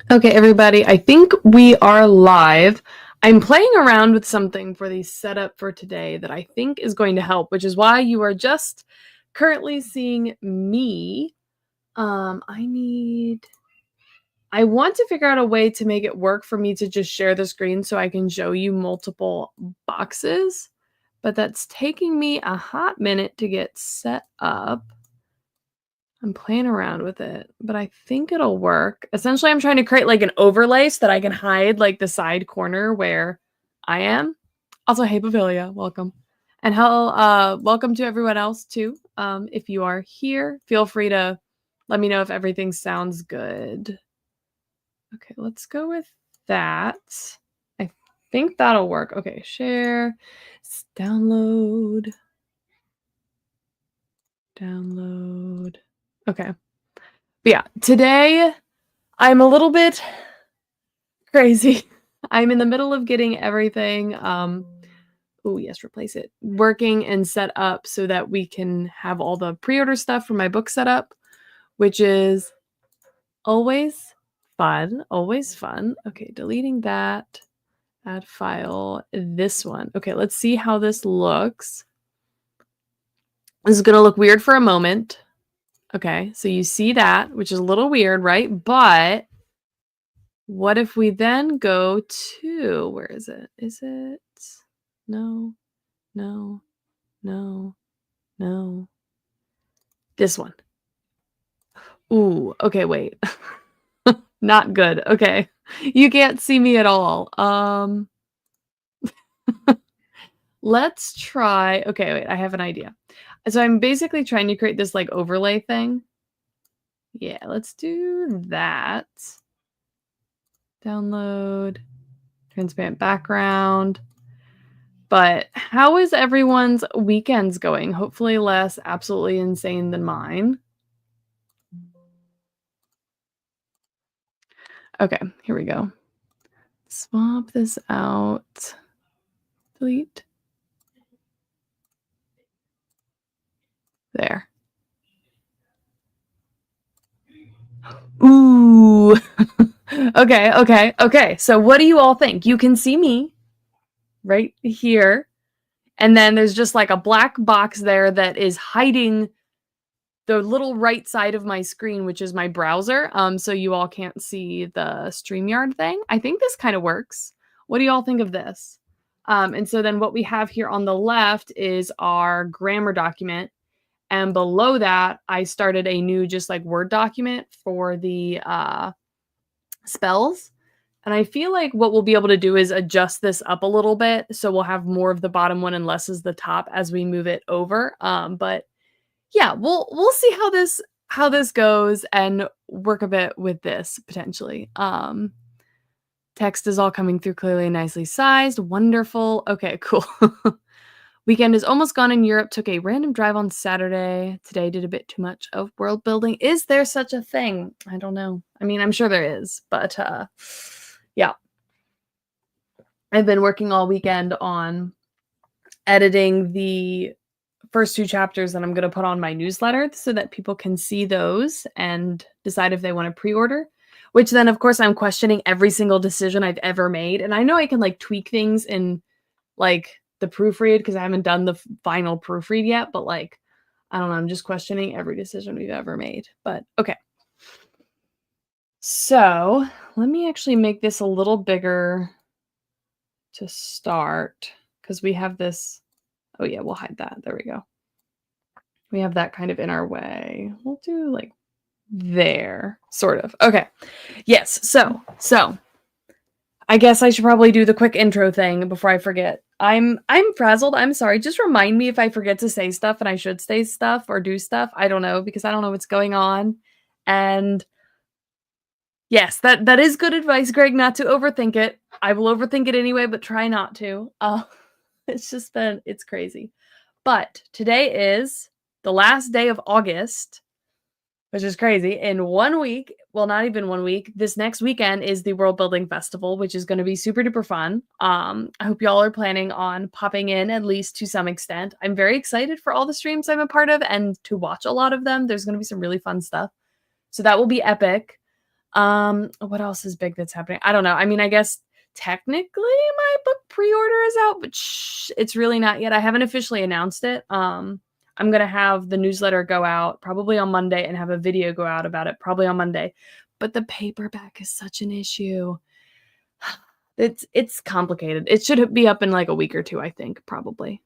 Okay, everybody, I think we are live. I'm playing around with something for the setup for today that I think is going to help, which is why you are just currently seeing me. I want to figure out a way to make it work for me to just share the screen so I can show you multiple boxes, but that's taking me a hot minute to get set up. I'm playing around with it, but I think it'll work. Essentially, I'm trying to create like an overlay so that I can hide like the side corner where I am. Also, hey Pavilia, welcome. And welcome to everyone else too. If you are here, feel free to let me know if everything sounds good. Okay, let's go with that. I think that'll work. Okay, share, download. Okay. But yeah, today I'm a little bit crazy. I'm in the middle of getting everything, oh yes, replace it, working and set up so that we can have all the pre-order stuff for my book set up, which is always fun, always fun. Okay, deleting that, add file, this one. Okay, let's see how this looks. This is gonna look weird for a moment. Okay, so you see that, which is a little weird, right? But what if we then go to, where is it? Is it? No, no, no, no. This one. Ooh, okay, wait. Not good. Okay. You can't see me at all. Let's try. Okay, wait, I have an idea. So I'm basically trying to create this like overlay thing. Yeah, let's do that. Download, transparent background. But how is everyone's weekends going? Hopefully less absolutely insane than mine. Okay, here we go. Swap this out. Delete. There. Ooh. Okay. So what do you all think? You can see me right here. And then there's just like a black box there that is hiding the little right side of my screen, which is my browser. So you all can't see the StreamYard thing. I think this kind of works. What do y'all think of this? And so then what we have here on the left is our grammar document. And below that, I started a new just like Word document for the spells. And I feel like what we'll be able to do is adjust this up a little bit. So we'll have more of the bottom one and less as the top as we move it over. But yeah, we'll see how this goes and work a bit with this potentially. Text is all coming through clearly and nicely sized. Wonderful. Okay, cool. Weekend is almost gone in Europe. Took a random drive on Saturday. Today did a bit too much of world building. Is there such a thing? I don't know. I mean, I'm sure there is, but yeah. I've been working all weekend on editing the first 2 chapters that I'm going to put on my newsletter so that people can see those and decide if they want to pre-order, which then of course I'm questioning every single decision I've ever made. And I know I can like tweak things in like the proofread because I haven't done the final proofread yet, but like, I don't know, I'm just questioning every decision we've ever made. But okay. So let me actually make this a little bigger to start because we have this. Oh yeah, we'll hide that. There we go. We have that kind of in our way. We'll do like there, sort of. Okay. Yes. So I guess I should probably do the quick intro thing before I forget. I'm frazzled. I'm sorry. Just remind me if I forget to say stuff and I should say stuff or do stuff. I don't know because I don't know what's going on. And yes, that is good advice, Greg, not to overthink it. I will overthink it anyway, but try not to. It's crazy. But today is the last day of August, which is crazy. In 1 week, well, not even 1 week, this next weekend is the World Building Festival, which is going to be super duper fun. I hope y'all are planning on popping in at least to some extent. I'm very excited for all the streams I'm a part of and to watch a lot of them. There's going to be some really fun stuff. So that will be epic. What else is big that's happening? I don't know. I mean, I guess technically my book pre-order is out, but it's really not yet. I haven't officially announced it. I'm gonna have the newsletter go out probably on Monday and have a video go out about it probably on Monday. But the paperback is such an issue. It's complicated. It should be up in like a week or two, I think, probably.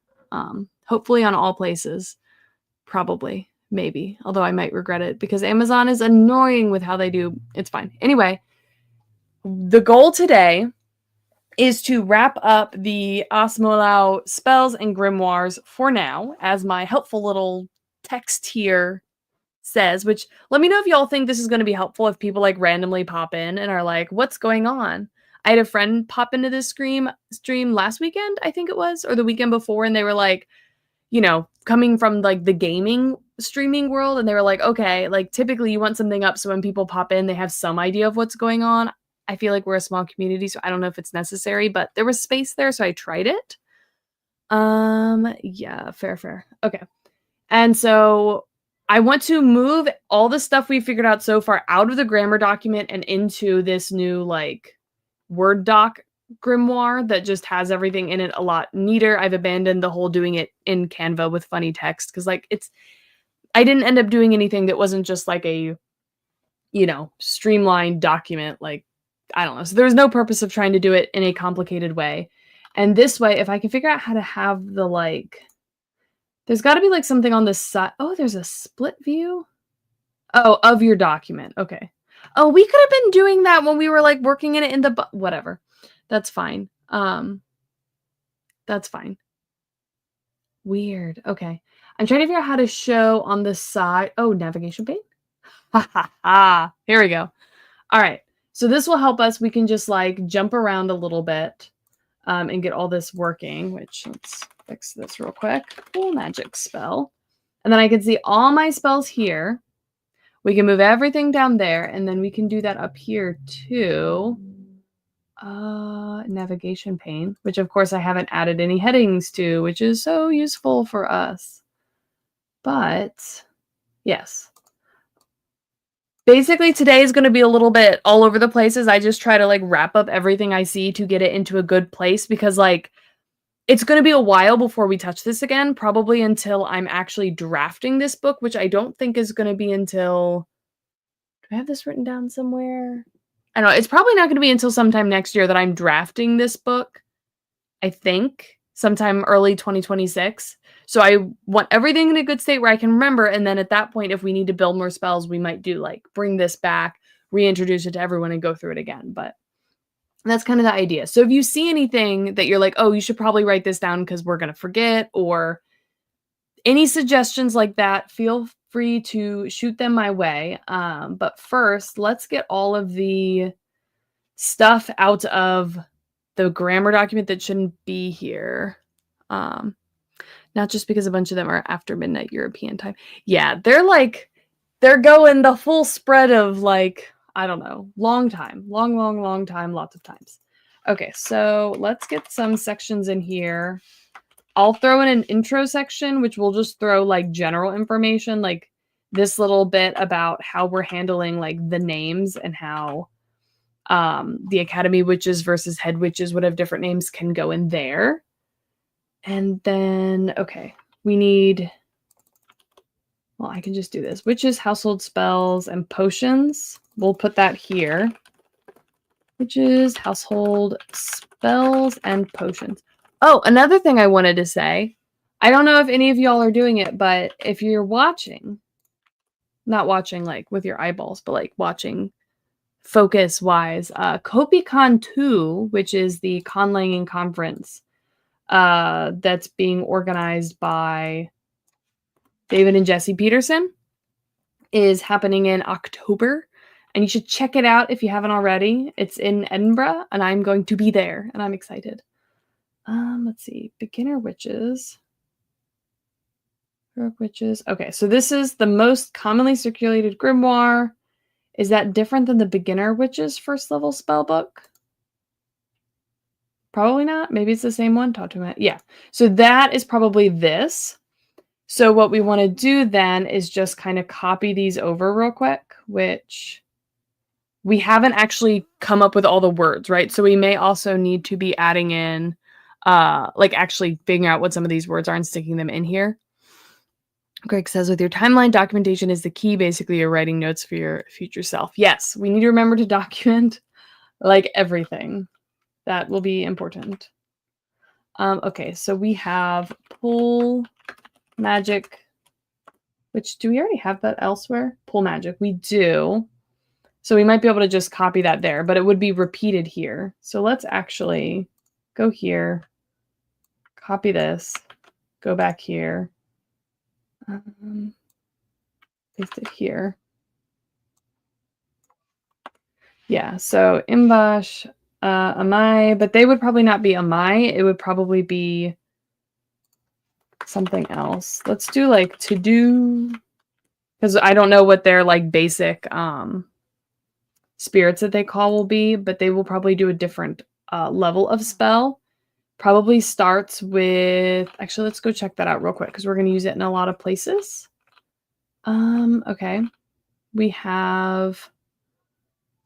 Hopefully on all places. Probably. Maybe. Although I might regret it because Amazon is annoying with how they do. It's fine. Anyway, the goal today is to wrap up the Osmolau spells and grimoires for now, as my helpful little text here says, which let me know if y'all think this is going to be helpful if people like randomly pop in and are like, what's going on? I had a friend pop into this stream last weekend, I think it was, or the weekend before, and they were like, you know, coming from like the gaming streaming world, and they were like, okay, like typically you want something up so when people pop in, they have some idea of what's going on. I feel like we're a small community, so I don't know if it's necessary, but there was space there, so I tried it. Yeah, fair. Okay. And so I want to move all the stuff we figured out so far out of the grammar document and into this new like Word doc grimoire that just has everything in it a lot neater. I've abandoned the whole doing it in Canva with funny text because like I didn't end up doing anything that wasn't just like a, you know, streamlined document. Like, I don't know. So there was no purpose of trying to do it in a complicated way. And this way, if I can figure out how to have the like, there's got to be like something on the side. Oh, there's a split view. Oh, of your document. Okay. Oh, we could have been doing that when we were like working in it in the whatever. That's fine. That's fine. Weird. Okay. I'm trying to figure out how to show on the side. Oh, navigation pane. Ha ha ha. Here we go. All right. So this will help us. We can just like jump around a little bit and get all this working, which let's fix this real quick. Cool magic spell. And then I can see all my spells here. We can move everything down there, and then we can do that up here too. Navigation pane, which of course I haven't added any headings to, which is so useful for us. But yes. Basically today is going to be a little bit all over the place as I just try to like wrap up everything I see to get it into a good place, because like it's going to be a while before we touch this again, probably until I'm actually drafting this book, which I don't think is going to be until, do I have this written down somewhere? I don't know. It's probably not going to be until sometime next year that I'm drafting this book. I think sometime early 2026. So I want everything in a good state where I can remember. And then at that point, if we need to build more spells, we might do like bring this back, reintroduce it to everyone and go through it again. But that's kind of the idea. So if you see anything that you're like, oh, you should probably write this down because we're going to forget, or any suggestions like that, feel free to shoot them my way. But first, let's get all of the stuff out of the grammar document that shouldn't be here. Not just because a bunch of them are after midnight European time. Yeah, they're going the full spread of like, I don't know, long time, long time, lots of times. Okay, so let's get some sections in here. I'll throw in an intro section, which will just throw like general information, like this little bit about how we're handling like the names and how the Academy witches versus head witches would have different names can go in there. And then, okay, we need, well, I can just do this. Witches, household spells, and potions. We'll put that here. Witches, household spells, and potions. Oh, another thing I wanted to say. I don't know if any of y'all are doing it, but if you're watching, not watching like with your eyeballs, but like watching focus-wise, CopyCon 2, which is the Conlanging conference that's being organized by David and Jesse Peterson, is happening in October. And you should check it out if you haven't already. It's in Edinburgh, and I'm going to be there, and I'm excited. Let's see. Beginner witches. Heroic witches. Okay, so this is the most commonly circulated grimoire. Is that different than the beginner witches first level spell book? Probably not. Maybe it's the same one. Talk to him. Yeah. So that is probably this. So what we want to do then is just kind of copy these over real quick, which we haven't actually come up with all the words, right? So we may also need to be adding in, like actually figuring out what some of these words are and sticking them in here. Greg says, with your timeline, documentation is the key. Basically, you're writing notes for your future self. Yes, we need to remember to document like everything. That will be important. Okay, so we have pull magic, which do we already have that elsewhere? Pull magic, we do. So we might be able to just copy that there, but it would be repeated here. So let's actually go here, copy this, go back here, paste it here. Yeah, so Imbash, Amai, but they would probably not be Amai. It would probably be something else. Let's do like to do, because I don't know what their like basic spirits that they call will be, but they will probably do a different level of spell. Probably starts with, actually, let's go check that out real quick because we're going to use it in a lot of places. Okay. We have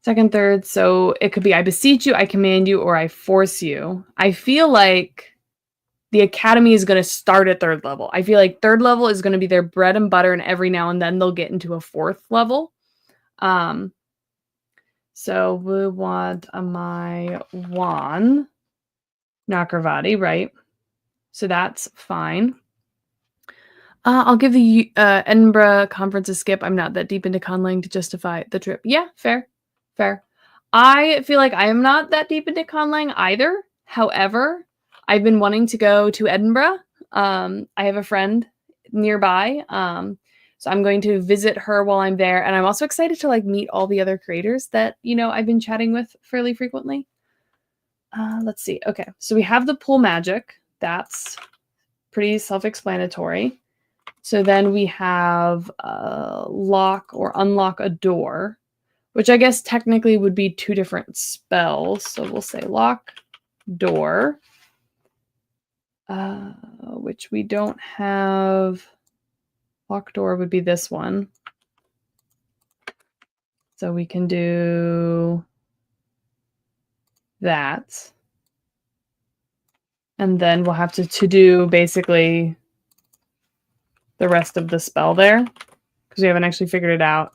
second, third, so it could be I beseech you, I command you, or I force you. I feel like the academy is going to start at third level. I feel like third level is going to be their bread and butter, and every now and then they'll get into a fourth level. So we want my one Nakarvati, right? So that's fine. I'll give the Edinburgh conference a skip. I'm not that deep into conlang to justify the trip. Yeah, fair. I feel like I am not that deep into conlang either. However, I've been wanting to go to Edinburgh. I have a friend nearby. So I'm going to visit her while I'm there. And I'm also excited to like meet all the other creators that, I've been chatting with fairly frequently. Let's see. Okay. So we have the pull magic. That's pretty self-explanatory. So then we have lock or unlock a door, which I guess technically would be two different spells. So we'll say lock door, which we don't have. Lock door would be this one. So we can do that. And then we'll have to do basically the rest of the spell there because we haven't actually figured it out.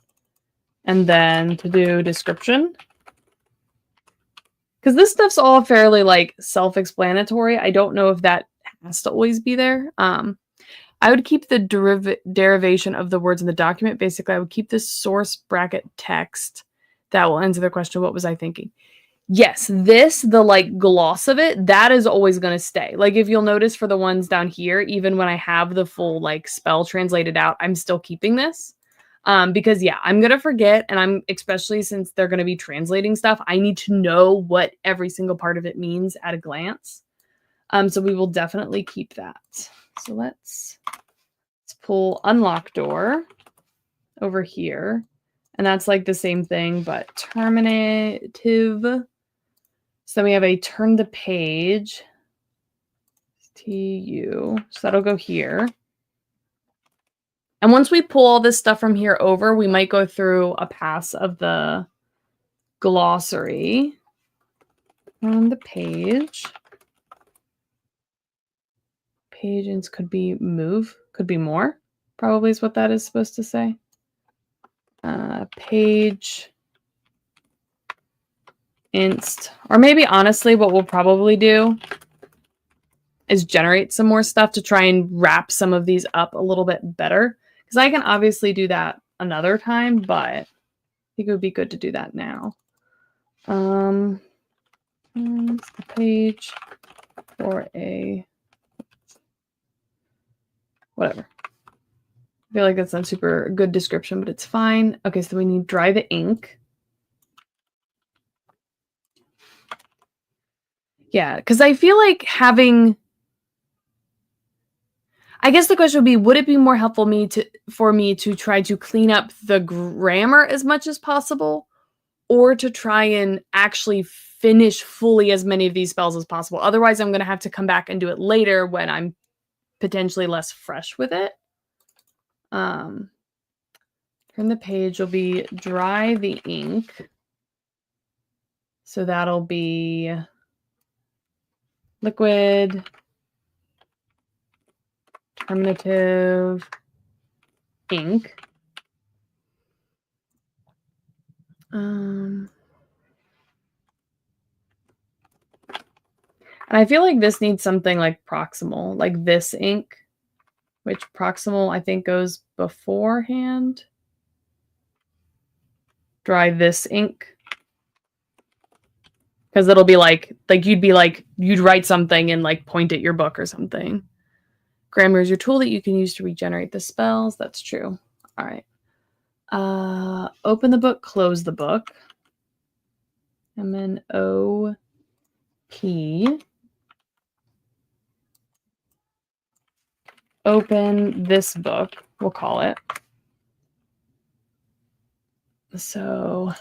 And then to do description. Because this stuff's all fairly like self-explanatory. I don't know if that has to always be there. I would keep the derivation of the words in the document. Basically, I would keep this source bracket text. That will answer the question, what was I thinking? Yes, the like gloss of it, that is always going to stay. Like if you'll notice for the ones down here, even when I have the full like spell translated out, I'm still keeping this. Because yeah, I'm going to forget. And I'm, especially since they're going to be translating stuff, I need to know what every single part of it means at a glance. So we will definitely keep that. So let's pull unlock door over here. And that's like the same thing, but terminative. So then we have a turn the page. TU. So that'll go here. And once we pull all this stuff from here over, we might go through a pass of the glossary. On the page. Pages could be move, could be more. Probably is what that is supposed to say. Page inst. Or maybe honestly what we'll probably do is generate some more stuff to try and wrap some of these up a little bit better. Because I can obviously do that another time, but I think it would be good to do that now. The page for a whatever. I feel like that's not super good description, but it's fine. Okay, so we need dry the ink. Yeah, because I feel like having... I guess the question would be, would it be more helpful for me to try to clean up the grammar as much as possible, or to try and actually finish fully as many of these spells as possible? Otherwise, I'm going to have to come back and do it later when I'm potentially less fresh with it. Turn the page will be dry the ink. So that'll be liquid, terminative, ink. And I feel like this needs something like proximal, like this ink, which proximal I think goes beforehand. Dry this ink. Because it'll be like you'd write something and like point at your book or something. Grammar is your tool that you can use to regenerate the spells. That's true. All right. Open the book, close the book. And then O-P. Open this book, we'll call it. So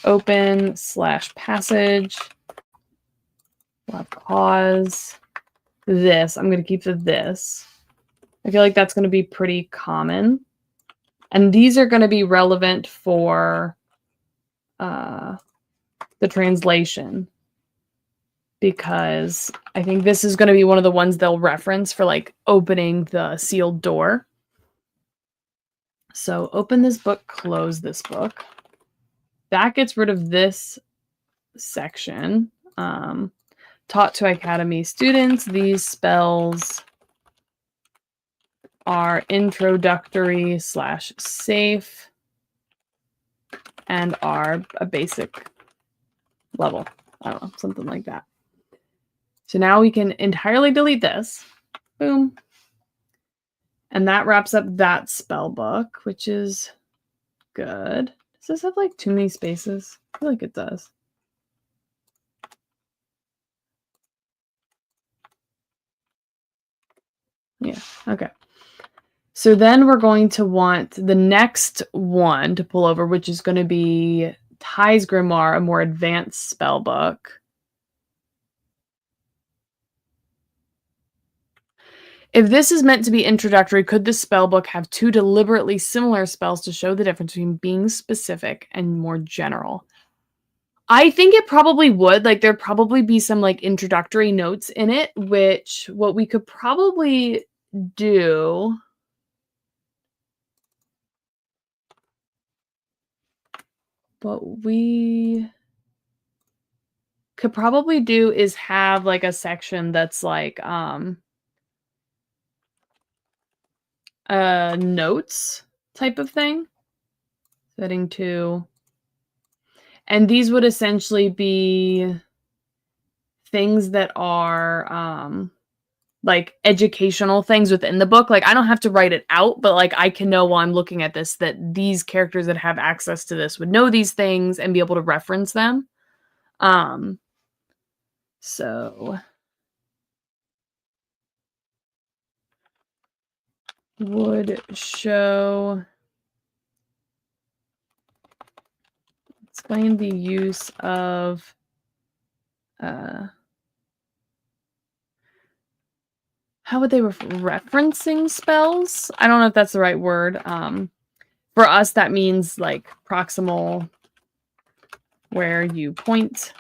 open / passage. We'll have pause. This. I'm going to keep the this. I feel like that's going to be pretty common. And these are going to be relevant for the translation, because I think this is going to be one of the ones they'll reference for like opening the sealed door. So open this book, close this book. That gets rid of this section. Taught to Academy students, these spells are introductory / safe and are a basic level. I don't know, something like that. So now we can entirely delete this. Boom. And that wraps up that spell book, which is good. Does this have like too many spaces? I feel like it does. Yeah, okay. So then we're going to want the next one to pull over, which is going to be Ty's Grimoire, a more advanced spell book. If this is meant to be introductory, could the spell book have 2 deliberately similar spells to show the difference between being specific and more general? I think it probably would. Like, there'd probably be some like introductory notes in it, which what we could probably do is have like a section that's like notes type of thing. Setting 2. And these would essentially be things that are like educational things within the book. Like, I don't have to write it out, but like I can know while I'm looking at this that these characters that have access to this would know these things and be able to reference them. So would show, explain the use of how would they referencing spells? I don't know if that's the right word. For us, that means like proximal, where you point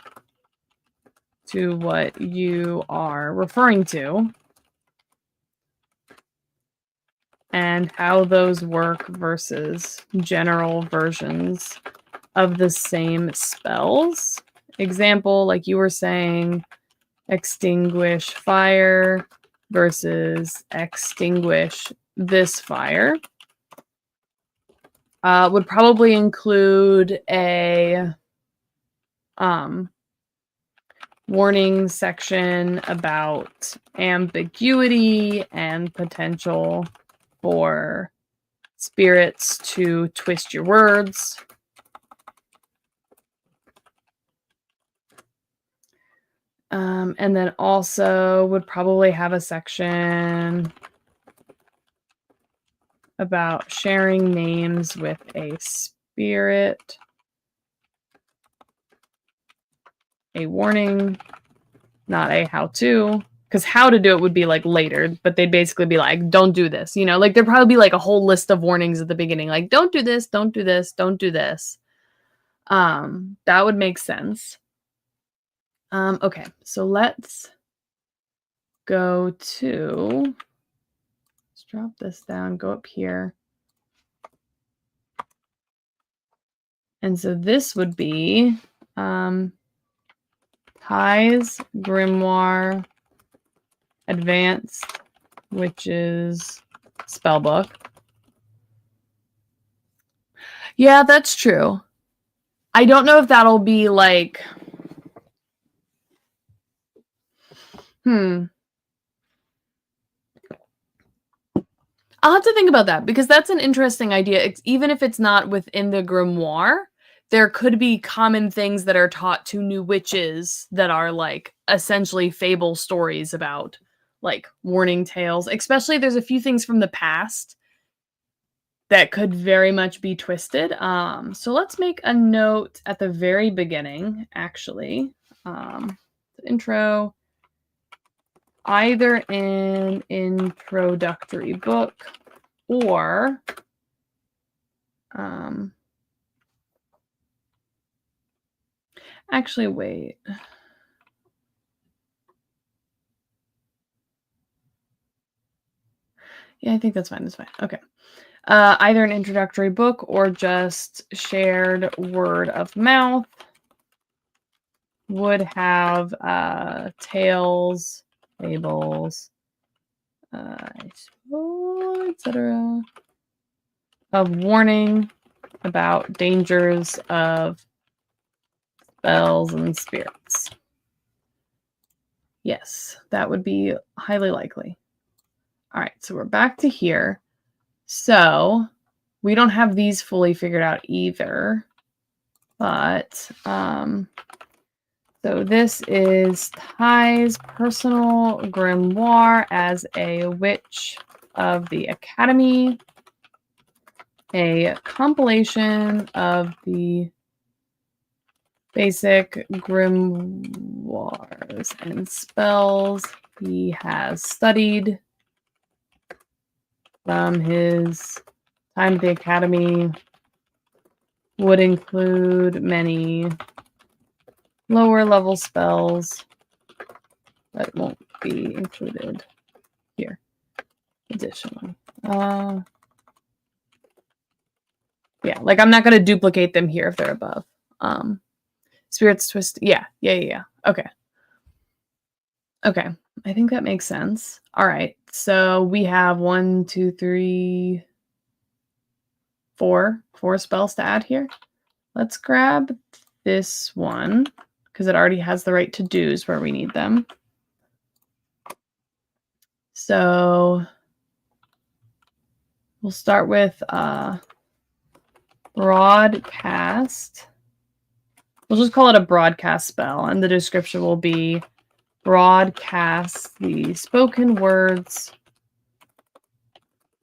to what you are referring to and how those work versus general versions of the same spells. Example, like you were saying, extinguish fire versus extinguish this fire. Would probably include a warning section about ambiguity and potential for spirits to twist your words. And then also would probably have a section about sharing names with a spirit. A warning, not a how-to. Because how to do it would be like later, but they'd basically be like, don't do this. You know, like there'd probably be like a whole list of warnings at the beginning, like don't do this, don't do this, don't do this. That would make sense. Okay, so let's go to, let's drop this down, go up here. And so this would be Ty's Grimoire Advanced Witches Spellbook. Yeah, that's true. I don't know if that'll be like, I'll have to think about that because that's an interesting idea. Even if it's not within the grimoire, there could be common things that are taught to new witches that are like essentially fable stories about like warning tales. Especially there's a few things from the past that could very much be twisted. So let's make a note at the very beginning, actually. Intro, either an introductory book or actually wait. Yeah, I think that's fine. That's fine. Okay. Either an introductory book or just shared word of mouth would have tales, fables, etc. of warning about dangers of spells and spirits. Yes, that would be highly likely. All right, so we're back to here. So we don't have these fully figured out either, but so this is Ty's personal grimoire as a witch of the academy, a compilation of the basic grimoires and spells he has studied from his time at the academy, would include many lower level spells that won't be included here. Additionally, yeah, like I'm not going to duplicate them here if they're above. Spirits twist. Yeah. Okay. I think that makes sense. All right. So we have 1, 2, 3, 4 spells to add here. Let's grab this one because it already has the right to-dos where we need them. So we'll start with broadcast. We'll just call it a broadcast spell, and the description will be broadcast the spoken words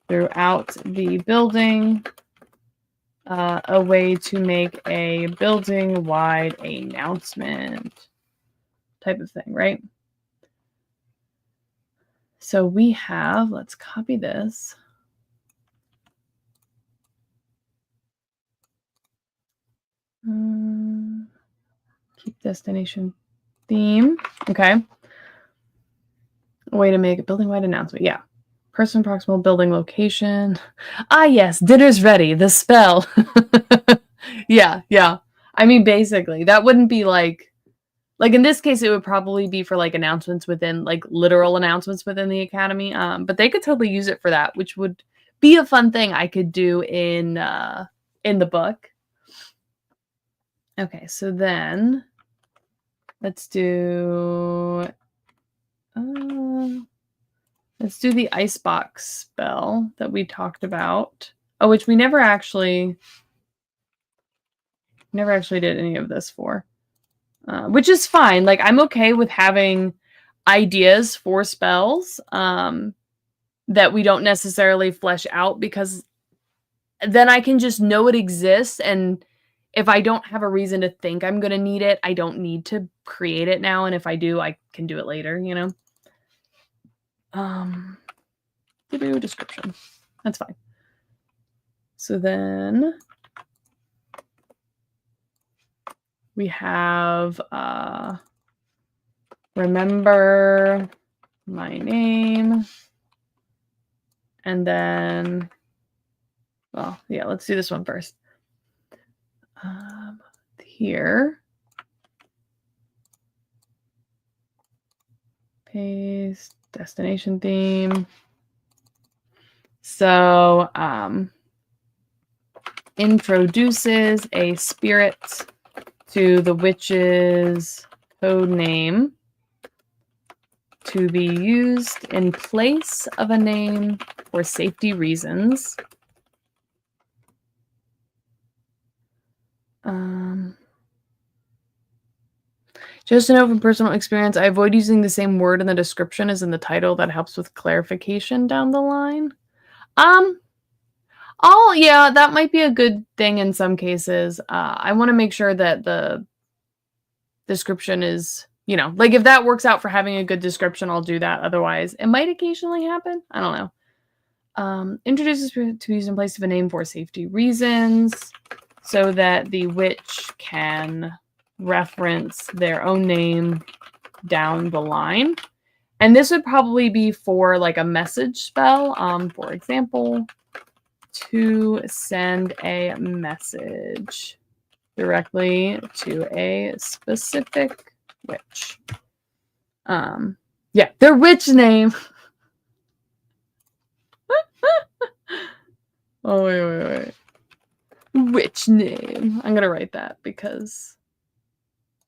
throughout the building, a way to make a building-wide announcement type of thing, right? So we have, let's copy this. Keep destination theme. Okay. A way to make a building-wide announcement. Yeah. Person proximal building location. Ah, yes. Dinner's ready. The spell. Yeah. I mean, basically, that wouldn't be like in this case, it would probably be for like announcements within like literal announcements within the academy. But they could totally use it for that, which would be a fun thing I could do in the book. Okay, so then let's do the icebox spell that we talked about. Oh, which we never actually did any of this for. Which is fine. Like, I'm okay with having ideas for spells that we don't necessarily flesh out, because then I can just know it exists, and if I don't have a reason to think I'm going to need it, I don't need to create it now, and if I do, I can do it later, you know? Description. That's fine. So then we have remember my name. And then, well, yeah, let's do this one first. Here. Paste, destination theme. So, introduces a spirit to the witch's code name to be used in place of a name for safety reasons. Just to know from personal experience, I avoid using the same word in the description as in the title. That helps with clarification down the line. Yeah, that might be a good thing in some cases. I want to make sure that the description is, like if that works out for having a good description, I'll do that. Otherwise, it might occasionally happen. I don't know. Introduces to be used in place of a name for safety reasons so that the witch can reference their own name down the line. And this would probably be for like a message spell. For example, to send a message directly to a specific witch. Yeah, their witch name. Oh, wait. Witch name. I'm going to write that because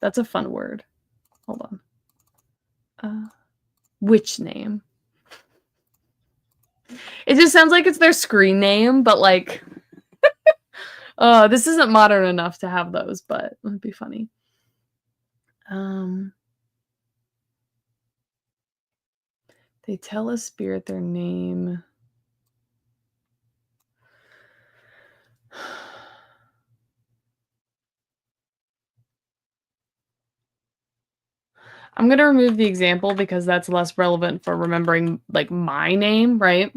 that's a fun word. Hold on. Witch name. It just sounds like it's their screen name, but like, this isn't modern enough to have those, but it would be funny. They tell a spirit their name. I'm going to remove the example because that's less relevant for remembering like my name, right?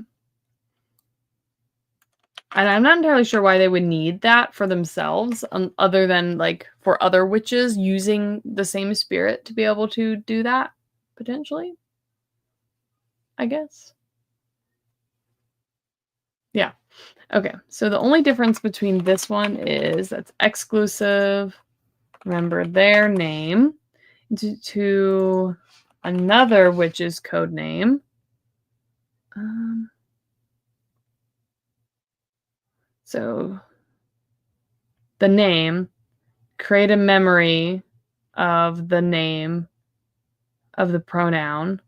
And I'm not entirely sure why they would need that for themselves, other than like for other witches using the same spirit to be able to do that, potentially. I guess. Yeah. Okay, so the only difference between this one is that's exclusive. Remember their name to another witch's code name. So the name, create a memory of the name of the pronoun.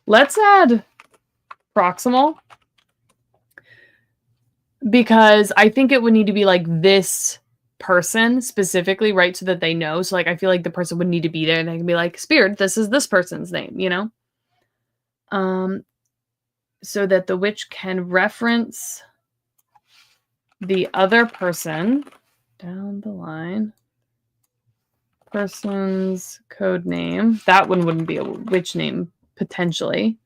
Let's add proximal because I think it would need to be like this person specifically, right? So that they know. So like, I feel like the person would need to be there and they can be like, Spirit, this is this person's name, so that the witch can reference the other person down the line. Person's code name. That one wouldn't be a witch name, potentially.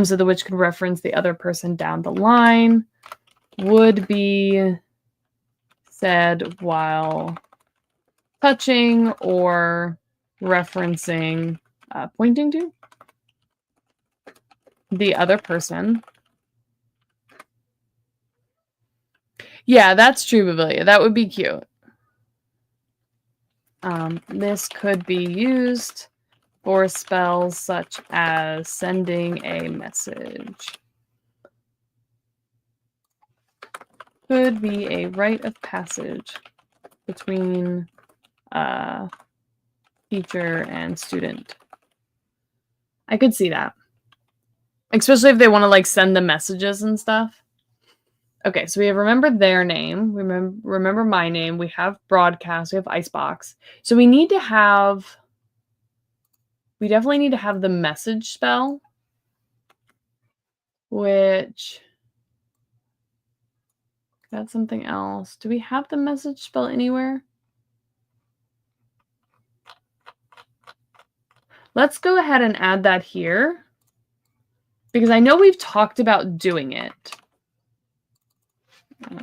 So the witch could reference the other person down the line. Would be said while touching or referencing, pointing to the other person. Yeah, that's true, Bavalia. That would be cute. This could be used for spells such as sending a message. Could be a rite of passage between teacher and student. I could see that. Especially if they want to like send the messages and stuff. Okay, so we have remember their name, remember my name, we have broadcast, we have icebox. So we definitely need to have the message spell, which, that's something else. Do we have the message spell anywhere? Let's go ahead and add that here because I know we've talked about doing it.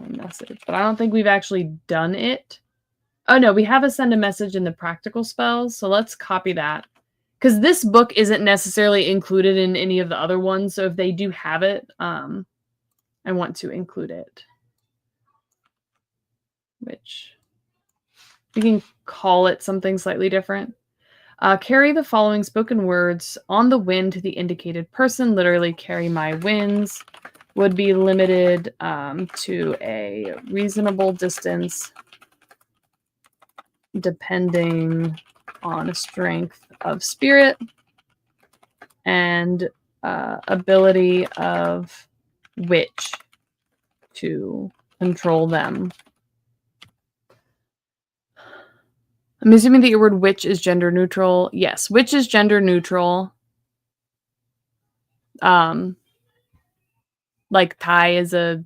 Message, but I don't think we've actually done it. Oh no, we have a send a message in the practical spells, so let's copy that because this book isn't necessarily included in any of the other ones, so if they do have it, I want to include it. Which we can call it something slightly different. Carry the following spoken words on the wind to the indicated person. Literally, carry my winds. Would be limited to a reasonable distance depending on strength of spirit and ability of witch to control them. I'm assuming that your word witch is gender neutral. Yes, witch is gender neutral. Like Tai is a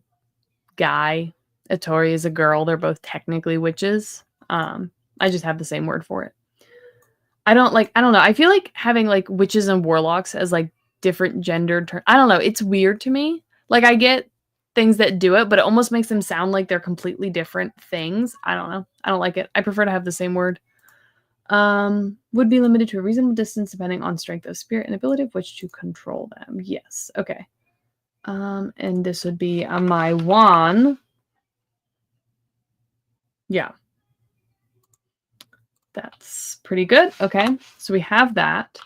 guy, Atori is a girl. They're both technically witches. I just have the same word for it. I don't know. I feel like having like witches and warlocks as like different gendered terms. I don't know. It's weird to me. Like I get things that do it, but it almost makes them sound like they're completely different things. I don't know. I don't like it. I prefer to have the same word. Would be limited to a reasonable distance depending on strength of spirit and ability of which to control them. Yes. Okay. And this would be my one. Yeah. That's pretty good. Okay. So we have that.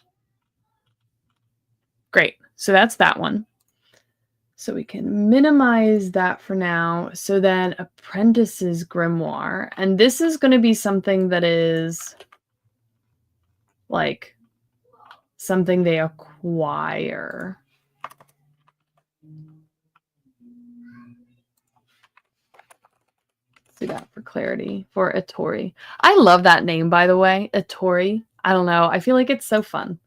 Great. So that's that one. So we can minimize that for now. So then apprentice's grimoire. And this is going to be something that is like something they acquire. Let's do that for clarity for Atori. I love that name, by the way, Atori. I don't know. I feel like it's so fun.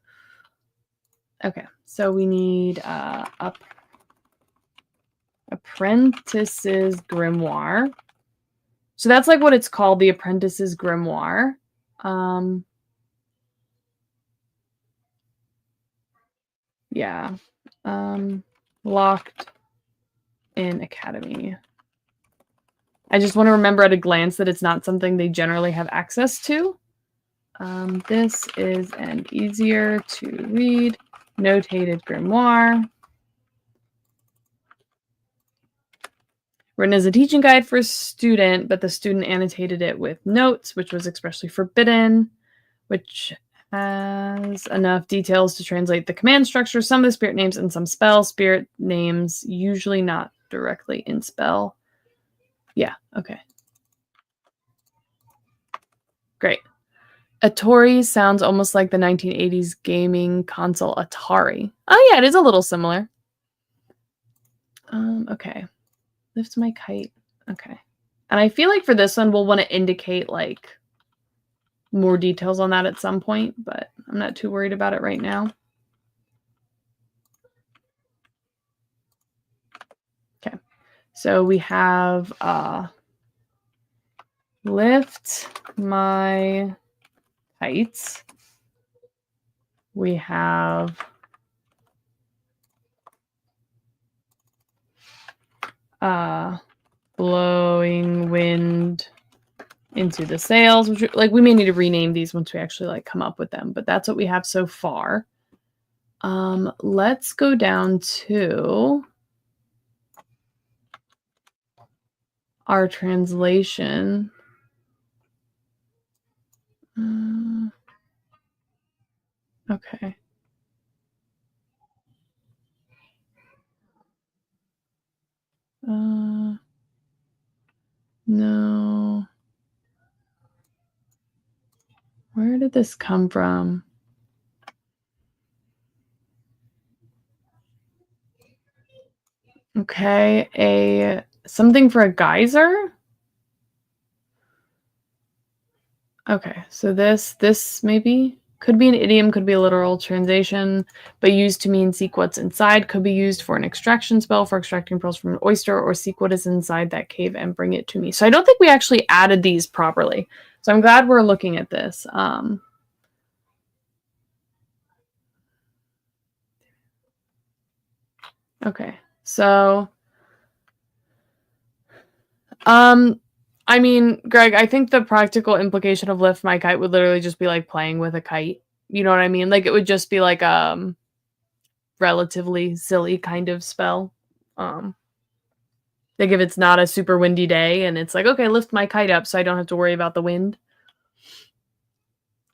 Okay, so we need apprentice's grimoire. So that's like what it's called, the apprentice's grimoire. Yeah. Locked in academy. I just want to remember at a glance that it's not something they generally have access to. This is an easier to read notated grimoire. Written as a teaching guide for a student, but the student annotated it with notes, which was expressly forbidden, which has enough details to translate the command structure, some of the spirit names, and some spell. Spirit names, usually not directly in spell. Yeah, okay. Great. Atori sounds almost like the 1980s gaming console Atari. Oh yeah, it is a little similar. Okay. Lift my kite. Okay. And I feel like for this one, we'll want to indicate like more details on that at some point, but I'm not too worried about it right now. Okay. So we have lift my kites. We have blowing wind into the sails, which like we may need to rename these once we actually like come up with them, but that's what we have so far. Let's go down to our translation. Okay. No. Where did this come from? Okay, something for a geyser? Okay, so this maybe could be an idiom, could be a literal translation, but used to mean seek what's inside, could be used for an extraction spell for extracting pearls from an oyster, or seek what is inside that cave and bring it to me. So I don't think we actually added these properly. So I'm glad we're looking at this. Okay, so I mean, Greg, I think the practical implication of lift my kite would literally just be like playing with a kite, You know what I mean? Like, it would just be like, relatively silly kind of spell. Um, like if it's not a super windy day and it's like, "Okay, lift my kite up so I don't have to worry about the wind."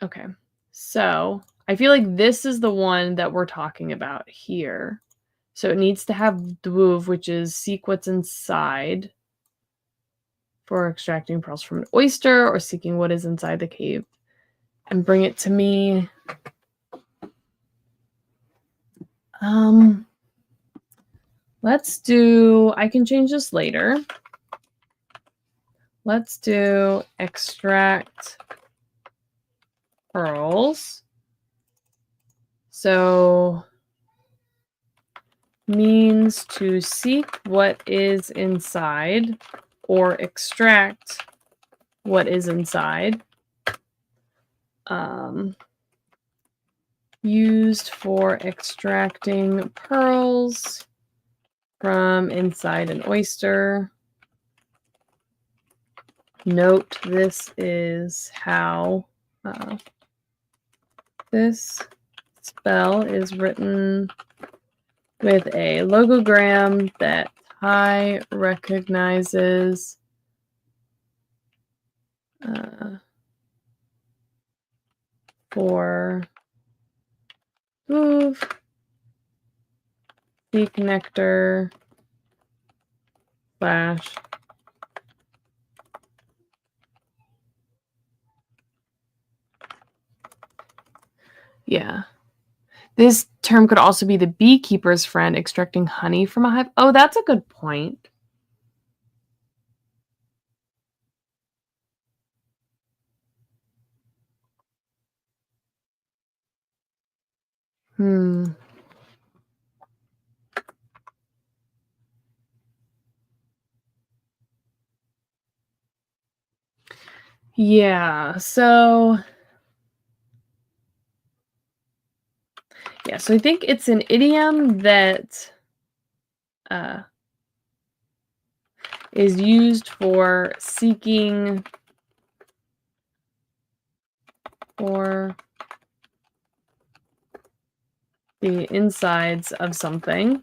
Okay. So, I feel like this is the one that we're talking about here. So it needs to have dwuv, which is seek what's inside for extracting pearls from an oyster or seeking what is inside the cave. And bring it to me. Let's do, I can change this later. Let's do extract pearls. So means to seek what is inside or extract what is inside. Used for extracting pearls from inside an oyster. Note this is how this spell is written with a logogram that Ty recognizes for move, seek nectar, slash yeah. This term could also be the beekeeper's friend extracting honey from a hive. Oh, that's a good point. Yeah, so I think it's an idiom that is used for seeking for the insides of something,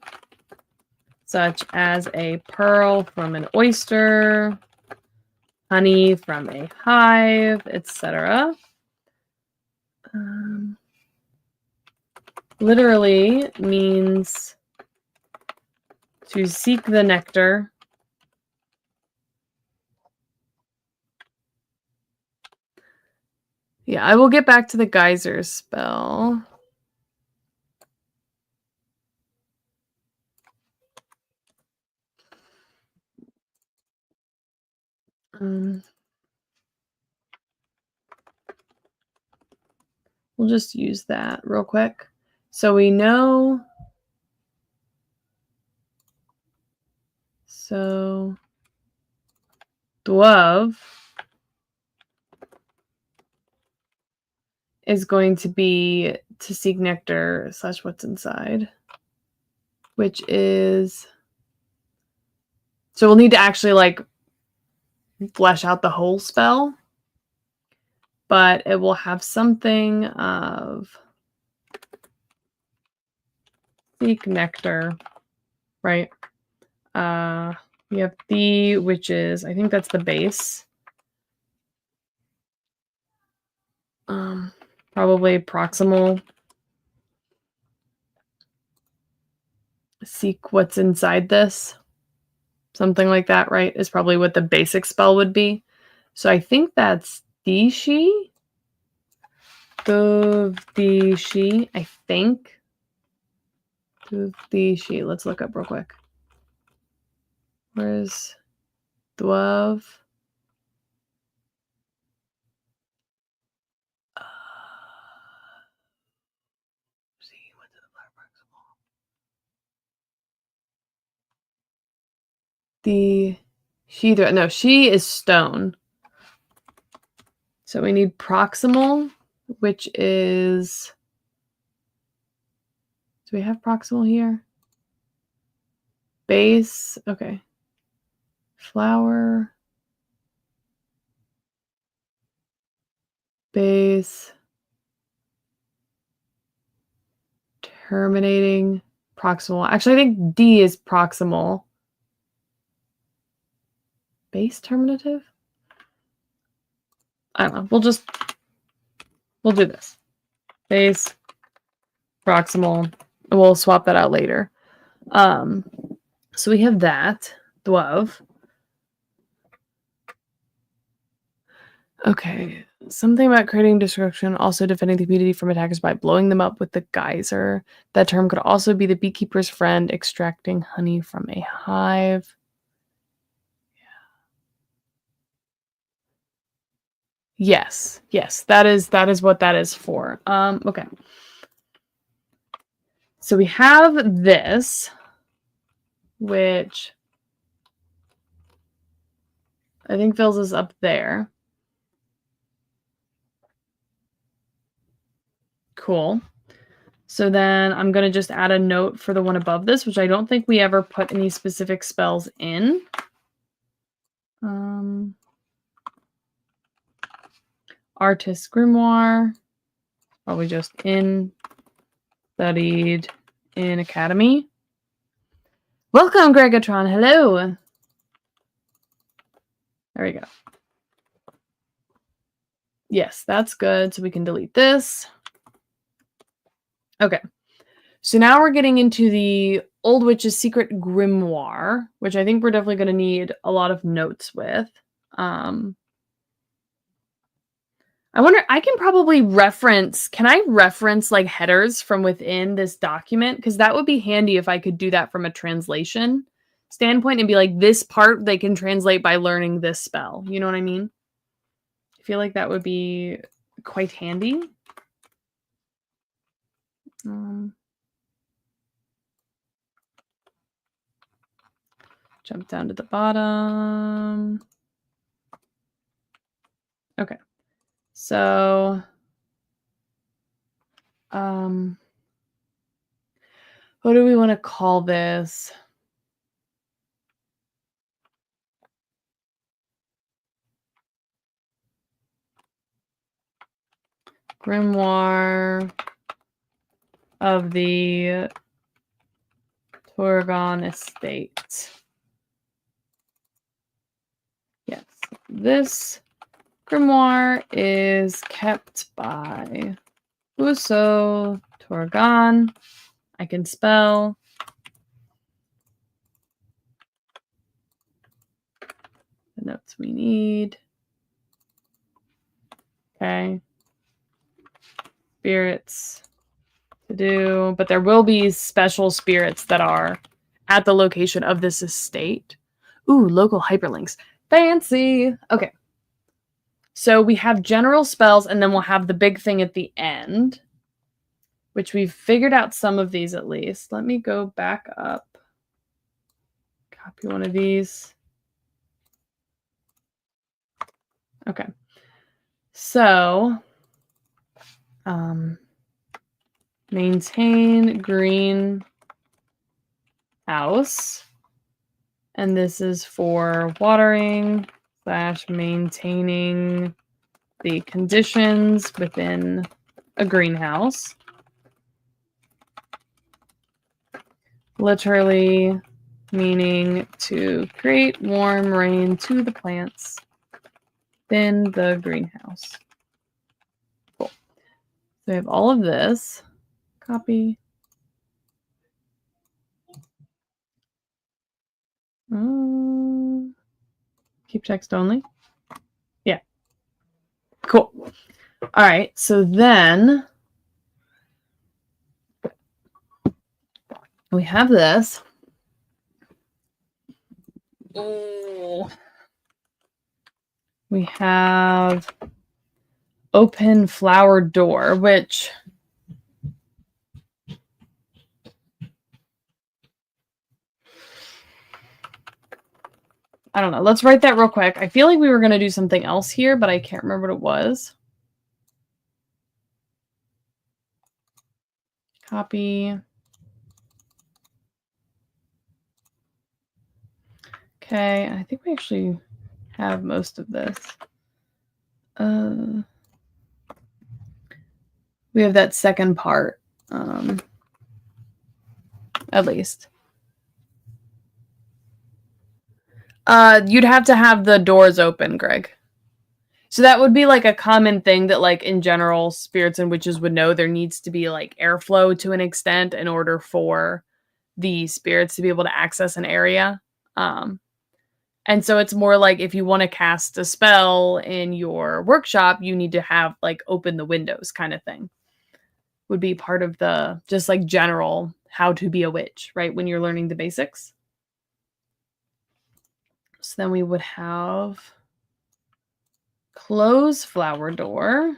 such as a pearl from an oyster, honey from a hive, etc. Literally means to seek the nectar. Yeah, I will get back to the geyser spell. We'll just use that real quick. So we know. So dwuv is going to be to seek nectar slash what's inside, which is, so we'll need to actually like flesh out the whole spell, but it will have something of seek nectar, right? We have the, which is, I think that's the base. Probably proximal. Seek what's inside this. Something like that, right? Is probably what the basic spell would be. So I think that's Dishi. Dishi, I think. Dishi. Let's look up real quick. Where's dwuv? The she, no, she is stone. So we need proximal, which is, do we have proximal here? Base, okay. Flower, base, Terminating proximal. Actually, I think D is proximal. Base terminative? I don't know. We'll do this. Base, proximal, and we'll swap that out later. So we have that. Dwove. Okay. Something about creating destruction, also defending the community from attackers by blowing them up with the geyser. That term could also be the beekeeper's friend extracting honey from a hive. Yes, that is what that is for. Okay. So we have this, which I think fills us up there. Cool. So then I'm going to just add a note for the one above this, which I don't think we ever put any specific spells in. Artist Grimoire. Probably just in studied in Academy. Welcome, Gregatron. Hello. There we go. Yes, that's good. So we can delete this. Okay. So now we're getting into the Old Witch's Secret Grimoire, which I think we're definitely going to need a lot of notes with. I wonder, I can probably reference, can I reference like headers from within this document? Because that would be handy if I could do that from a translation standpoint and be like, this part they can translate by learning this spell. You know what I mean? I feel like that would be quite handy. Jump down to the bottom. Okay. So, what do we want to call this? Grimoire of the Torgon Estate. Yes, this grimoire is kept by Uso Torgon. I can spell. The notes we need. Okay. Spirits to do, but there will be special spirits that are at the location of this estate. Ooh, local hyperlinks. Fancy. Okay. So we have general spells, and then we'll have the big thing at the end, which we've figured out some of these at least. Let me go back up. Copy one of these. Okay. So, maintain green house. And this is for watering / maintaining the conditions within a greenhouse. Literally meaning to create warm rain to the plants in the greenhouse. Cool. So we have all of this. Copy. Keep text only. Yeah. Cool. All right. So then we have this. Oh. We have open flower door, which I don't know. Let's write that real quick. I feel like we were going to do something else here, but I can't remember what it was. Copy. Okay, I think we actually have most of this. We have that second part. at least. You'd have to have the doors open, Greg. So that would be like a common thing that like in general spirits and witches would know. There needs to be like airflow to an extent in order for the spirits to be able to access an area. And so it's more like if you want to cast a spell in your workshop, you need to have like open the windows kind of thing. Would be part of the just like general how to be a witch, right? When you're learning the basics. So then we would have close flower door.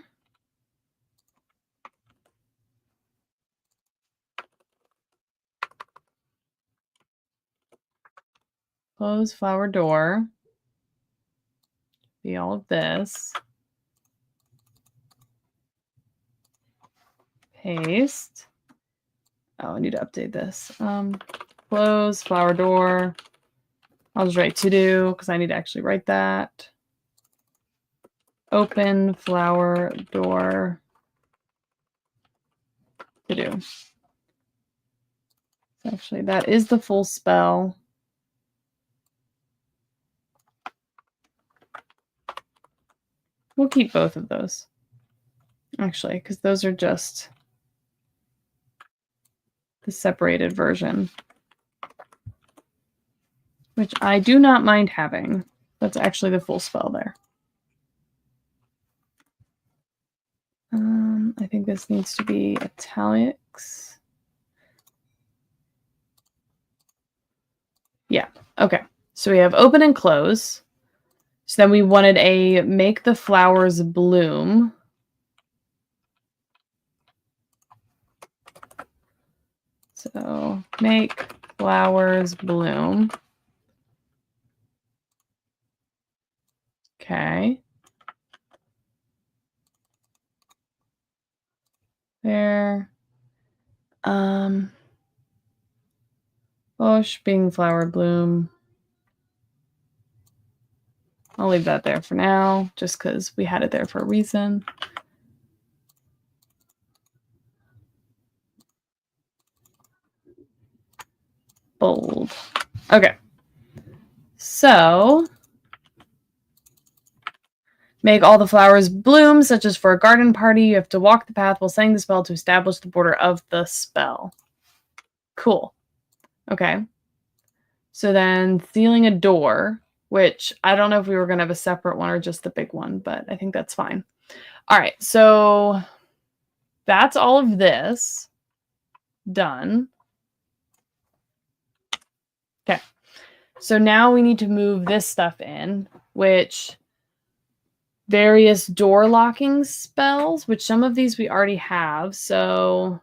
Close flower door. Be all of this. Paste. Oh, I need to update this. Close flower door. I'll just write to do because I need to actually write that. Open flower door to do. Actually, that is the full spell. We'll keep both of those. Actually, because those are just the separated version. Which I do not mind having. That's actually the full spell there. I think this needs to be italics. Yeah, okay. So we have open and close. So then we wanted a make the flowers bloom. So make flowers bloom. Okay. There. Bush, being flower bloom. I'll leave that there for now, just because we had it there for a reason. Bold. Okay. So, make all the flowers bloom, such as for a garden party. You have to walk the path while saying the spell to establish the border of the spell. Cool. Okay. So then sealing a door, which I don't know if we were going to have a separate one or just the big one, but I think that's fine. All right. So that's all of this done. Okay. So now we need to move this stuff in, which various door locking spells, which some of these we already have. So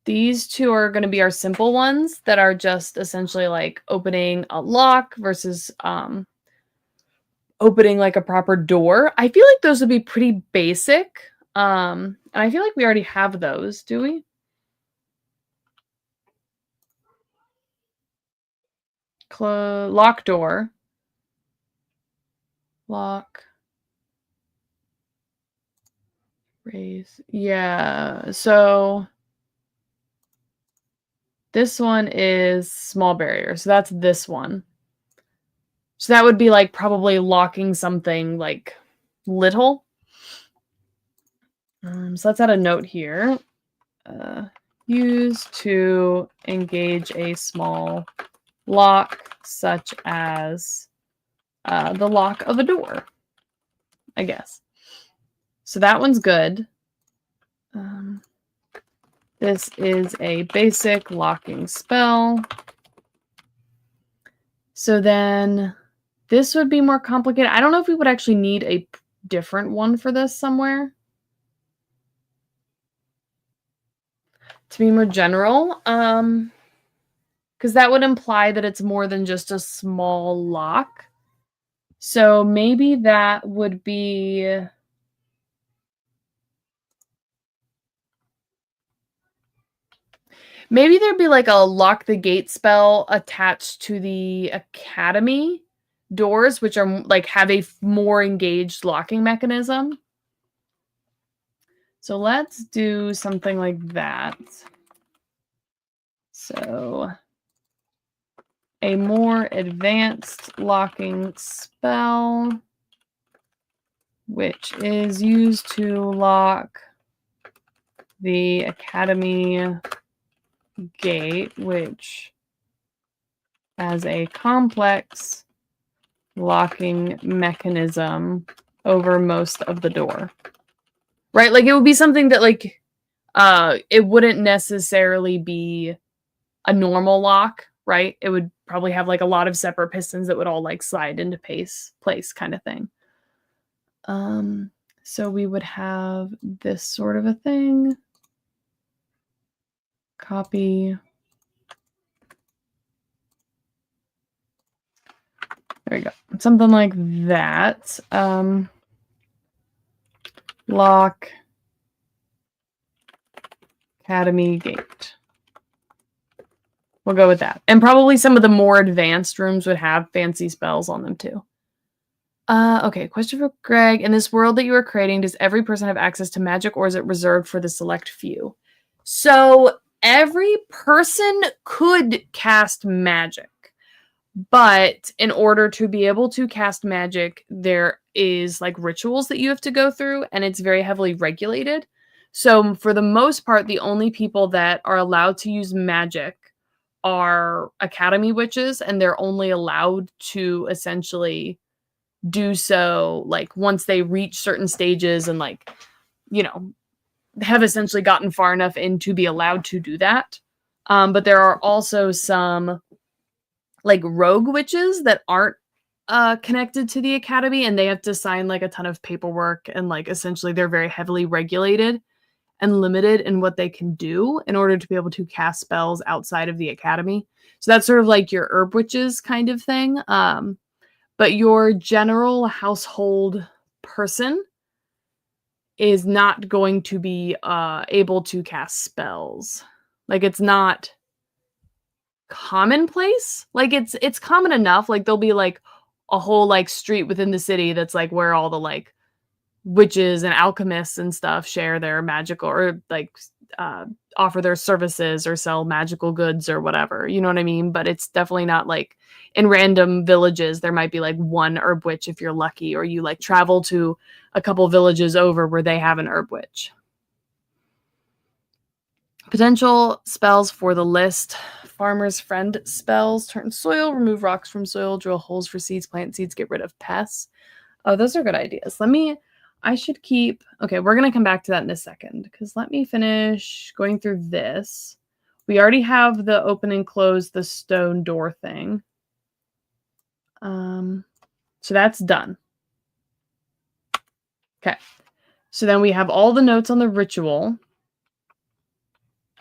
these two are going to be our simple ones that are just essentially like opening a lock versus opening like a proper door. I feel like those would be pretty basic. And I feel like we already have those, do we? Lock door. Lock. Raise. Yeah. So this one is small barrier. So that's this one. So that would be like probably locking something like little. So let's add a note here. Use to engage a small lock, such as the lock of a door, I guess. So that one's good. This is a basic locking spell. So then this would be more complicated. I don't know if we would actually need a different one for this somewhere. To be more general, because that would imply that it's more than just a small lock. So maybe that would be... Maybe there'd be like a lock the gate spell attached to the academy doors, which are like have a more engaged locking mechanism. So let's do something like that. So a more advanced locking spell, which is used to lock the Academy gate, which has a complex locking mechanism over most of the door. Right? Like it would be something that like it wouldn't necessarily be a normal lock, right? It would probably have like a lot of separate pistons that would all like slide into place kind of thing. So we would have this sort of a thing. Copy. There we go. Something like that. Lock Academy gate. We'll go with that. And probably some of the more advanced rooms would have fancy spells on them too. Okay, question for Greg. In this world that you are creating, does every person have access to magic or is it reserved for the select few? So every person could cast magic. But in order to be able to cast magic, there is like rituals that you have to go through, and it's very heavily regulated. So for the most part, the only people that are allowed to use magic are academy witches, and they're only allowed to essentially do so like once they reach certain stages and like, you know, have essentially gotten far enough in to be allowed to do that. But there are also some like rogue witches that aren't connected to the academy, and they have to sign like a ton of paperwork, and like essentially they're very heavily regulated and limited in what they can do in order to be able to cast spells outside of the academy. So that's sort of like your herb witches kind of thing. But your general household person is not going to be able to cast spells. Like it's not commonplace. Like it's common enough. Like there'll be like a whole like street within the city that's like where all the like witches and alchemists and stuff share their magical or like offer their services or sell magical goods or whatever. You know what I mean? But it's definitely not like in random villages. There might be like one herb witch if you're lucky, or you like travel to a couple villages over where they have an herb witch. Potential spells for the list. Farmer's Friend spells. Turn soil, remove rocks from soil, drill holes for seeds, plant seeds, get rid of pests. Oh, those are good ideas. I should keep... Okay, we're going to come back to that in a second, because let me finish going through this. We already have the open and close the stone door thing. So that's done. Okay. So then we have all the notes on the ritual,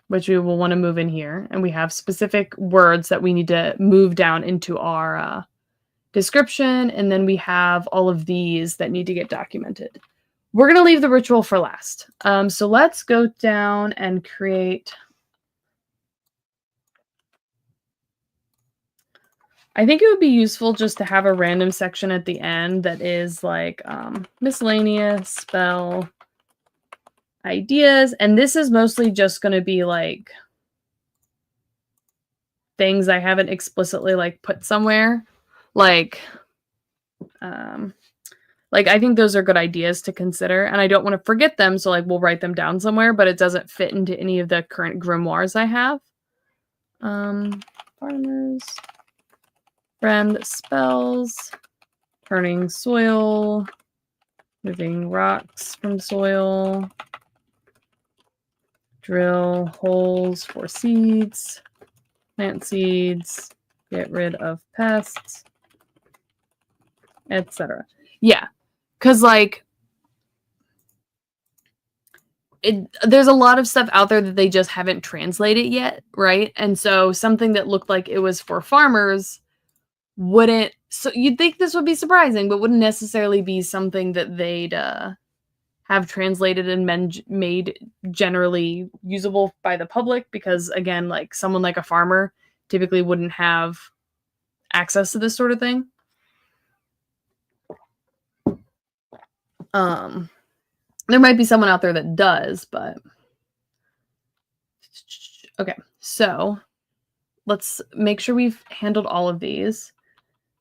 which we will want to move in here. And we have specific words that we need to move down into our description. And then we have all of these that need to get documented. We're going to leave the ritual for last. So let's go down and create... I think it would be useful just to have a random section at the end that is like miscellaneous spell ideas. And this is mostly just going to be like things I haven't explicitly like put somewhere. Like I think those are good ideas to consider, and I don't want to forget them, so like we'll write them down somewhere, but it doesn't fit into any of the current grimoires I have. Farmer's Friend spells, turning soil, moving rocks from soil, drill holes for seeds, plant seeds, get rid of pests, etc. Yeah, because like there's a lot of stuff out there that they just haven't translated yet, right? And so something that looked like it was for farmers wouldn't... So you'd think this would be surprising, but wouldn't necessarily be something that they'd have translated and made generally usable by the public, because again, like someone like a farmer typically wouldn't have access to this sort of thing. There might be someone out there that does, but okay. So let's make sure we've handled all of these.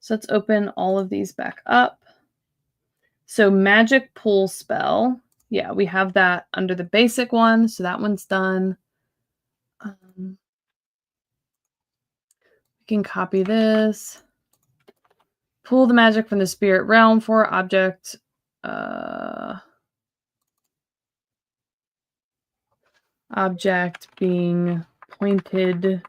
So let's open all of these back up. So magic pool spell. Yeah, we have that under the basic one. So that one's done. We can copy this. Pull the magic from the spirit realm for object. Object being pointed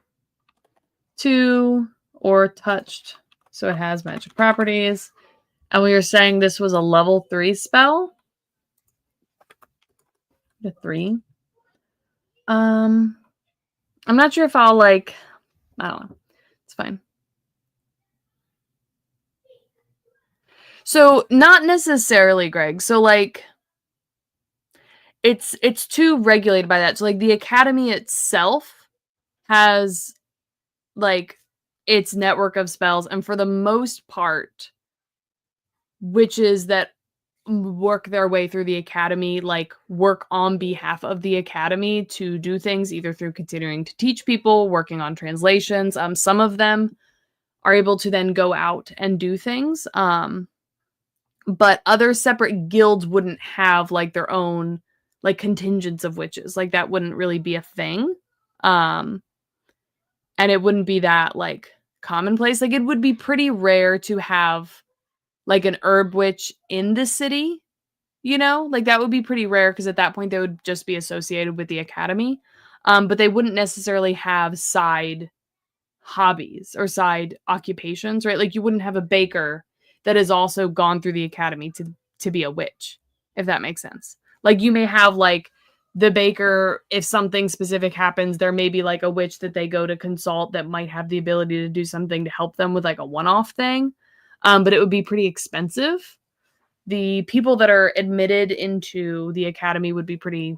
to or touched. So it has magic properties. And we were saying this was a level 3 spell. The 3. I'm not sure if I'll like, I don't know. It's fine. So not necessarily, Greg. So like it's too regulated by that. So like the academy itself has like its network of spells, and for the most part, witches that work their way through the academy like work on behalf of the academy to do things either through continuing to teach people, working on translations. Some of them are able to then go out and do things. But other separate guilds wouldn't have like their own like contingents of witches. Like that wouldn't really be a thing. And it wouldn't be that like commonplace. Like it would be pretty rare to have like an herb witch in the city, you know? Like that would be pretty rare because at that point they would just be associated with the academy. But they wouldn't necessarily have side hobbies or side occupations, right? Like you wouldn't have a baker that has also gone through the academy to be a witch, if that makes sense. Like you may have like the baker, if something specific happens, there may be like a witch that they go to consult that might have the ability to do something to help them with like a one-off thing. But it would be pretty expensive. The people that are admitted into the academy would be pretty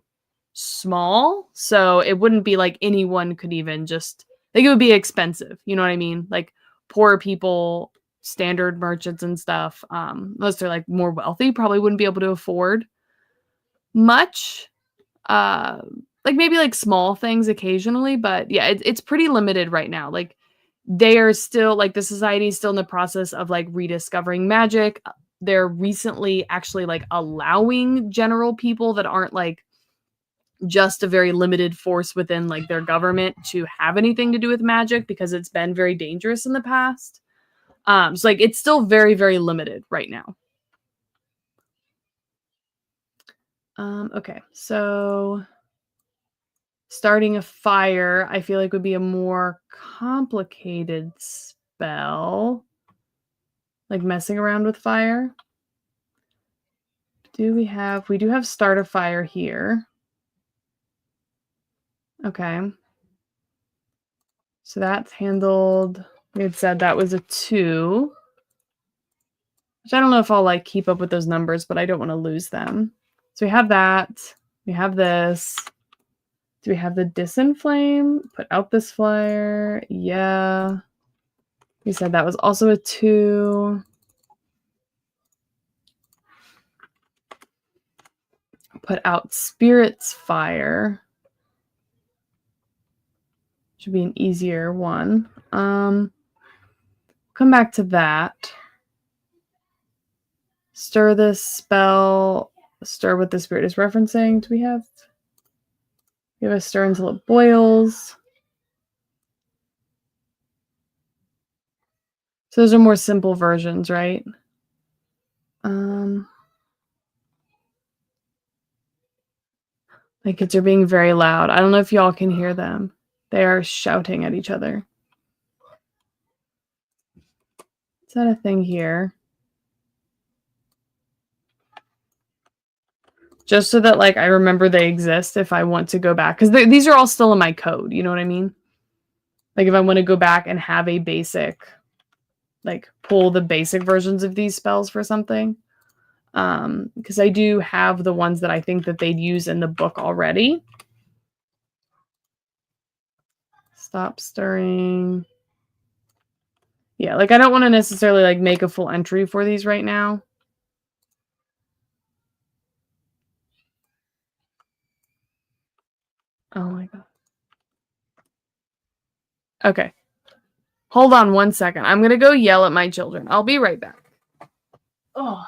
small, so it wouldn't be like anyone could even just like it would be expensive, you know what I mean? Like poor people, standard merchants and stuff, unless they're like more wealthy, probably wouldn't be able to afford much. Uh like maybe like small things occasionally, but yeah, it's pretty limited right now. Like they are still like the society is still in the process of like rediscovering magic. They're recently actually like allowing general people that aren't like just a very limited force within like their government to have anything to do with magic because it's been very dangerous in the past. So like it's still very, very limited right now. Okay, so starting a fire, I feel like would be a more complicated spell. Like messing around with fire. We do have start a fire here. Okay. So that's handled. We had said that was a 2. Which I don't know if I'll like keep up with those numbers, but I don't want to lose them. So we have that. We have this. Do we have the disinflame? Put out this flyer. Yeah. We said that was also a 2. Put out Spirit's Fire. Should be an easier one. Come back to that. Stir this spell. Stir what the spirit is referencing. Do we have a stir until it boils? So those are more simple versions, right? My kids are being very loud. I don't know if y'all can hear them. They are shouting at each other. Is that a thing here? Just so that like I remember they exist if I want to go back. Because these are all still in my code. You know what I mean? Like if I want to go back and have a basic, like pull the basic versions of these spells for something. Because I do have the ones that I think that they'd use in the book already. Stop stirring. Yeah, like I don't want to necessarily like make a full entry for these right now. Oh my god. Okay. Hold on 1 second. I'm gonna go yell at my children. I'll be right back. Oh.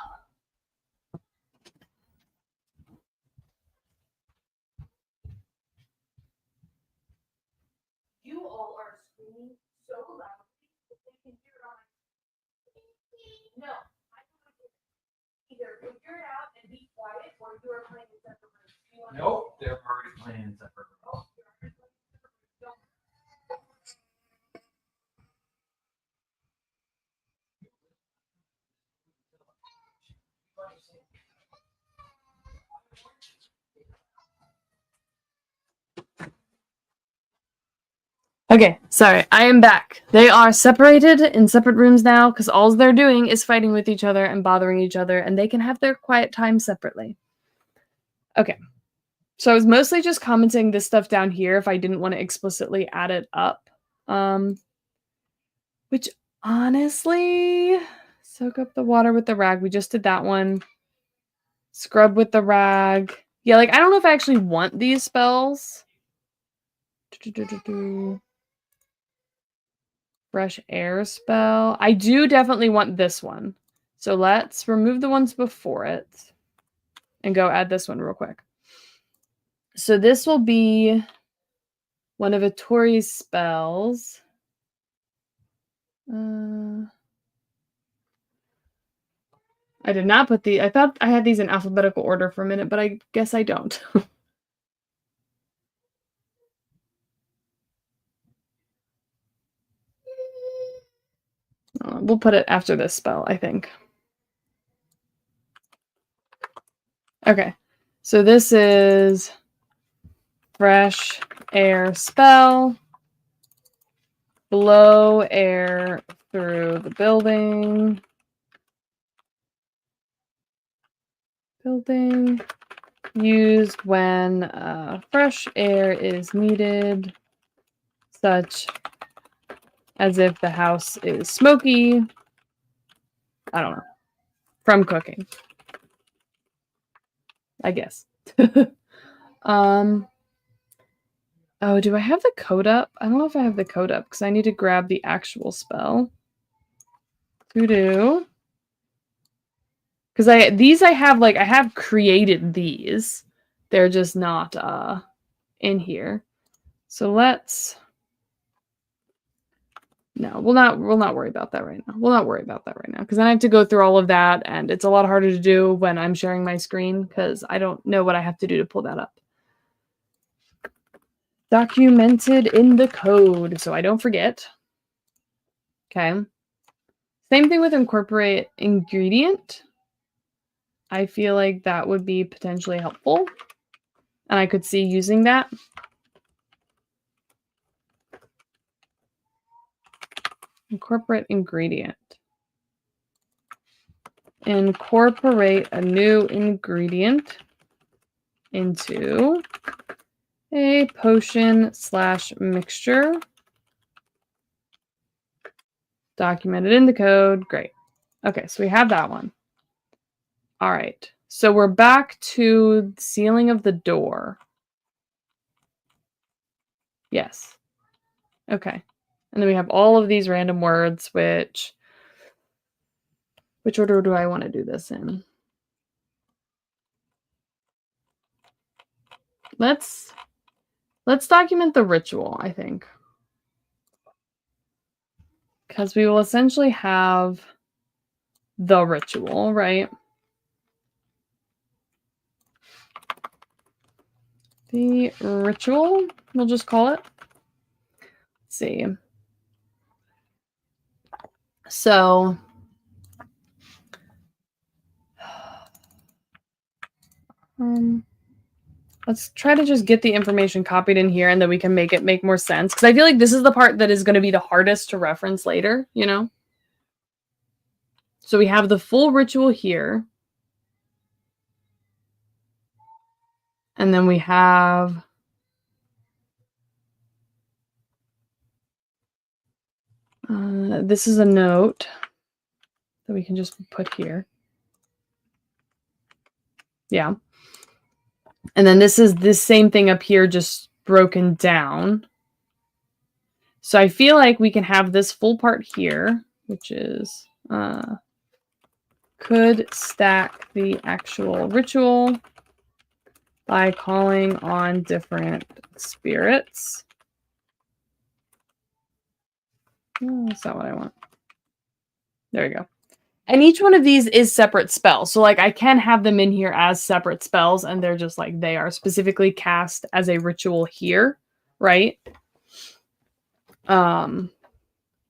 You all are screaming so loud that they can hear it on my. No. Either figure it out and be quiet, or you are playing in separate rooms. Nope, they're already playing in separate rooms. Okay, sorry, I am back. They are separated in separate rooms now because all they're doing is fighting with each other and bothering each other, and they can have their quiet time separately. Okay, so I was mostly just commenting this stuff down here if I didn't want to explicitly add it up. Which honestly, soak up the water with the rag. We just did that one. Scrub with the rag. Yeah, like I don't know if I actually want these spells. Fresh air spell. I do definitely want this one. So let's remove the ones before it and go add this one real quick. So this will be one of Atori's spells. I did not put I thought I had these in alphabetical order for a minute, but I guess I don't. We'll put it after this spell, I think. Okay, so this is fresh air spell. Blow air through the building. Used when fresh air is needed, such as if the house is smoky. I don't know. From cooking, I guess. Oh, do I have the code up? I don't know if I have the code up because I need to grab the actual spell. Voodoo. Because I have created these. They're just not in here. So let's. No, we'll not worry about that right now. We'll not worry about that right now because then I have to go through all of that, and it's a lot harder to do when I'm sharing my screen because I don't know what I have to do to pull that up. Documented in the code, so I don't forget. Okay. Same thing with incorporate ingredient. I feel like that would be potentially helpful, and I could see using that. Incorporate ingredient. Incorporate a new ingredient into a potion/mixture. Documented in the code. Great. Okay, so we have that one. All right. So we're back to the ceiling of the door. Yes. Okay. And then we have all of these random words, which order do I want to do this in? Let's document the ritual, I think. Because we will essentially have the ritual, right? The ritual, we'll just call it. Let's see. So let's try to just get the information copied in here and then we can make it make more sense. Because I feel like this is the part that is going to be the hardest to reference later, you know? So we have the full ritual here. And then we have this is a note that we can just put here. Yeah. And then this is this same thing up here, just broken down. So I feel like we can have this full part here, which is could stack the actual ritual by calling on different spirits. Oh, that's not what I want. There we go. And each one of these is separate spells. So like I can have them in here as separate spells and they're just like they are specifically cast as a ritual here, right?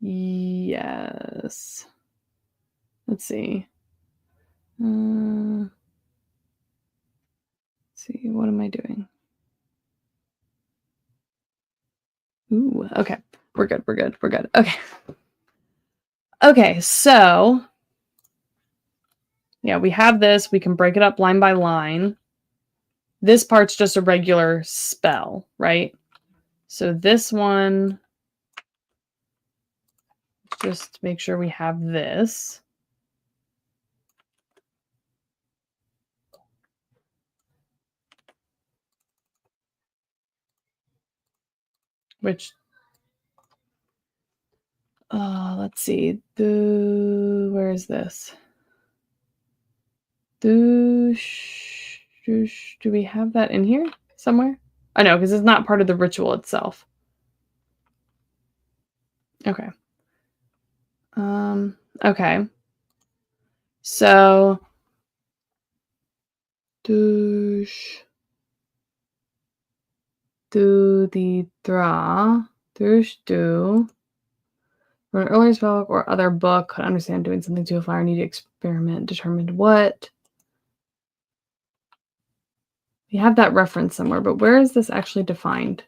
Yes. Let's see. Let's see, what am I doing? Ooh, okay. We're good. Okay. Okay, so yeah, we have this. We can break it up line by line. This part's just a regular spell, right? So this one, just make sure we have this. Which, let's see. Where is this? Do we have that in here somewhere? I know, because it's not part of the ritual itself. Okay. Okay. So, do the draw, do from an earlier spell or other book could understand doing something to a flower, need to experiment, determine what. We have that reference somewhere, but where is this actually defined?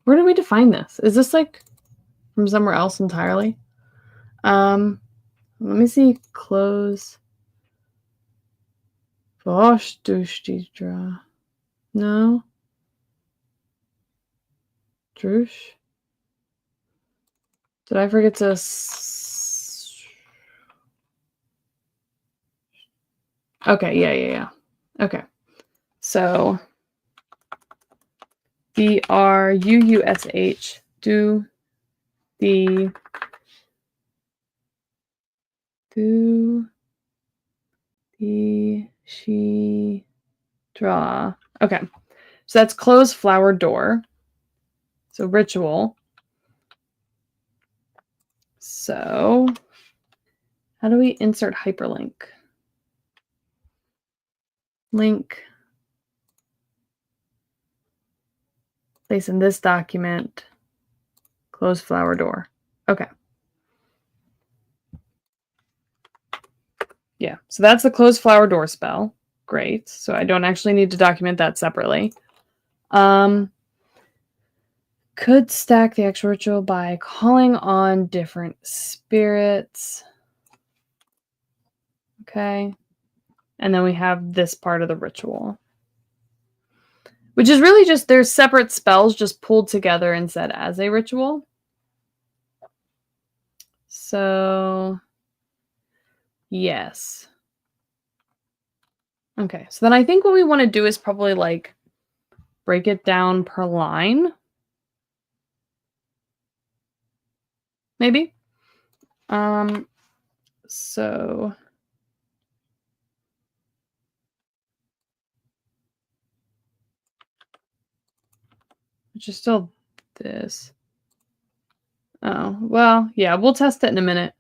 Where do we define this? Is this like from somewhere else entirely? Let me see. Close. Draw. No. Drush. Did I forget to? Okay. Yeah. Okay. So DRUUSH. Do she draw. Okay. So that's close flower door. So ritual. So how do we insert hyperlink? Link. Place in this document. Close flower door. Okay. Yeah. So that's the close flower door spell. Great. So I don't actually need to document that separately. Could stack the actual ritual by calling on different spirits. Okay. And then we have this part of the ritual. Which is really just, there's separate spells just pulled together and said as a ritual. So, yes. Okay, so then I think what we want to do is probably like break it down per line. Maybe. So which is still this. Oh, well, yeah, we'll test it in a minute.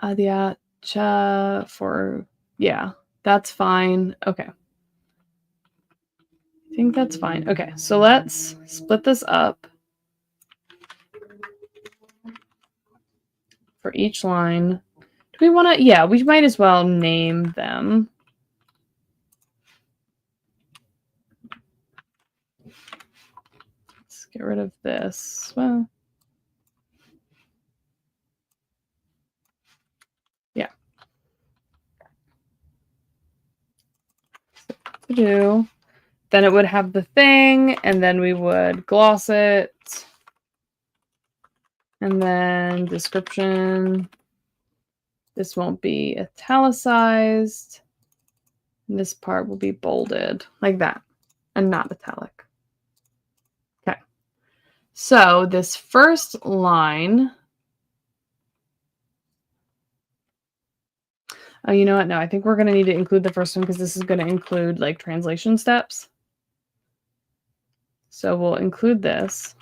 Adyacha for, yeah, that's fine. Okay. I think that's fine. Okay, so let's split this up for each line. Do we want to? Yeah, we might as well name them. Let's get rid of this. Well, yeah. To do. Then it would have the thing, and then we would gloss it. And then description. This won't be italicized. This part will be bolded like that and not italic. Okay. So this first line, oh, you know what? No, I think we're going to need to include the first one because this is going to include like translation steps. So we'll include this.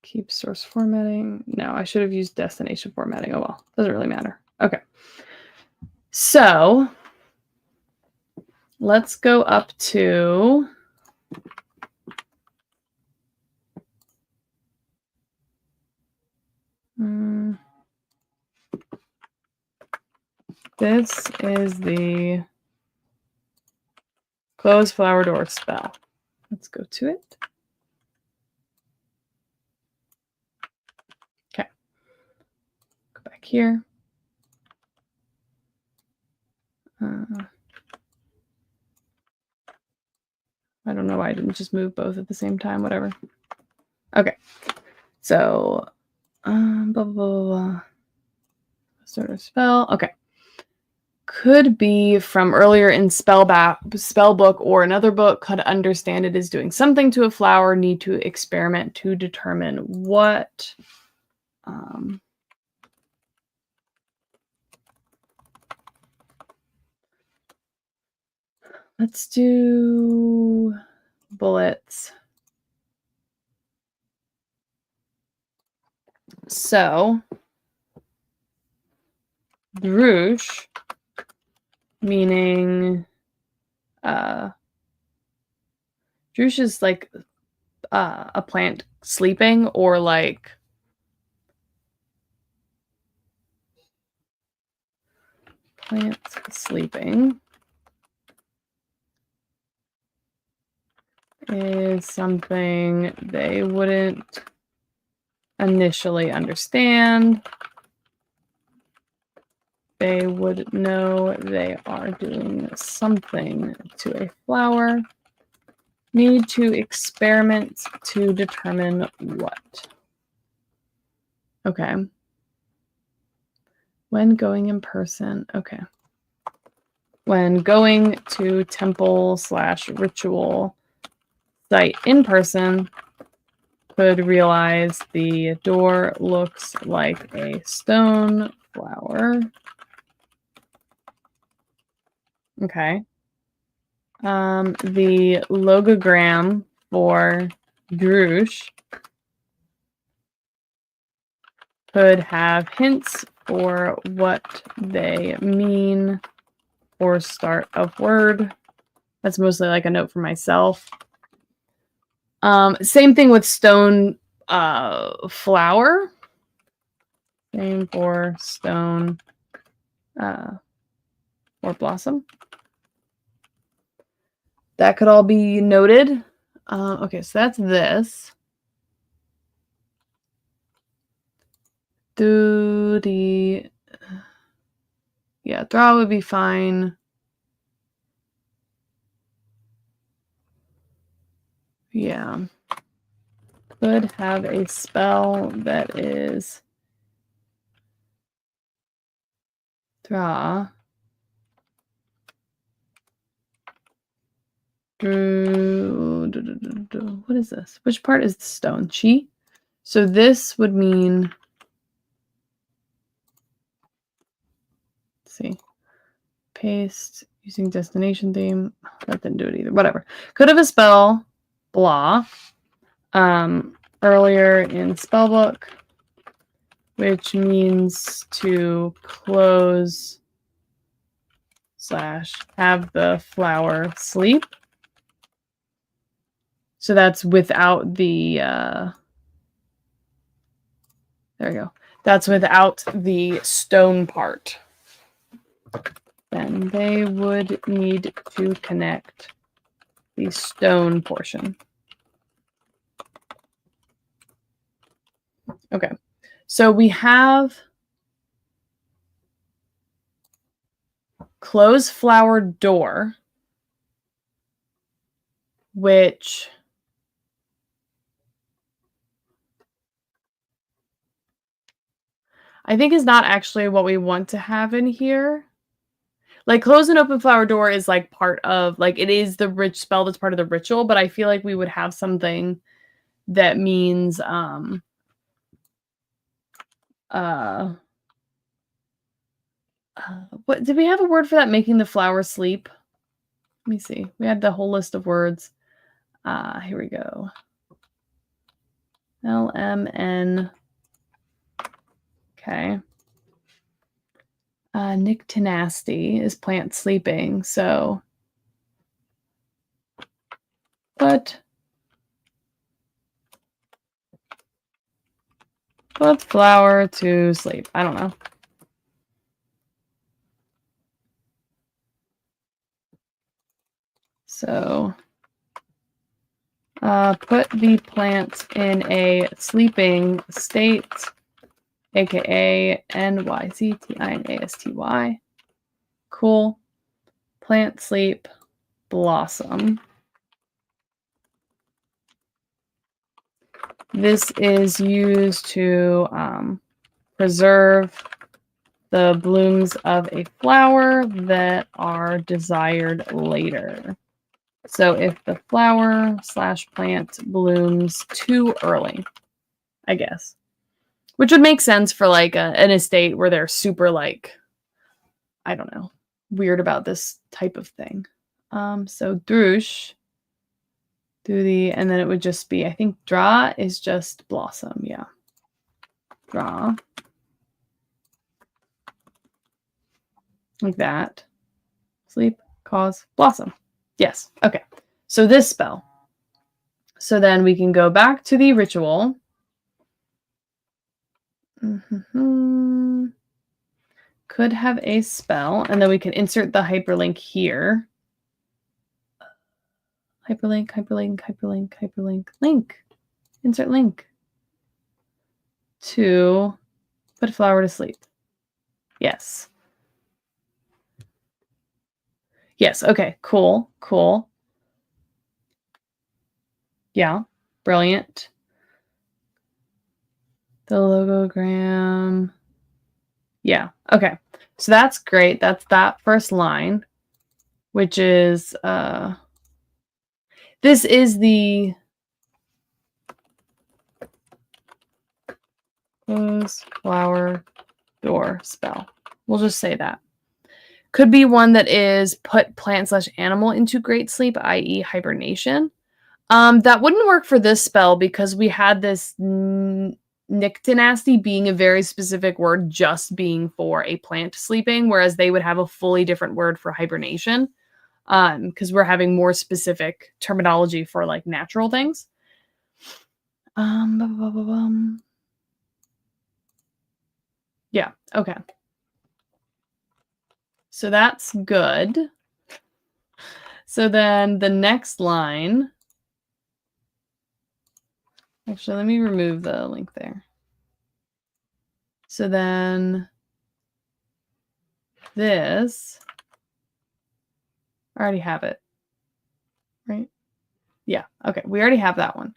Keep source formatting. No, I should have used destination formatting. Oh well, doesn't really matter. Okay. So let's go up to this is the close flower door spell. Let's go to it. Okay. Go back here. I don't know why I didn't just move both at the same time. Whatever. Okay. So, blah, blah, blah, blah. Sort of spell. Okay. Could be from earlier in spell book or another book. Could understand it as doing something to a flower. Need to experiment to determine what. Let's do bullets. So, Drush, meaning, Drush is like a plant sleeping or like plants sleeping is something they wouldn't initially understand. They would know they are doing something to a flower. Need to experiment to determine what. Okay. When going in person. Okay. When going to temple/ritual site in person, could realize the door looks like a stone flower. Okay. The logogram for Drush could have hints for what they mean or start of word. That's mostly like a note for myself. Same thing with stone flower. Same for stone or blossom. That could all be noted. Okay, so that's this. Yeah, draw would be fine. Yeah. Could have a spell that is draw. What is this? Which part is the stone? Chi? So this would mean, let's see, paste using destination theme. That didn't do it either. Whatever. Could have a spell, blah. Earlier in spellbook, which means to close / have the flower sleep. So that's without the, there we go. That's without the stone part. Then they would need to connect the stone portion. Okay. So we have close flower door, which I think is not actually what we want to have in here. Like, close an open flower door is, like, part of like, it is the rich spell that's part of the ritual, but I feel like we would have something that means, uh, what did we have a word for that? Making the flower sleep? Let me see. We had the whole list of words. Here we go. LMN. Okay. Nictinasty is plant sleeping, so put flower to sleep. I don't know. So put the plant in a sleeping state, aka NYZTINASTY. Cool. Plant sleep blossom. This is used to preserve the blooms of a flower that are desired later. So if the flower / plant blooms too early, I guess. Which would make sense for like an estate where they're super like, I don't know, weird about this type of thing. So drush, and then it would just be, I think draw is just blossom, yeah. Draw. Like that. Sleep, cause, blossom. Yes, okay. So this spell. So then we can go back to the ritual. Could have a spell, and then we can insert the hyperlink here. Hyperlink, hyperlink, hyperlink, hyperlink, link. Insert link. To put flower to sleep. Yes. Yes, okay, cool, cool. Yeah, brilliant. The logogram. Yeah, okay. So that's great. That's that first line, which is this is the close flower door spell. We'll just say that. Could be one that is put plant / animal into great sleep, i.e. hibernation. That wouldn't work for this spell because we had this Nictinasty being a very specific word just being for a plant sleeping, whereas they would have a fully different word for hibernation because we're having more specific terminology for like natural things. Yeah, okay. So that's good. So then the next line, actually, let me remove the link there. So then this, I already have it, right? Yeah, okay, we already have that one.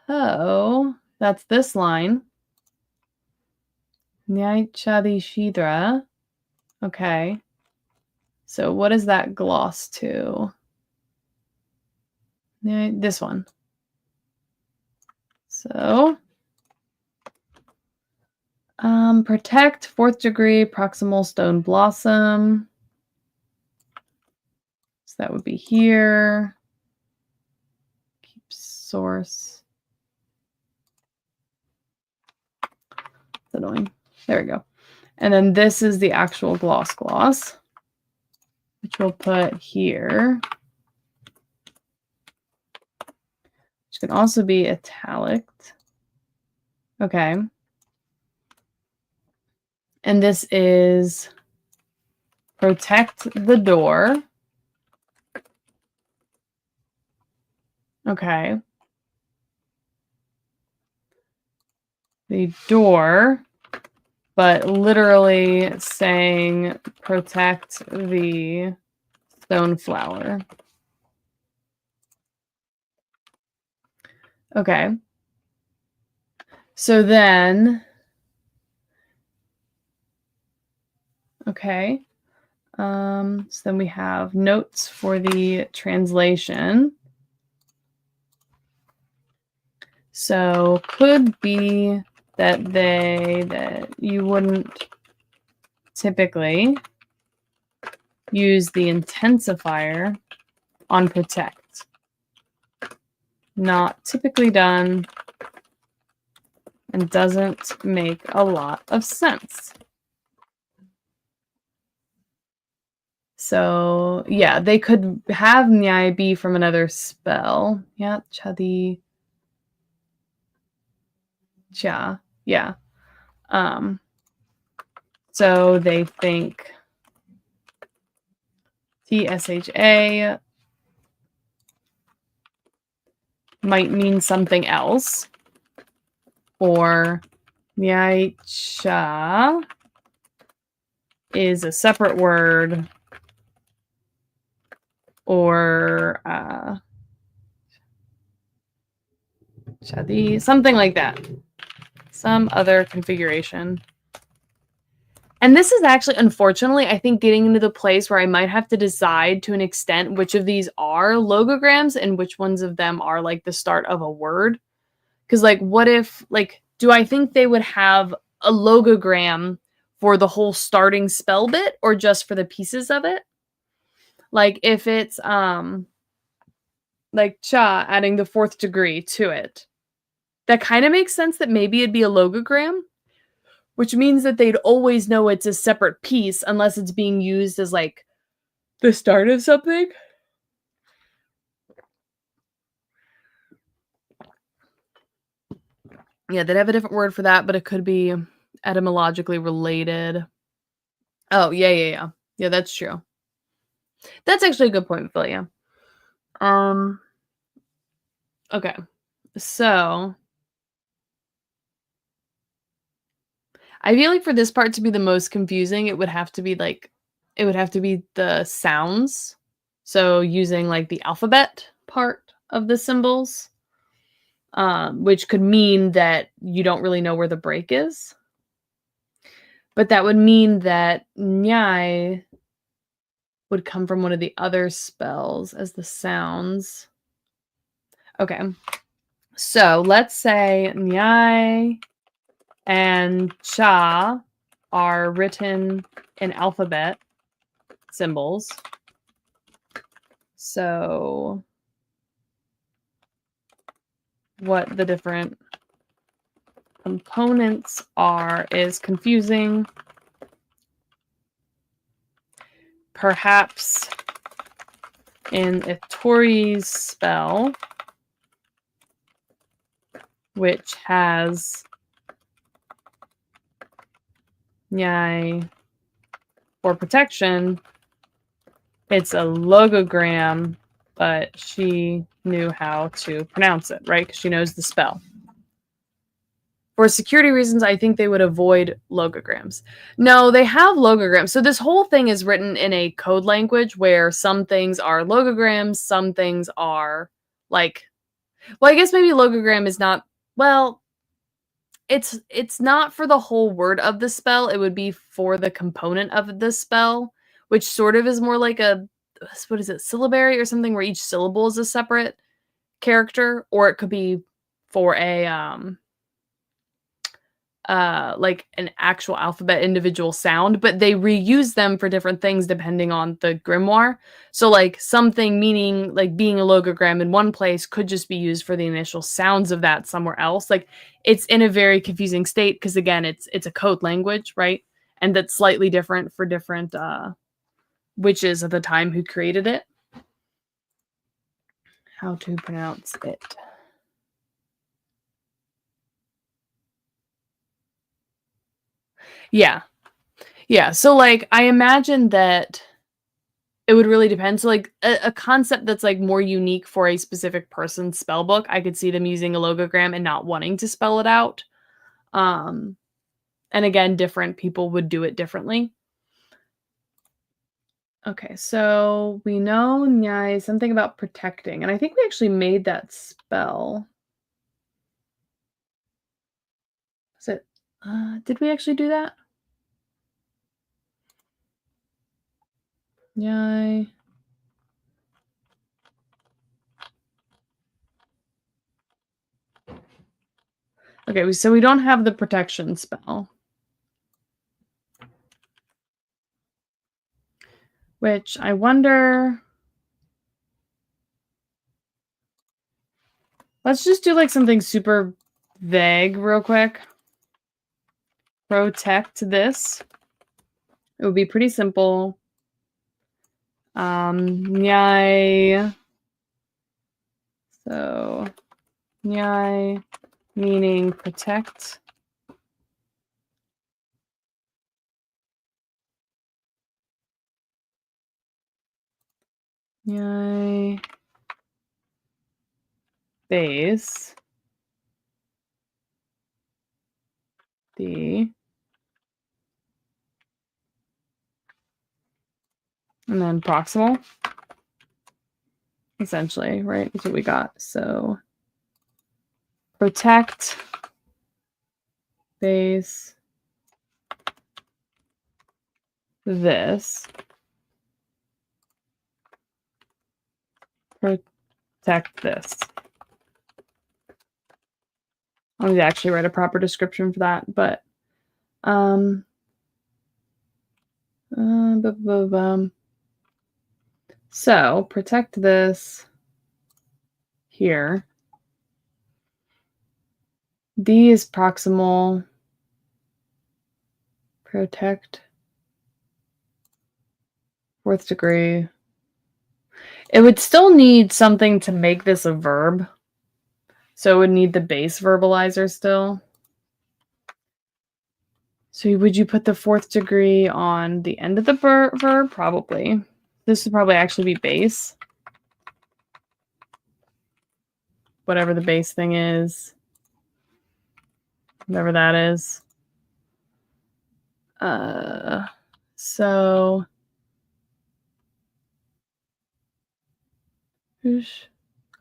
So that's this line. Nyaichadi Shidra. Okay. So what is that gloss to? This one. So protect 4th degree proximal stone blossom. So that would be here. Keep source. It's annoying. There we go. And then this is the actual gloss, which we'll put here. Which can also be italic. Okay. And this is protect the door. Okay. The door, but literally saying protect the stone flower. Okay. So then Okay. So then we have notes for the translation. So could be that you wouldn't typically use the intensifier on protect. Not typically done and doesn't make a lot of sense. So yeah, they could have Nyai be from another spell. Yeah, Chadi. Cha. Yeah. So they think TSHA might mean something else. Or Nyai Cha is a separate word. Or Chadi, something like that. Some other configuration. And this is actually, unfortunately, I think getting into the place where I might have to decide to an extent which of these are logograms and which ones of them are like the start of a word. Because, like, what if, like, do I think they would have a logogram for the whole starting spell bit or just for the pieces of it? Like, if it's, like, cha, adding the 4th degree to it, that kind of makes sense that maybe it'd be a logogram. Which means that they'd always know it's a separate piece unless it's being used as, like, the start of something. Yeah, they'd have a different word for that, but it could be etymologically related. Oh, yeah. Yeah, that's true. That's actually a good point, Phil, yeah. Okay. So I feel like for this part to be the most confusing, it would have to be the sounds. So using like the alphabet part of the symbols, which could mean that you don't really know where the break is. But that would mean that nyai would come from one of the other spells as the sounds. Okay. So let's say nyai and cha are written in alphabet symbols. So what the different components are is confusing. Perhaps in Itori's spell, which has Nyai for protection, it's a logogram, but she knew how to pronounce it, right? Because she knows the spell. For security reasons, I think they would avoid logograms. No, they have logograms. So this whole thing is written in a code language where some things are logograms, some things are like, well, I guess maybe logogram is not, well, it's not for the whole word of the spell. It would be for the component of the spell, which sort of is more like a, what is it, syllabary or something, where each syllable is a separate character, or it could be for a like an actual alphabet individual sound, but they reuse them for different things depending on the grimoire. So like something meaning like being a logogram in one place could just be used for the initial sounds of that somewhere else. Like it's in a very confusing state because again, it's a code language, right? And that's slightly different for different witches at the time who created it. How to pronounce it. Yeah. Yeah. So like I imagine that it would really depend. So, like, a concept that's, like, more unique for a specific person's spell book, I could see them using a logogram and not wanting to spell it out. Um, and again, different people would do it differently. Okay, so we know Nyai is something about protecting, and I think we actually made that spell. Is it did we actually do that? Yay. Okay, so we don't have the protection spell. Which I wonder... Let's just do like something super vague real quick. Protect this. It would be pretty simple. Nyai. So, nyai meaning protect. Nyai base. The. And then proximal. Essentially, right? That's what we got. So, protect base this. Protect this. I need to actually write a proper description for that, but so protect this here. D is proximal. Protect fourth degree. It would still need something to make this a verb. So it would need the base verbalizer still. So would you put the fourth degree on the end of the verb? Probably. This would probably actually be base. Whatever the base thing is. Whatever that is. So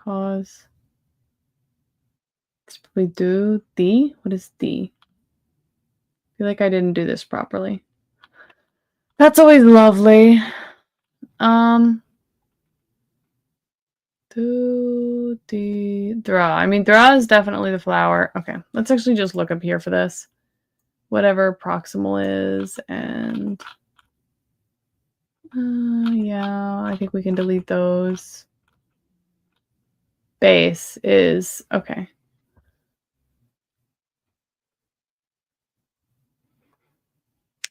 cause. Let's probably do D. What is D? I feel like I didn't do this properly. That's always lovely. Do the draw. I mean, draw is definitely the flower. Okay, let's actually just look up here for this. Whatever proximal is, and yeah, I think we can delete those. Base is okay.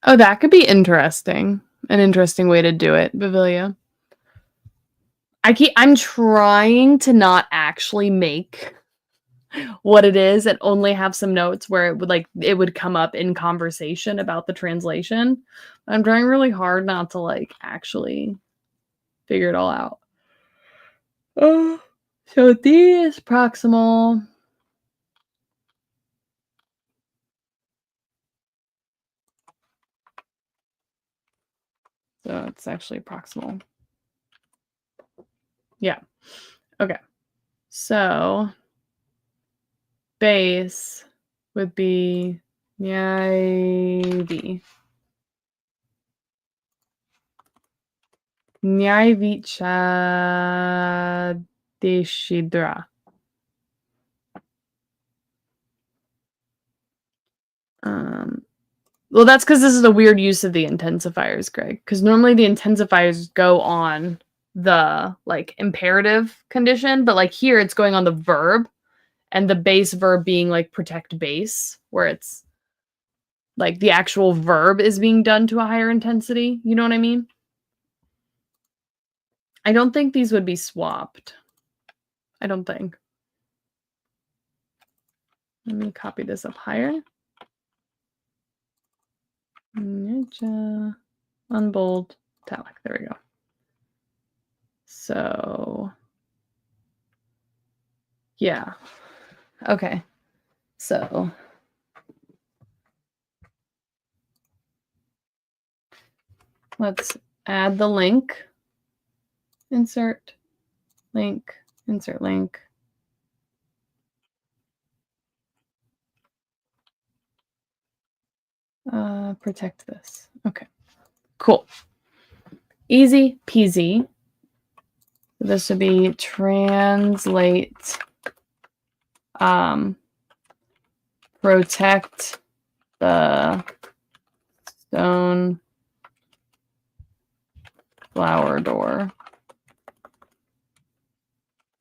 Oh, that could be interesting. An interesting way to do it, Bavilia. I'm trying to not actually make what it is and only have some notes where it would come up in conversation about the translation. I'm trying really hard not to actually figure it all out. So D is proximal. So it's actually proximal. Yeah. Okay. So base would be D. Nyaivicha deshidra. Well, that's because this is a weird use of the intensifiers, Greg. Because normally the intensifiers go on the imperative condition, but here it's going on the verb, and the base verb being protect base, where it's the actual verb is being done to a higher intensity. You know what I mean? I don't think these would be swapped. I don't think. Let me copy this up higher. Unbold, italic. There we go. So, yeah. Okay. So, let's add the link. Insert link. Insert link. Protect this. Okay. Cool. Easy peasy. This would be translate, protect the stone flower door.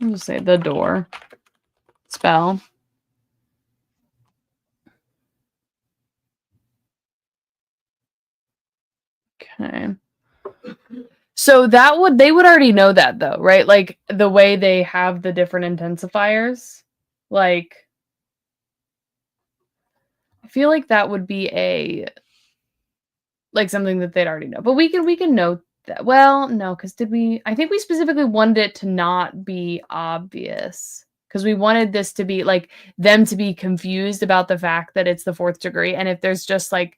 I'll just say the door. Spell. Okay. So they would already know that though, right? Like the way they have the different intensifiers. Like I feel like that would be something that they'd already know. But we can note that. Well, no, because I think we specifically wanted it to not be obvious. Because we wanted this to be like them to be confused about the fact that it's the fourth degree. And if there's just like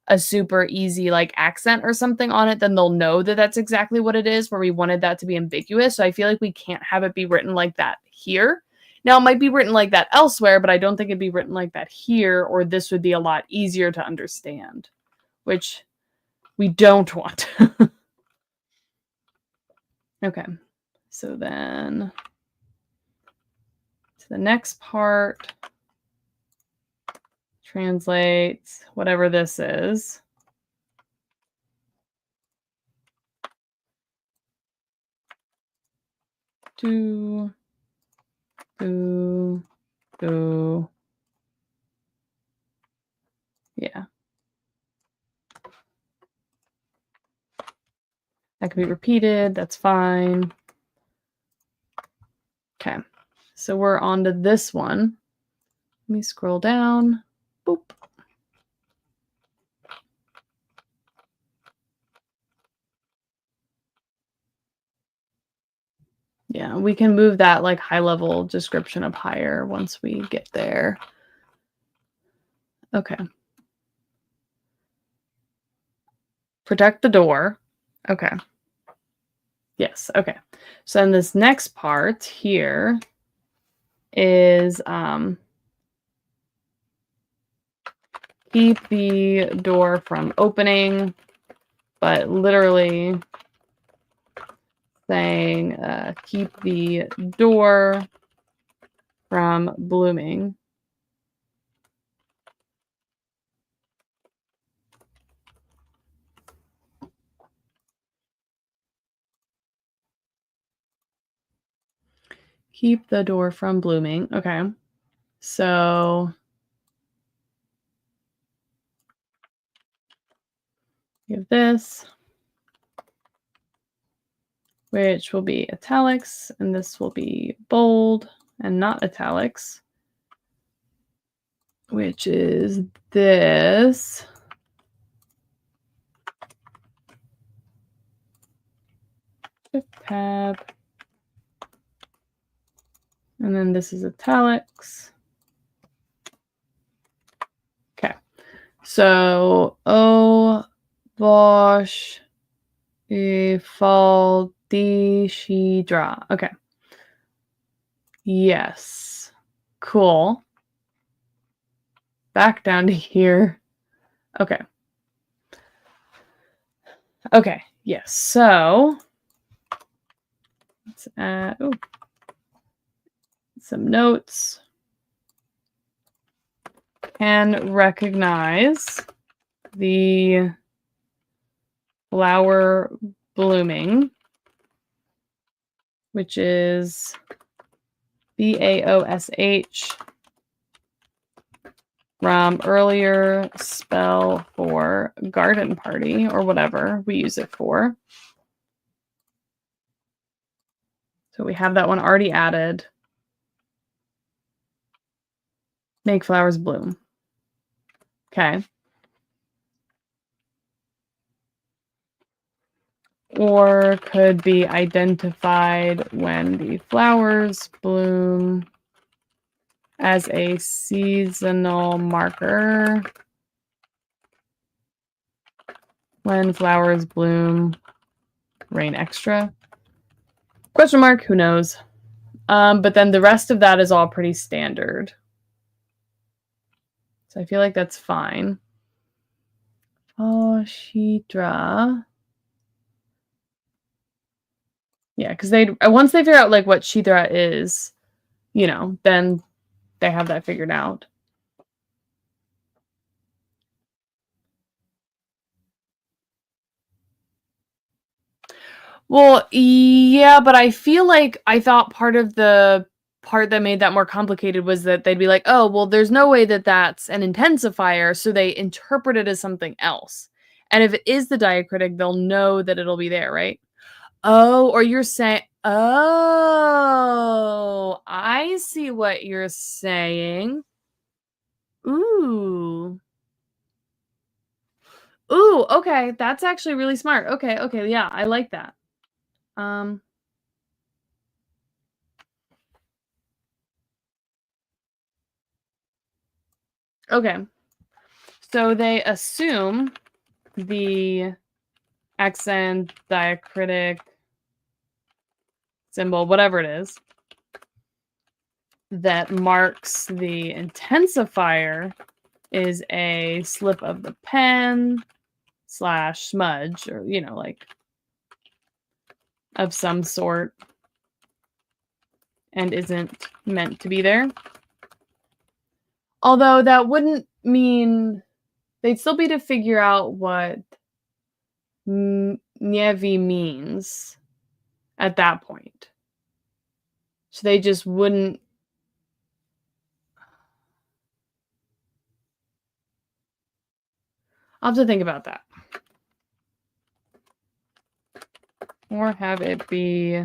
a super easy like accent or something on it, then they'll know that that's exactly what it is, where we wanted that to be ambiguous. So I feel like we can't have it be written like that here. Now it might be written like that elsewhere, but I don't think it'd be written like that here, or this would be a lot easier to understand, which we don't want. Okay, so then to the next part, translate whatever this is. Do. Yeah. That can be repeated. That's fine. Okay. So we're on to this one. Let me scroll down. Boop. Yeah, we can move that like high level description up higher once we get there. Okay. Protect the door. Okay. Yes. Okay. So then this next part here is keep the door from opening, but literally saying keep the door from blooming. Keep the door from blooming. Okay. So you have this, which will be italics, and this will be bold and not italics, which is this. Shift tab. And then this is italics. Okay. So, oh, Bosch, fall, she draw. Okay. Yes. Cool. Back down to here. Okay. Okay. Yes. So let's add some notes. Can recognize the flower blooming, which is BAOSH from earlier spell for garden party or whatever we use it for. So we have that one already added. Make flowers bloom. Okay. Or could be identified when the flowers bloom as a seasonal marker. When flowers bloom, rain extra. Question mark, who knows? But then the rest of that is all pretty standard. So I feel like that's fine. Oh, Shidra. Yeah, because they once they figure out like what Shithra is, then they have that figured out. Well, yeah, but I feel like I thought part of the part that made that more complicated was that they'd be like, "Oh, well, there's no way that that's an intensifier," so they interpret it as something else. And if it is the diacritic, they'll know that it'll be there, right? Oh, or you're saying, oh, I see what you're saying. Ooh. Ooh, okay. That's actually really smart. Okay, okay, yeah, I like that. Um, okay. So they assume the accent diacritic symbol, whatever it is, that marks the intensifier is a slip of the pen / smudge, or, like of some sort, and isn't meant to be there. Although that wouldn't mean they'd still be to figure out what Nievi means at that point. So they just wouldn't. I'll have to think about that. Or have it be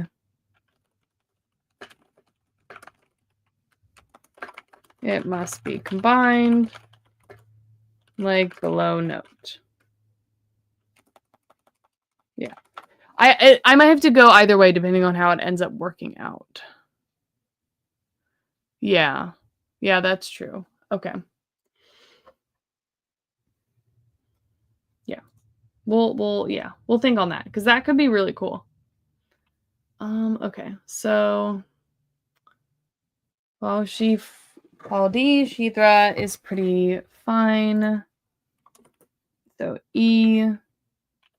it must be combined like below note. Yeah. I might have to go either way depending on how it ends up working out. Yeah. Yeah, that's true. Okay. Yeah. We'll think on that because that could be really cool. Okay. So well, Paul D, Shithra is pretty fine. So E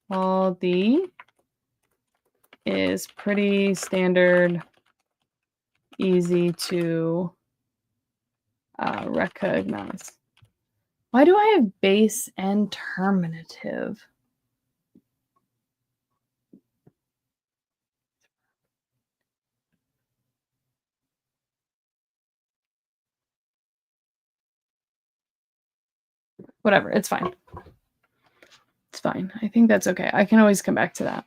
Paul D is pretty standard, easy to recognize. Why do I have base and terminative? Whatever, it's fine. It's fine. I think that's okay. I can always come back to that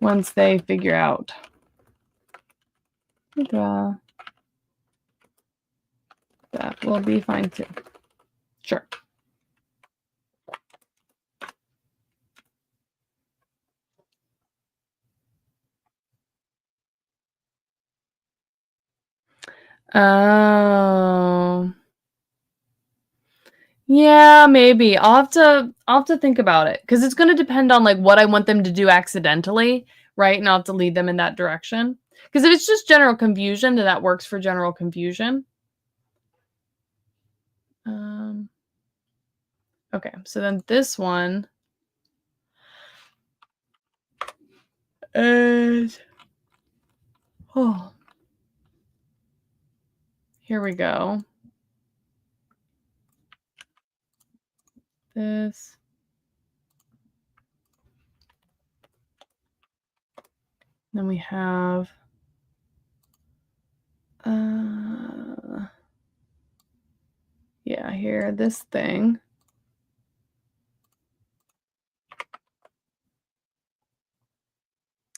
once they figure out. That will be fine too. Sure. Oh. Yeah, maybe. I'll have to think about it because it's going to depend on like what I want them to do accidentally, right? And I'll have to lead them in that direction. Because if it's just general confusion, then that works for general confusion. Okay, so then this one is here we go. This. Then we have yeah, here, this thing.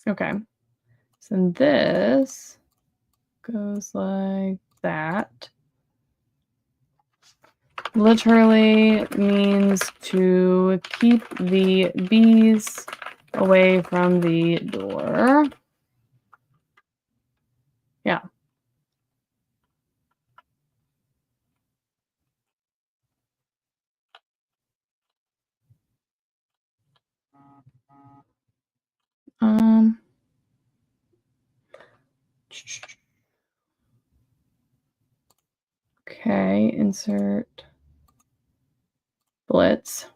Okay. So this goes like that. Literally means to keep the bees away from the door. Yeah. Okay, insert blitz.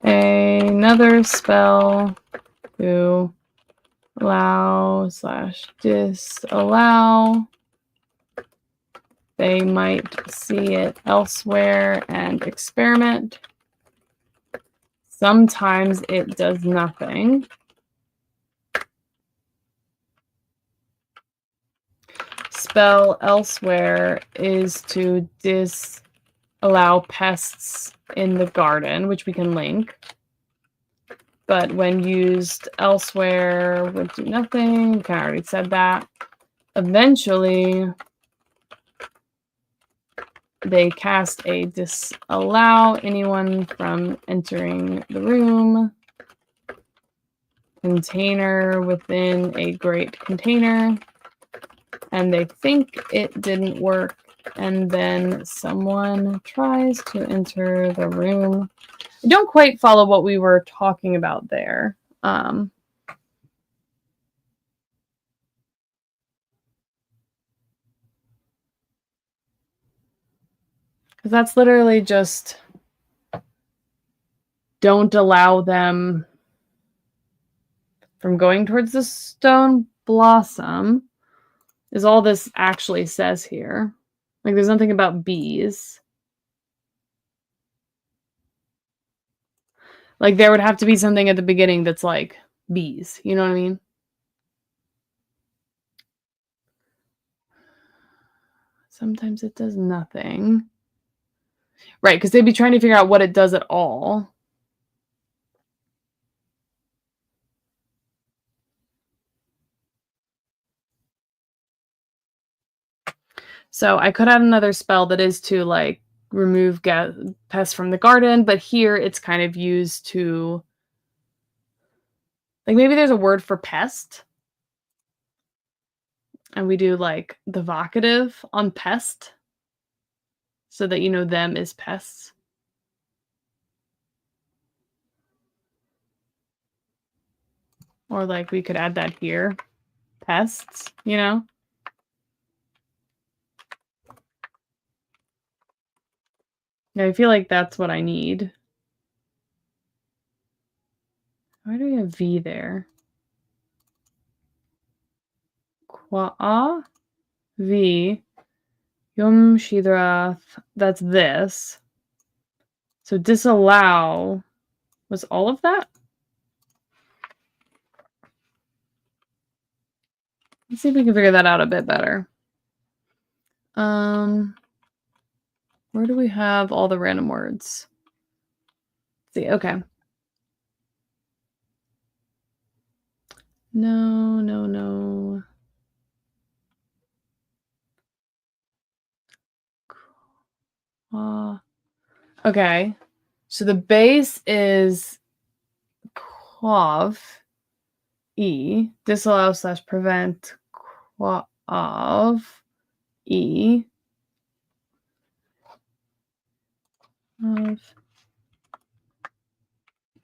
another spell to allow/disallow. They might see it elsewhere and experiment. Sometimes it does nothing. Spell elsewhere is to disallow pests in the garden, which we can link. But when used elsewhere, would do nothing. We kind of already said that. Eventually, they cast a disallow anyone from entering the room. Container within a great container. And they think it didn't work. And then someone tries to enter the room. I don't quite follow what we were talking about there. Because that's literally just don't allow them from going towards the stone blossom is all this actually says here. Like there's nothing about bees. Like there would have to be something at the beginning that's like bees. You know what I mean? Sometimes it does nothing. Right, because they'd be trying to figure out what it does at all. So I could add another spell that is to like remove pests from the garden, but here it's kind of used to like maybe there's a word for pest. And we do like the vocative on pest so that you know them is pests. Or like we could add that here. Pests, you know? Yeah, I feel like that's what I need. Why do we have V there? Qua V Yom Shidrath. That's this. So disallow was all of that? Let's see if we can figure that out a bit better. Where do we have all the random words? Let's see, okay. No. Okay. So the base is quav, E, disallow / prevent quav, E, of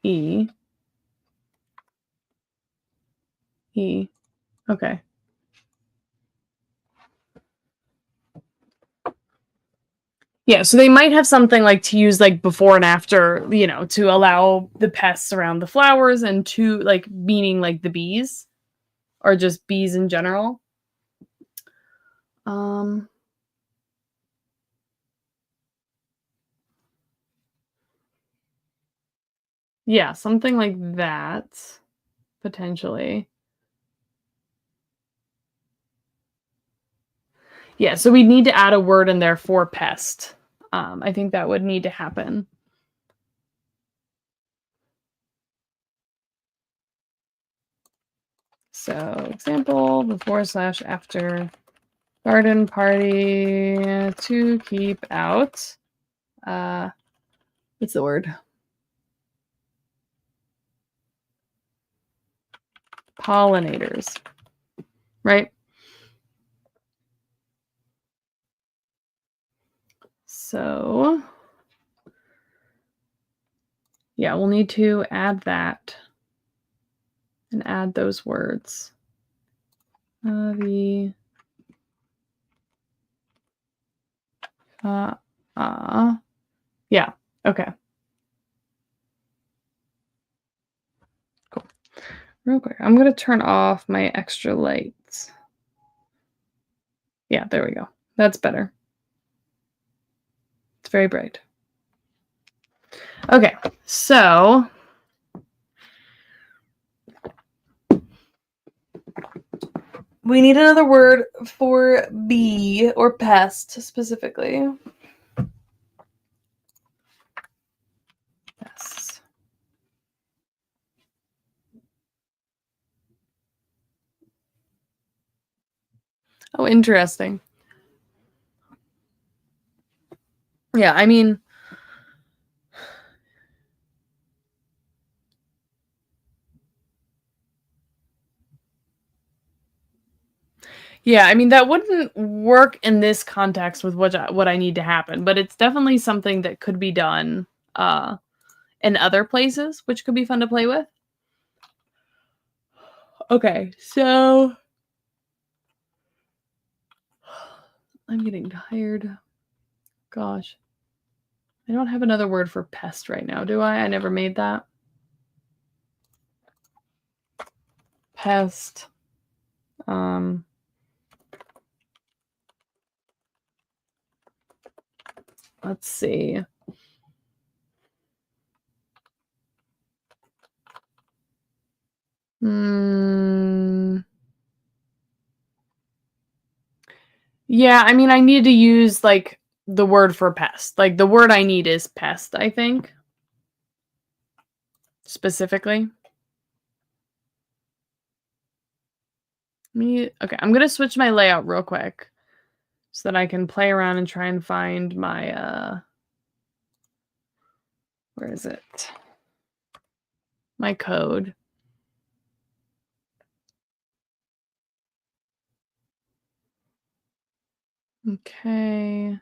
E, E. Okay. Yeah, so they might have something like to use like before and after, you know, to allow the pests around the flowers and to like meaning like the bees or just bees in general. Yeah, something like that potentially. Yeah, so we need to add a word in there for pest. I think that would need to happen. So example, before / after garden party to keep out. What's the word? Pollinators, right? So yeah, we'll need to add that and add those words. Yeah, okay. real quick. I'm going to turn off my extra lights. Yeah, there we go. That's better. It's very bright. Okay, so we need another word for bee or pest specifically. Yes. Oh, interesting. Yeah, I mean, that wouldn't work in this context with what I need to happen, but it's definitely something that could be done in other places, which could be fun to play with. Okay, so I'm getting tired. Gosh. I don't have another word for pest right now, do I? I never made that. Pest. Let's see. Yeah, I mean, I need to use, like, the word for pest. Like, the word I need is pest, I think. Specifically. Okay, I'm gonna switch my layout real quick so that I can play around and try and find my, where is it? My code. Okay.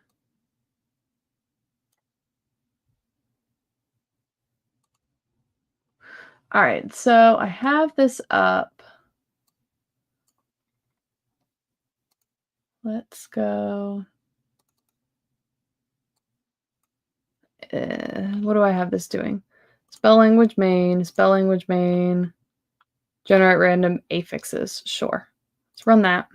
All right, so I have this up. Let's go. What do I have this doing? Spell language main, generate random affixes. Sure. Let's run that.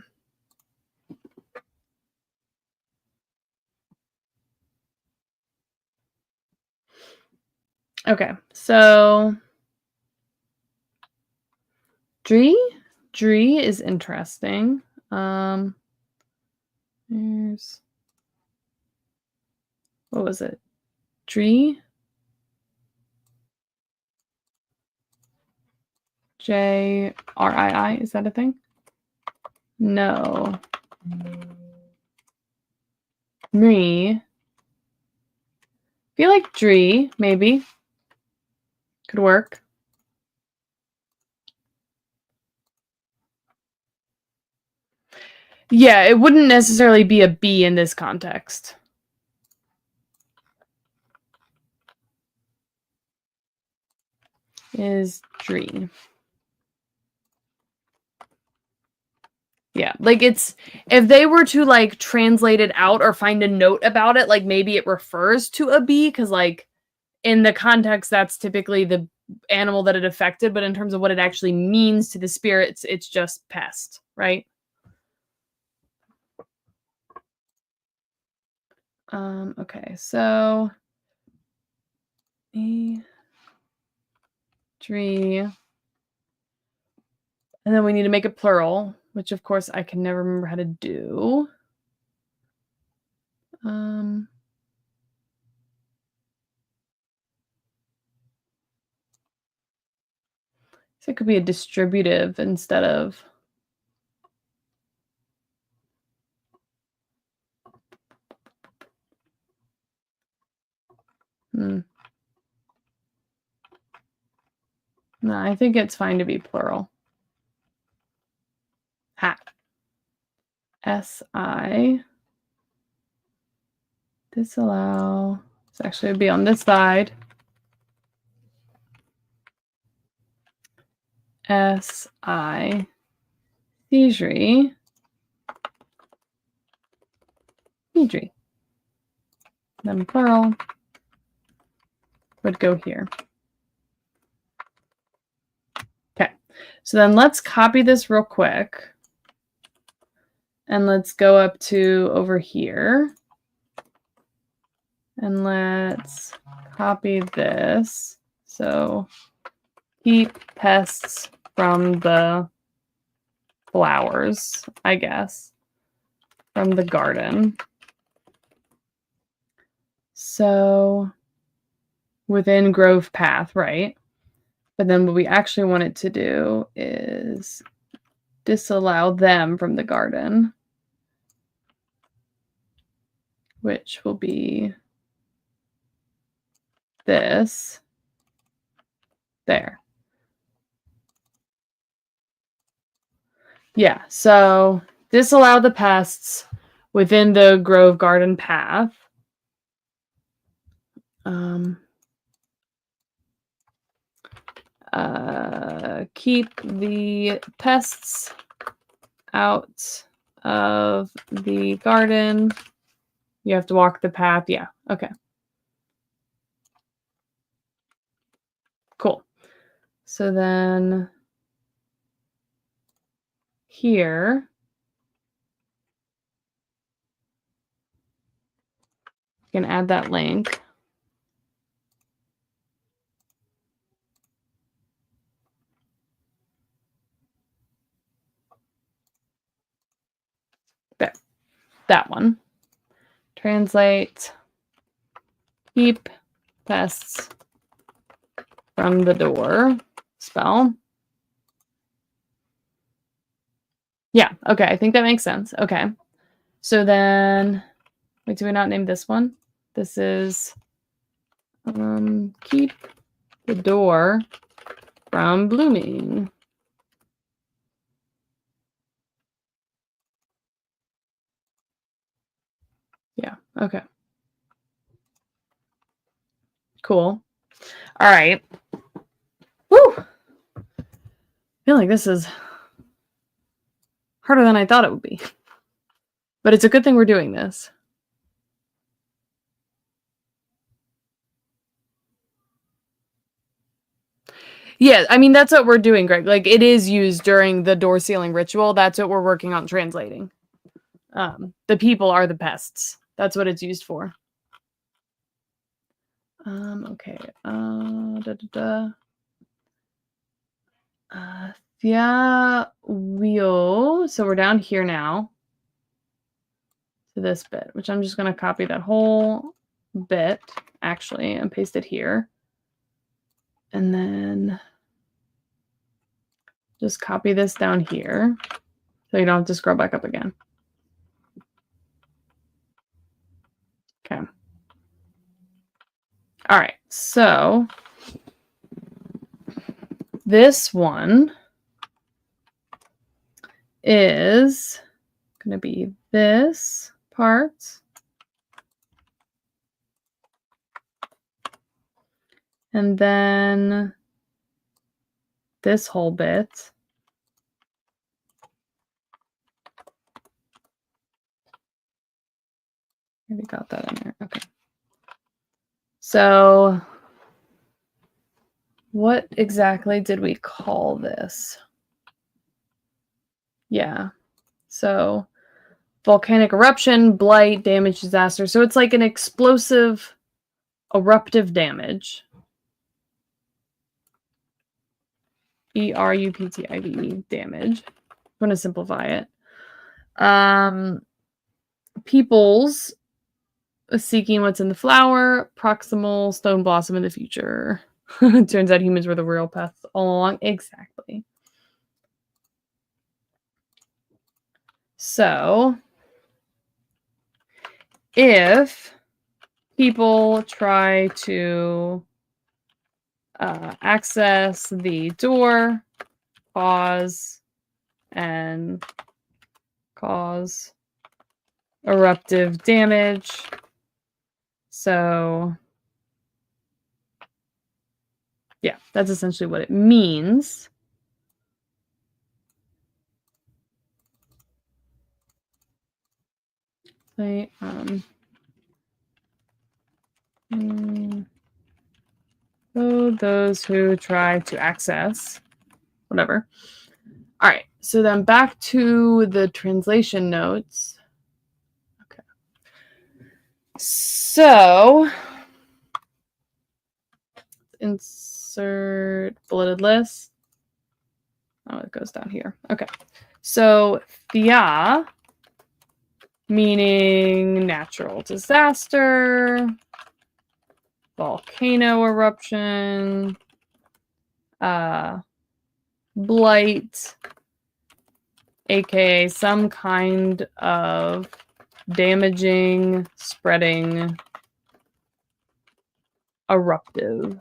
Okay, so Dree is interesting. There's, what was it? Dree? J-R-I-I, is that a thing? No. Me. Feel like Dree, maybe. Could work. Yeah, it wouldn't necessarily be a B in this context. Is Dree. Yeah, like it's, if they were to like translate it out or find a note about it, like maybe it refers to a bee because like in the context that's typically the animal that it affected, but in terms of what it actually means to the spirits, it's just pest, right? Okay, so a tree, and then we need to make it plural, which of course I can never remember how to do. So it could be a distributive instead of. No, I think it's fine to be plural. Ha. S-I. Disallow. This actually would be on this side. S-I. Seizure. Seizure. Then plural would go here. Okay. So then let's copy this real quick. And let's go up to over here. And let's copy this. So keep pests from the flowers, I guess, from the garden. So within Grove Path, right? But then what we actually want it to do is disallow them from the garden, which will be this there. Yeah, so disallow the pests within the Grove Garden path. Keep the pests out of the garden. You have to walk the path. Yeah, okay. Cool. So then here, you can add that link. There, that one. Translate, keep pests from the door, spell. Yeah, okay, I think that makes sense. Okay. So then, wait, do we not name this one? This is keep the door from blooming. Yeah, okay. Cool. All right. Woo! I feel like this is harder than I thought it would be. But it's a good thing we're doing this. Yeah, I mean, that's what we're doing, Greg. Like, it is used during the door sealing ritual. That's what we're working on translating. The people are the pests. That's what it's used for. Okay. Yeah, so we're down here now to this bit, which I'm just going to copy that whole bit, actually, and paste it here. And then just copy this down here so you don't have to scroll back up again. Okay. All right, so this one is going to be this part. And then this whole bit. Maybe got that in there. Okay. So what exactly did we call this? Yeah. So volcanic eruption, blight, damage, disaster. So it's like an explosive eruptive damage. ERUPTIVE damage. I'm going to simplify it. Peoples seeking what's in the flower, proximal stone blossom in the future. Turns out humans were the real pests all along. Exactly. So if people try to access the door, pause, and cause eruptive damage. So yeah, that's essentially what it means. So those who try to access whatever. All right, so then back to the translation notes. Okay. So insert bulleted list. Oh, it goes down here. Okay. So Thea, meaning natural disaster, volcano eruption, blight, aka some kind of damaging, spreading, eruptive,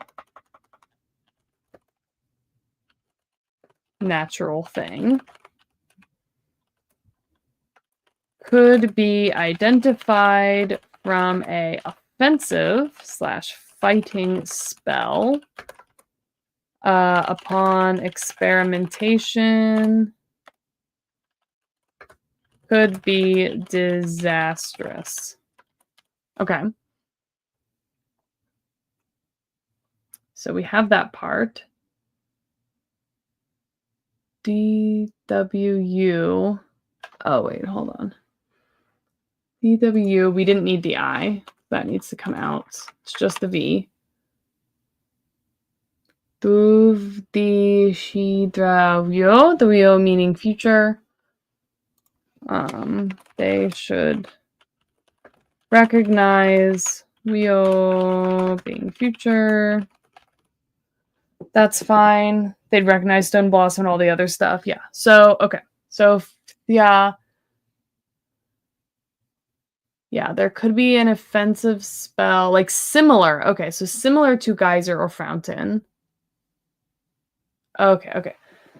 natural thing. Could be identified from a offensive/fighting spell upon experimentation. Could be disastrous. Okay. So we have that part. DWU. Oh, wait, hold on. DW, we didn't need the I. That needs to come out. It's just the V. Duvdishidravyo, the Wyo meaning future. They should recognize Wyo being future. That's fine. They'd recognize Stone Blossom and all the other stuff. Yeah. So, okay. So, yeah. Yeah, there could be an offensive spell, like similar. Okay, so similar to Geyser or Fountain. Okay, okay.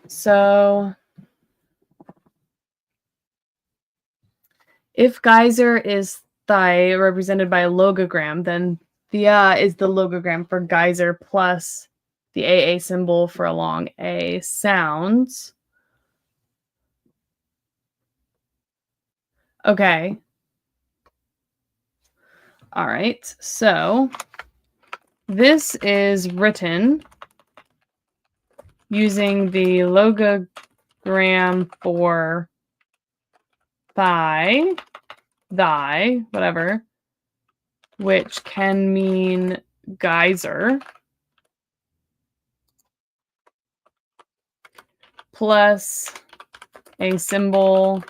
So, if Geyser is Thigh represented by a logogram, then Thea is the logogram for Geyser plus the AA symbol for a long A sounds. Okay. All right. So this is written using the logogram for thigh, whatever, which can mean geyser, plus a symbol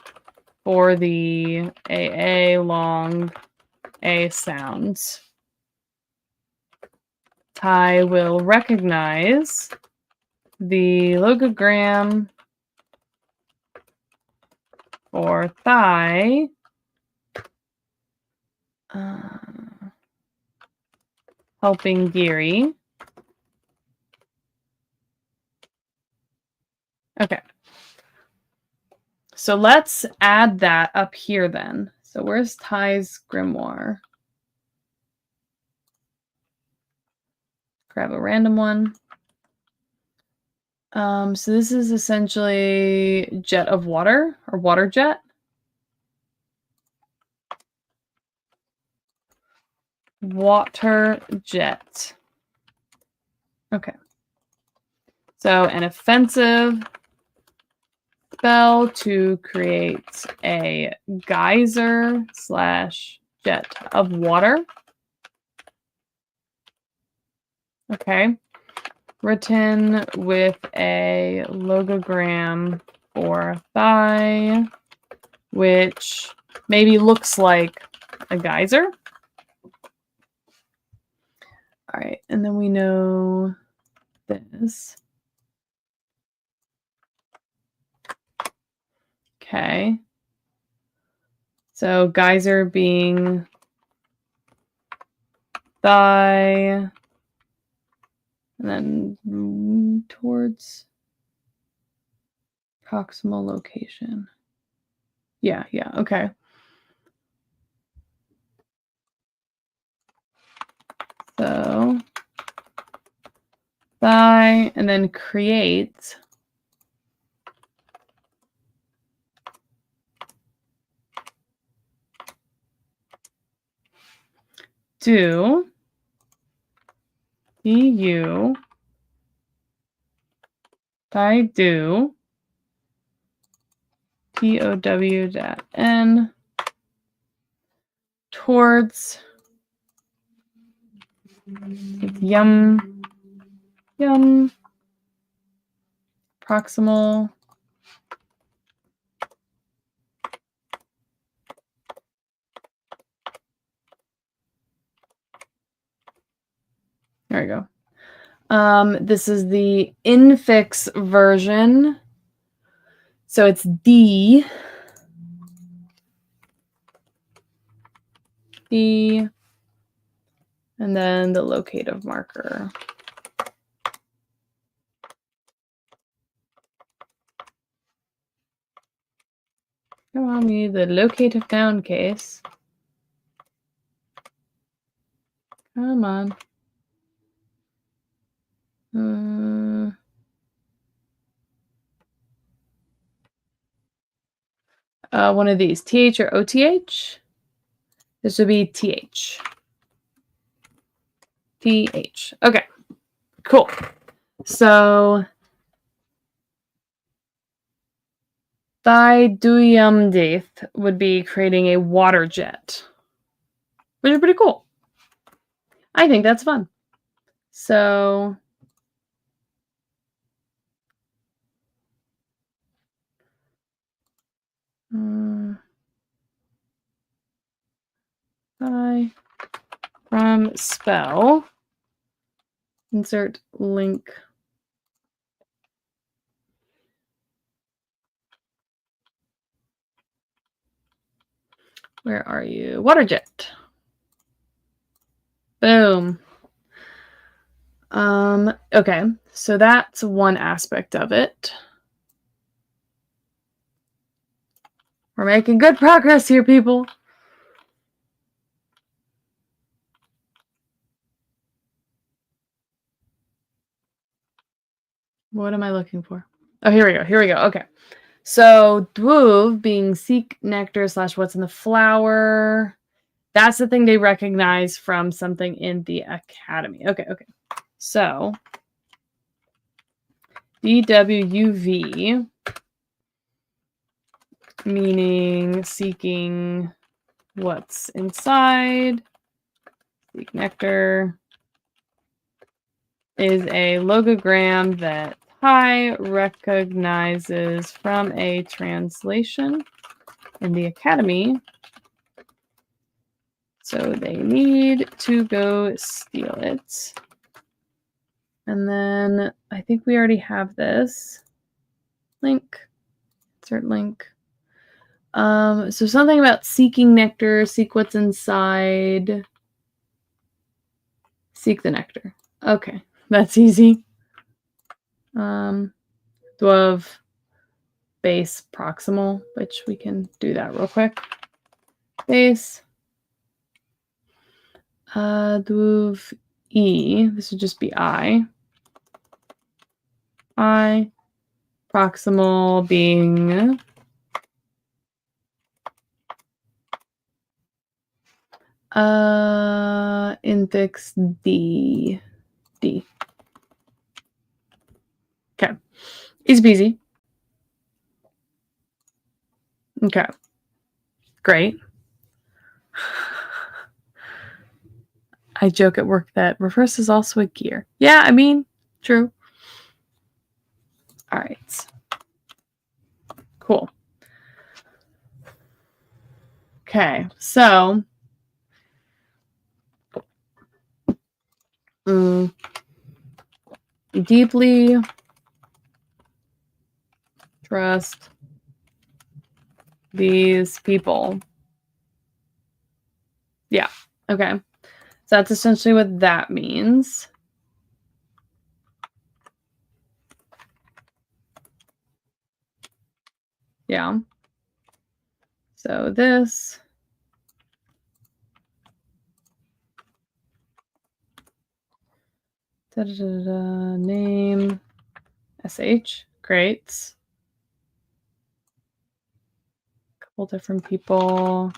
for the AA long A sounds. Thai will recognize the logogram for thigh helping Geary. Okay. So let's add that up here then. So where's Thai's grimoire? Grab a random one. So this is essentially jet of water or water jet. Water jet. Okay. So an offensive spell to create a geyser / jet of water. Okay. Written with a logogram for thigh, which maybe looks like a geyser. All right, and then we know this. Okay. So geyser being thigh, and then towards proximal location. Yeah, okay. So thigh, and then create do EU If I do POW.N towards yum proximal there we go. This is the infix version. So it's D, and then the locative marker. Come on, we need the locative noun case. Come on. One of these, TH or OTH. This would be TH. TH. Okay, cool. So, Thyduyumdith would be creating a water jet, which is pretty cool. I think that's fun. So, from spell, insert link. Where are you? Water jet. Boom. Okay, so that's one aspect of it. We're making good progress here, people. What am I looking for? Oh, here we go. Here we go. Okay. So dwuv being seek nectar / what's in the flower. That's the thing they recognize from something in the academy. Okay, okay. So DWUV meaning seeking what's inside. Seek nectar is a logogram that Pi recognizes from a translation in the academy. So they need to go steal it. And then I think we already have this. Link. Insert link. So something about seeking nectar, seek what's inside. Seek the nectar. Okay, that's easy. Dwuv base proximal, which we can do that real quick. Base. Dwuv E. This would just be I. I. Proximal being infix D. D. Okay. Easy peasy. Okay. Great. I joke at work that reverse is also a gear. Yeah, I mean, true. All right. Cool. Okay, so deeply trust these people. Yeah, okay. So that's essentially what that means. Yeah. So this name sh great. Couple different people.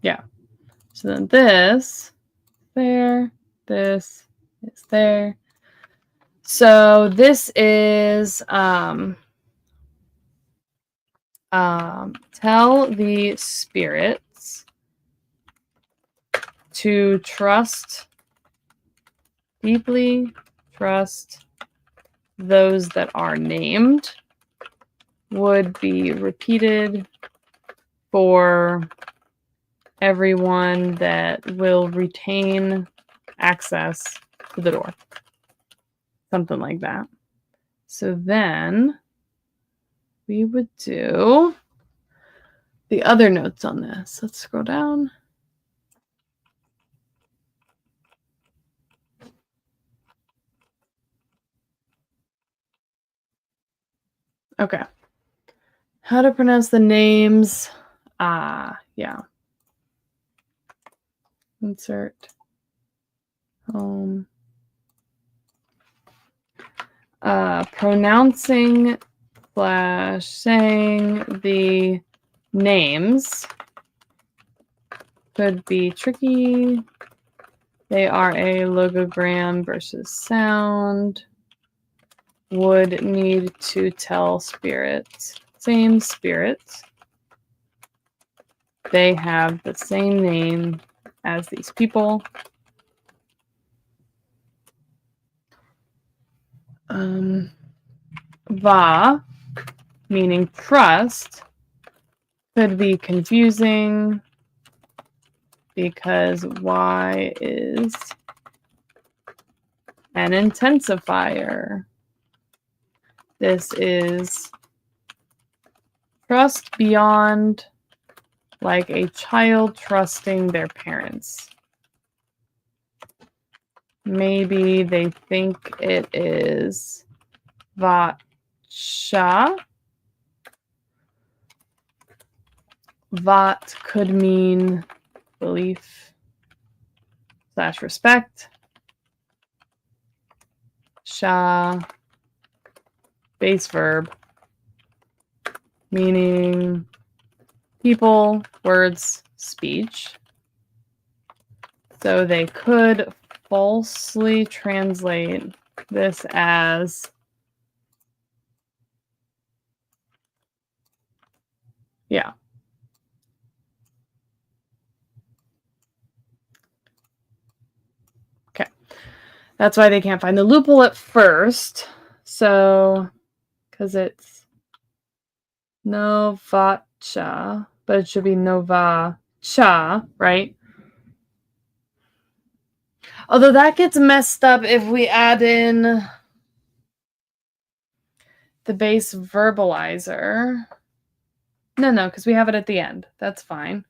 Yeah. So then this there, this is there. So this is tell the spirits to deeply trust those that are named, would be repeated for everyone that will retain access to the door. Something like that. So then we would do the other notes on this. Let's scroll down. Okay. How to pronounce the names. Yeah. Insert home. Pronouncing / saying the names could be tricky. They are a logogram versus sound. Would need to tell spirits. Same spirits. They have the same name as these people. Va, meaning trust, could be confusing because Y is an intensifier. This is trust beyond, like a child trusting their parents. Maybe they think it is Vatsha. Vat could mean belief / respect. Sha, base verb, meaning people, words, speech. So they could falsely translate this as yeah. Okay. That's why they can't find the loophole at first. So, because it's Novacha, but it should be Novacha, right? Although that gets messed up if we add in the base verbalizer. No, because we have it at the end. That's fine.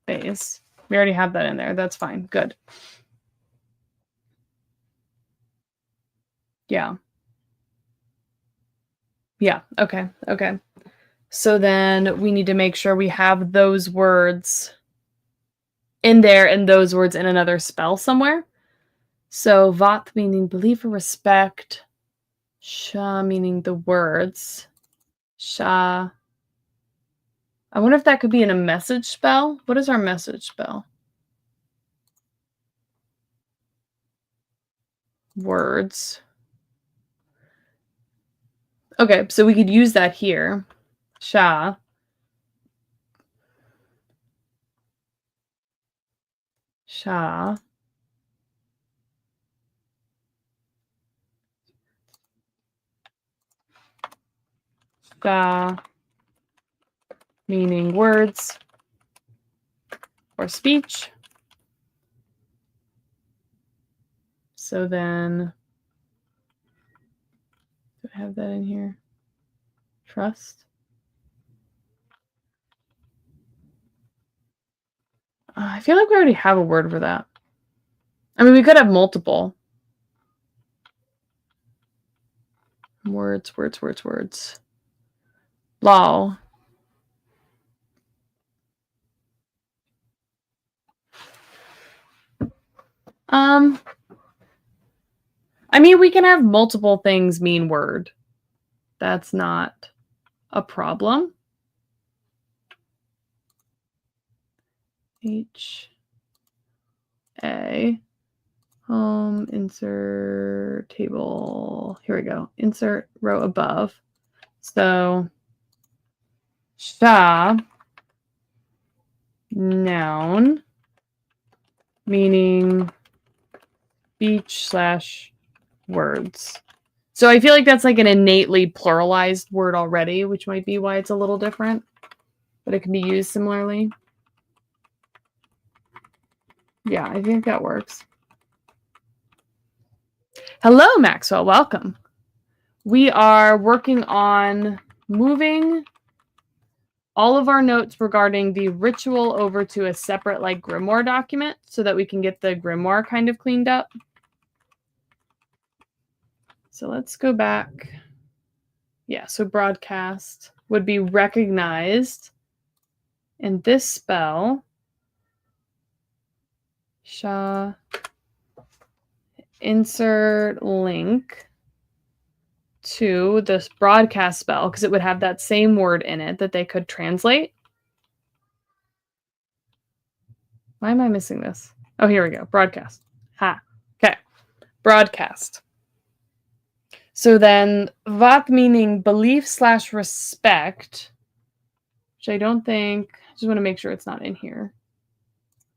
Base. We already have that in there. That's fine. Good. Yeah. Yeah. Okay. Okay. So then we need to make sure we have those words in there and those words in another spell somewhere. So vat meaning belief or respect. Sha meaning the words. Sha. I wonder if that could be in a message spell. What is our message spell? Words. Okay, so we could use that here. Sha. Sha. Sha. Meaning words or speech. So then, do I have that in here? Trust. I feel like we already have a word for that. I mean, we could have multiple. Words. Law. I mean, we can have multiple things mean word. That's not a problem. H. A. Home, insert table. Here we go. Insert row above. So, sha, noun, meaning speech/words. So I feel like that's like an innately pluralized word already, which might be why it's a little different, but it can be used similarly. Yeah, I think that works. Hello, Maxwell. Welcome. We are working on moving all of our notes regarding the ritual over to a separate like grimoire document so that we can get the grimoire kind of cleaned up. So let's go back. Yeah, so broadcast would be recognized in this spell. Sha, insert link to this broadcast spell because it would have that same word in it that they could translate. Why am I missing this? Oh, here we go. Broadcast. Ha. Okay. Broadcast. So then vat meaning belief/respect, which I don't think, I just want to make sure it's not in here.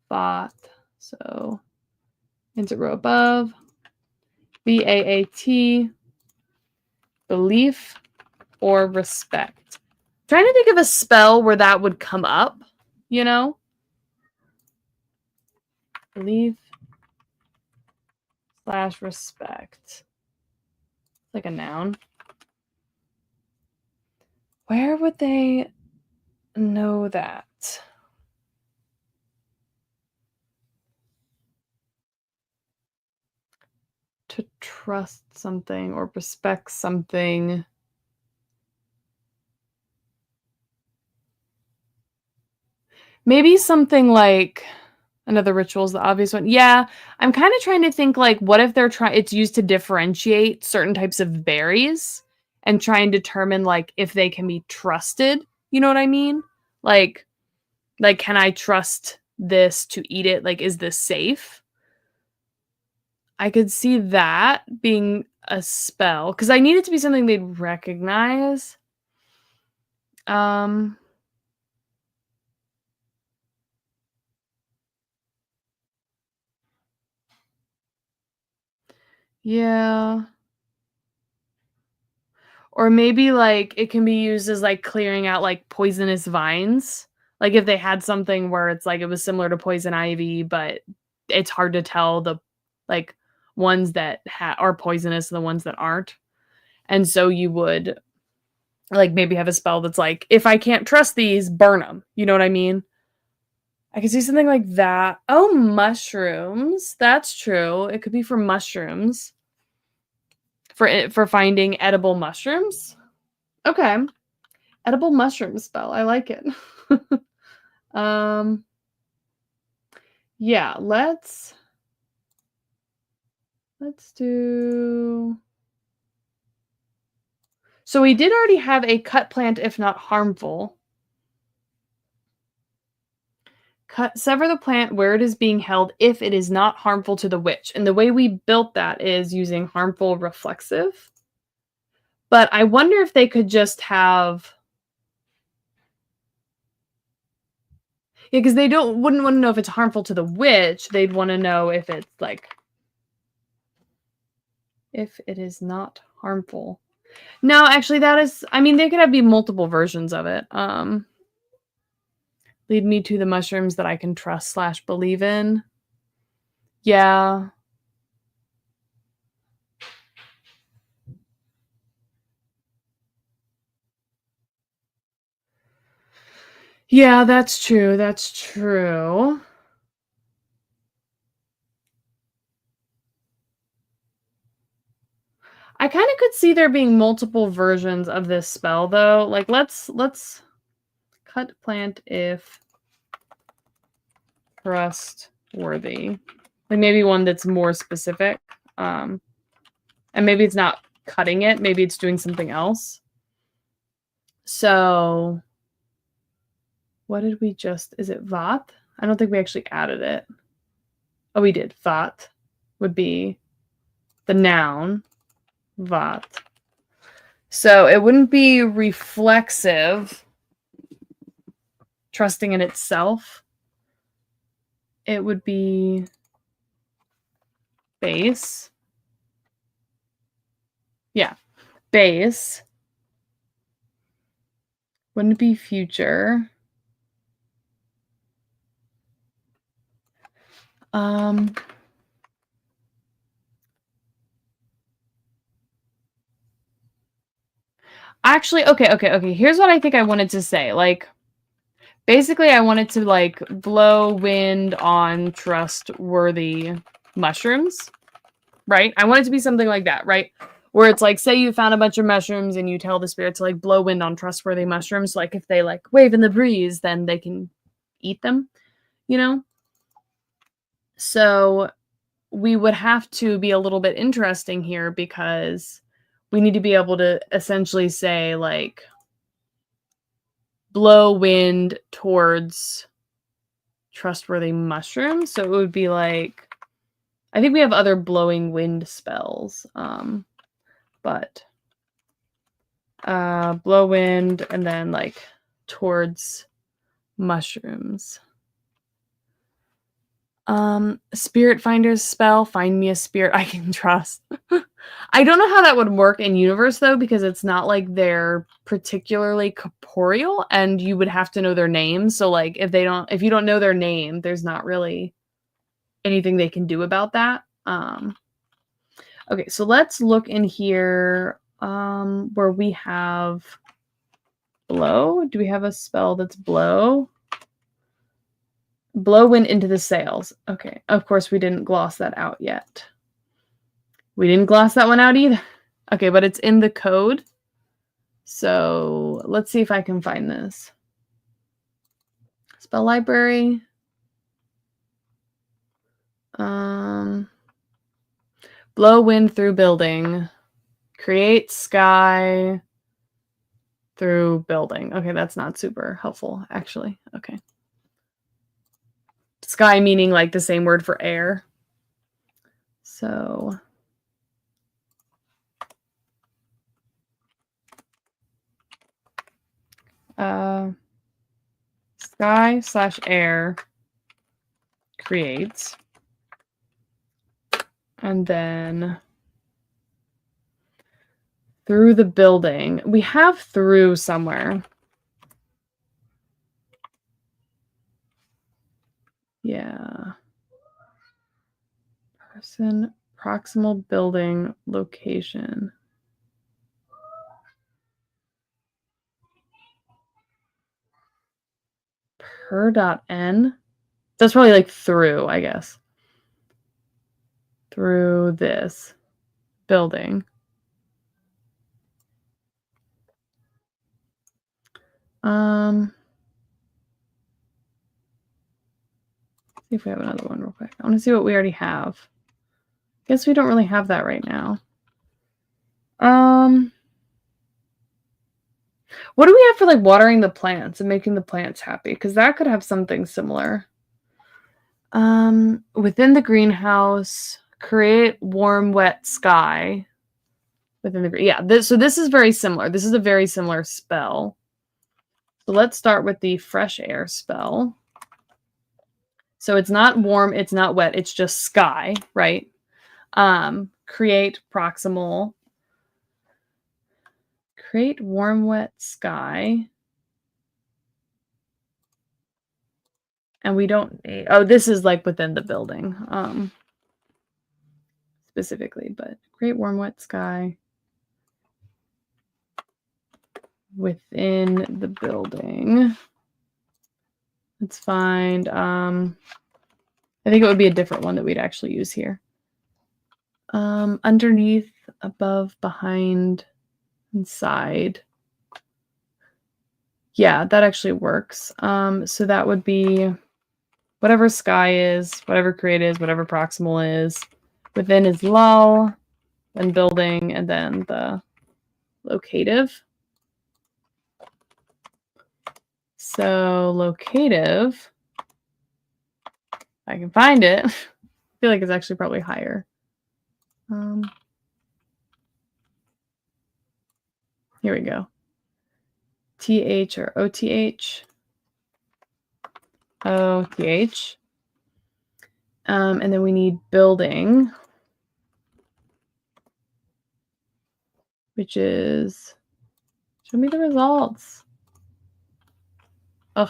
Vat. So insert row above. BAAT. Belief or respect. I'm trying to think of a spell where that would come up, you know? Belief/respect. Like a noun. Where would they know that? To trust something or respect something. Maybe something like another ritual is the obvious one. Yeah, I'm kind of trying to think like what if they're trying it's used to differentiate certain types of berries and try and determine like if they can be trusted. You know what I mean? Like can I trust this to eat it? Like is this safe? I could see that being a spell because I need it to be something they'd recognize. Um yeah. Or maybe, like, it can be used as, like, clearing out, like, poisonous vines. Like, if they had something where it's, like, it was similar to poison ivy, but it's hard to tell the, like, ones that are poisonous and the ones that aren't. And so you would, like, maybe have a spell that's like, "If I can't trust these, burn them." You know what I mean? I could see something like that. Oh, mushrooms. That's true. It could be for mushrooms. For finding edible mushrooms? Okay. Edible mushroom spell. I like it. um, yeah, let's do. So we did already have a cut plant if not harmful. Sever the plant where it is being held if it is not harmful to the witch. And the way we built that is using harmful reflexive. But I wonder if they could just have. Yeah, because they wouldn't want to know if it's harmful to the witch. They'd want to know if it's like if it is not harmful. No, actually that is I mean there could be multiple versions of it. Lead me to the mushrooms that I can trust/believe in. Yeah. Yeah, that's true. That's true. I kind of could see there being multiple versions of this spell though. Like let's cut plant if trustworthy. Like maybe one that's more specific. And maybe it's not cutting it, maybe it's doing something else. So what did we just is it Vath? I don't think we actually added it. Oh, we did. Wat would be the noun. Wat. So it wouldn't be reflexive, trusting in itself. It would be base. Yeah, base. Wouldn't it be future? Actually, okay. Here's what I think I wanted to say. Like, basically, I wanted to, like, blow wind on trustworthy mushrooms, right? I want it to be something like that, right? Where it's like, say you found a bunch of mushrooms and you tell the spirit to, like, blow wind on trustworthy mushrooms. Like, if they, like, wave in the breeze, then they can eat them, you know? So we would have to be a little bit interesting here because we need to be able to essentially say, like, blow wind towards trustworthy mushrooms. So it would be like, I think we have other blowing wind spells, but blow wind and then, like, towards mushrooms. Spirit finder's spell, find me a spirit I can trust. I don't know how that would work in universe though, because it's not like they're particularly corporeal and you would have to know their name. So like if you don't know their name, there's not really anything they can do about that. Okay, so let's look in here where we have blow. Do we have a spell that's blow? Blow wind into the sails. Okay, of course we didn't gloss that out yet. We didn't gloss that one out either. Okay, but it's in the code. So let's see if I can find this. Spell library. Blow wind through building. Create sky through building. Okay, that's not super helpful, actually. Okay. Sky meaning like the same word for air. So sky/air creates, and then through the building. We have through somewhere. Yeah. Person, proximal building, location. Per.n? That's probably like through, I guess. Through this building. See if we have another one real quick. I want to see what we already have. Guess we don't really have that right now. What do we have for like watering the plants and making the plants happy? Because that could have something similar. Within the greenhouse, create warm, wet sky. Within the so this is very similar. This is a very similar spell. So let's start with the fresh air spell. So it's not warm, it's not wet, it's just sky, right? Create proximal. Create warm, wet sky. And we don't need, oh, this is like within the building, specifically, but create warm, wet sky within the building. Let's find, I think it would be a different one that we'd actually use here. Underneath, above, behind, inside. Yeah, that actually works. So that would be whatever sky is, whatever create is, whatever proximal is. Within is lull, then building, and then the locative. So locative, I can find it. feel like it's actually probably higher. Here we go. TH or OTH. OTH. And then we need building, which is, show me the results. Ugh,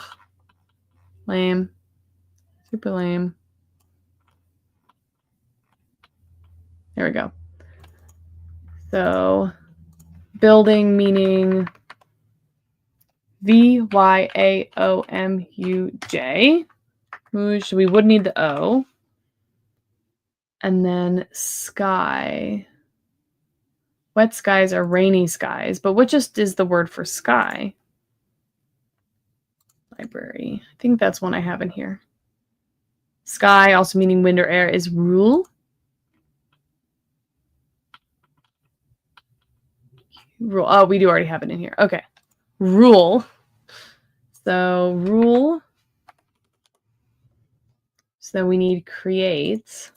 lame, super lame. There we go. So building meaning VYAOMUJ, which we would need the O. And then sky. Wet skies are rainy skies, but what just is the word for sky? Library. I think that's one I have in here. Sky, also meaning wind or air, is rule. Rule. Oh, we do already have it in here. Okay. Rule. So rule. So we need create.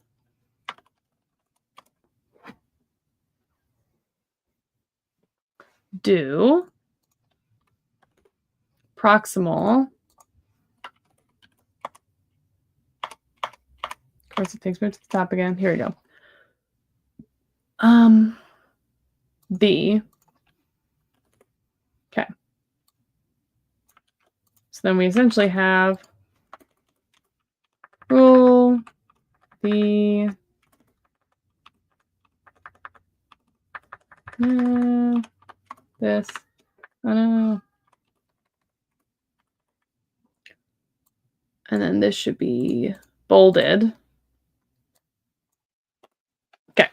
Do. Proximal. Of course, it takes me to the top again. Here we go. B. Okay. So then we essentially have rule, B, this, and then this should be bolded. Okay.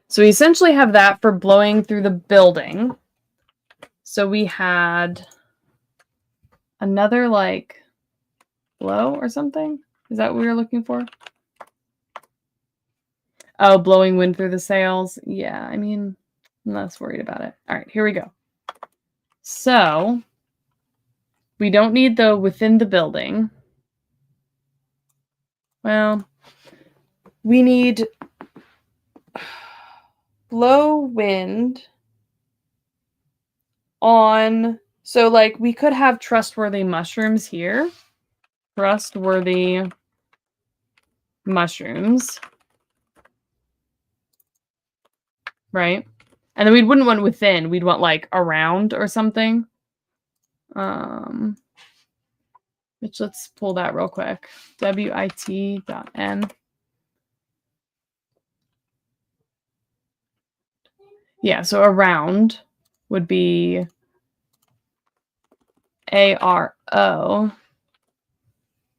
So we essentially have that for blowing through the building. So we had another like blow or something. Is that what we were looking for? Oh, blowing wind through the sails. Yeah, I mean, I'm less worried about it. All right, here we go. So we don't need the within the building. Well, we need blow wind on, so like we could have trustworthy mushrooms here. Trustworthy mushrooms. Right? And then we wouldn't want within, we'd want like around or something. Which let's pull that real quick. WIT.N. Yeah, so around would be ARO,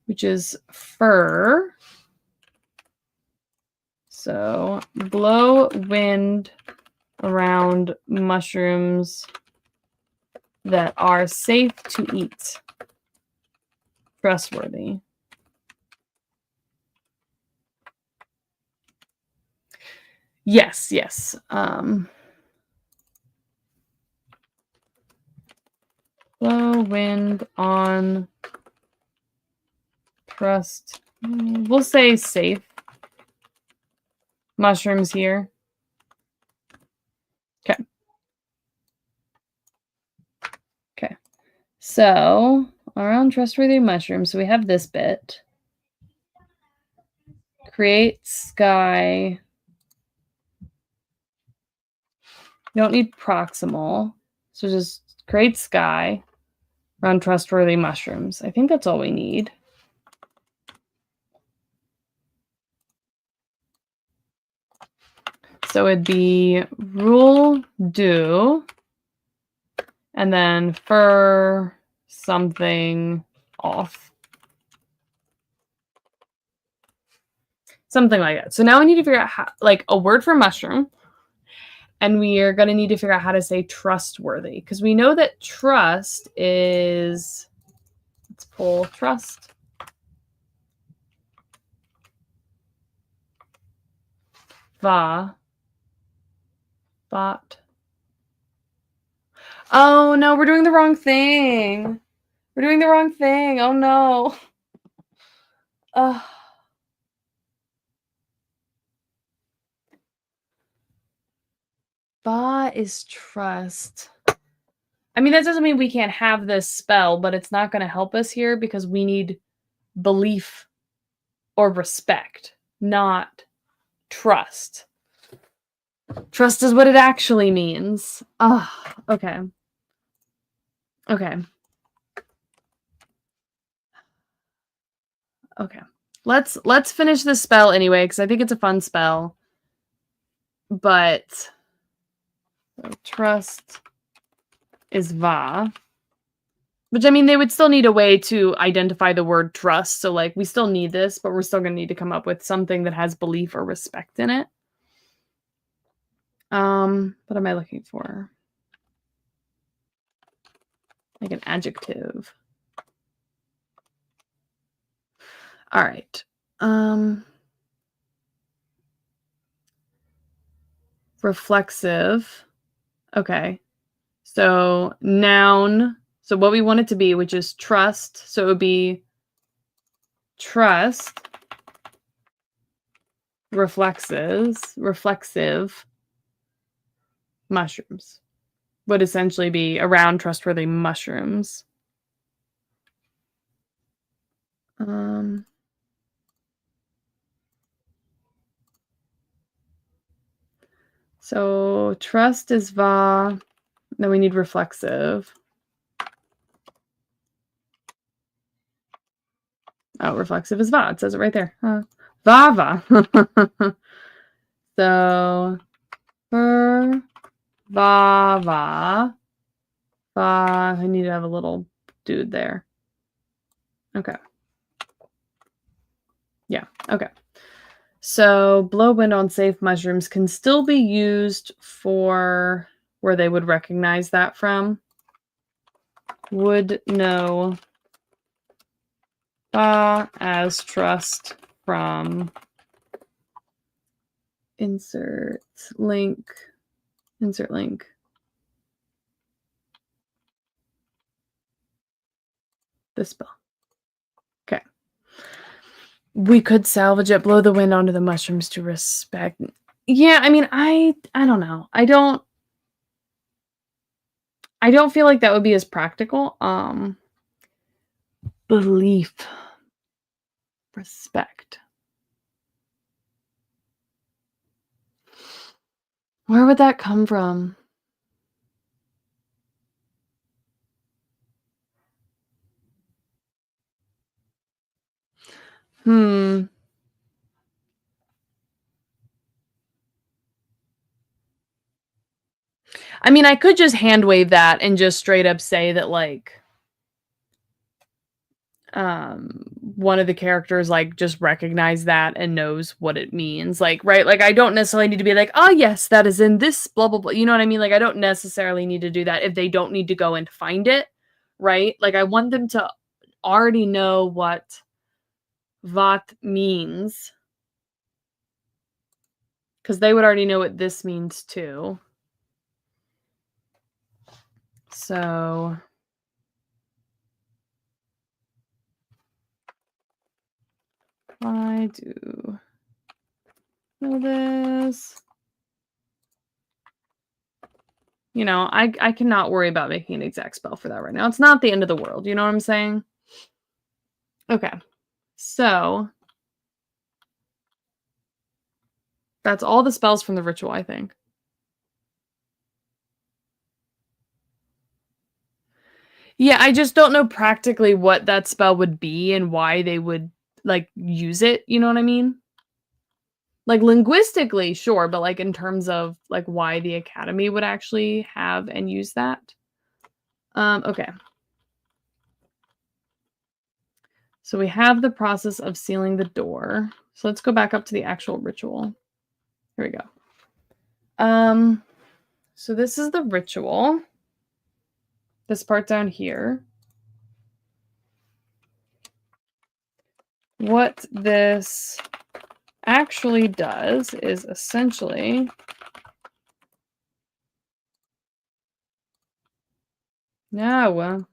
which is fur. So blow wind around mushrooms that are safe to eat. Trustworthy. Yes, yes. Blow wind on trust. We'll say safe. Mushrooms here. Okay. Okay. So around trustworthy mushrooms, so we have this bit. Create sky. You don't need proximal. So just create sky around trustworthy mushrooms. I think that's all we need. So it'd be rule do, and then for something off. Something like that. So now we need to figure out how, like a word for mushroom. And we are going to need to figure out how to say trustworthy. Because we know that trust is, let's pull trust. Va. Bot. Oh no, we're doing the wrong thing. We're doing the wrong thing. Oh no. Va is trust. I mean, that doesn't mean we can't have this spell, but it's not going to help us here because we need belief or respect, not trust. Trust is what it actually means. Ah, okay. Okay. Okay. Let's finish this spell anyway, because I think it's a fun spell. But so trust is va. Which, I mean, they would still need a way to identify the word trust. So, like, we still need this, but we're still going to need to come up with something that has belief or respect in it. What am I looking for? Like an adjective. All right. Reflexive. Okay. So, noun. So, what we want it to be, which is trust. So, it would be trust reflexive mushrooms would essentially be around trustworthy mushrooms. So trust is va, then we need reflexive. Oh, reflexive is va. It says it right there. Vava. So for va. I need to have a little dude there. Okay. Yeah, okay. So blow wind on safe mushrooms can still be used for where they would recognize that from. Would know as trust from insert link. This spell. Okay. We could salvage it, blow the wind onto the mushrooms to respect. Yeah, I mean, I don't know. I don't feel like that would be as practical. Belief. Respect. Where would that come from? I mean, I could just hand wave that and just straight up say that, like, one of the characters, like, just recognize that and knows what it means. Like, right? Like, I don't necessarily need to be like, oh, yes, that is in this blah, blah, blah. You know what I mean? Like, I don't necessarily need to do that if they don't need to go and find it, right? Like, I want them to already know what Vat means because they would already know what this means too. So I do know this. You know, I cannot worry about making an exact spell for that right now. It's not the end of the world. You know what I'm saying? Okay. So that's all the spells from the ritual, I think. Yeah, I just don't know practically what that spell would be and why they would, like, use it. You know what I mean? Like, linguistically, sure, but, like, in terms of, like, why the academy would actually have and use that. Okay. So we have the process of sealing the door. So let's go back up to the actual ritual. Here we go. So this is the ritual. This part down here. What this actually does is essentially no.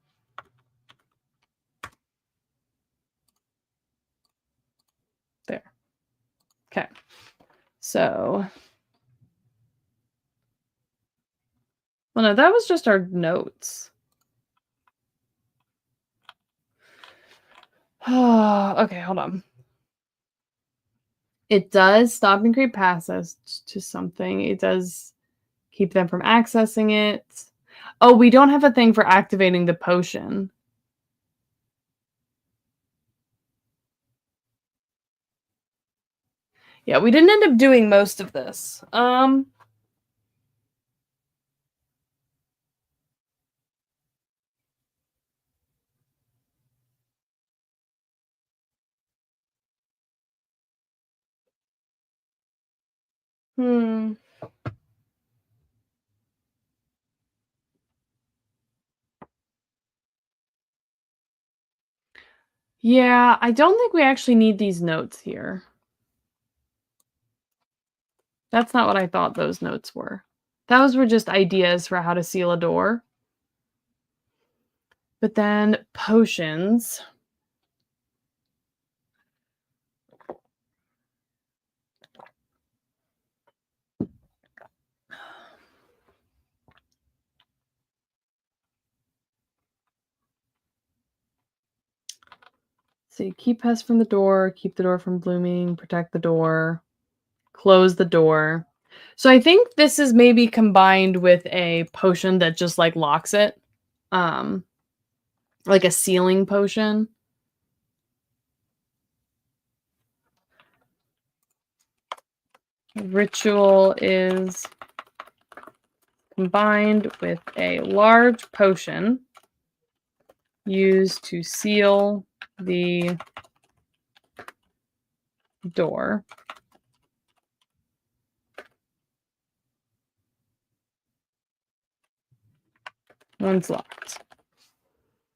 There. Okay. So Well, no, that was just our notes. Okay, hold on. It does stop and create access to something. It does keep them from accessing it. Oh, we don't have a thing for activating the potion. Yeah, we didn't end up doing most of this. Hmm. Yeah, I don't think we actually need these notes here. That's not what I thought those notes were. Those were just ideas for how to seal a door. But then potions. See, keep pests from the door, keep the door from blooming, protect the door, close the door. So I think this is maybe combined with a potion that just like locks it. Um like a sealing potion. Ritual is combined with a large potion used to seal the door. Once locked.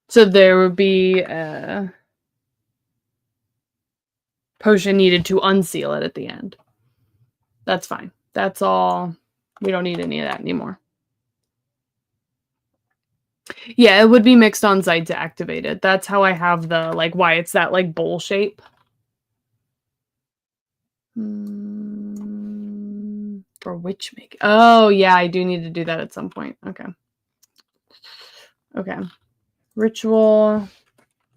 So there would be a potion needed to unseal it at the end. That's fine. That's all. We don't need any of that anymore. Yeah, it would be mixed on site to activate it. That's how I have the, like, why it's that, like, bowl shape. For witch make. Oh, yeah, I do need to do that at some point. Okay. Okay. Ritual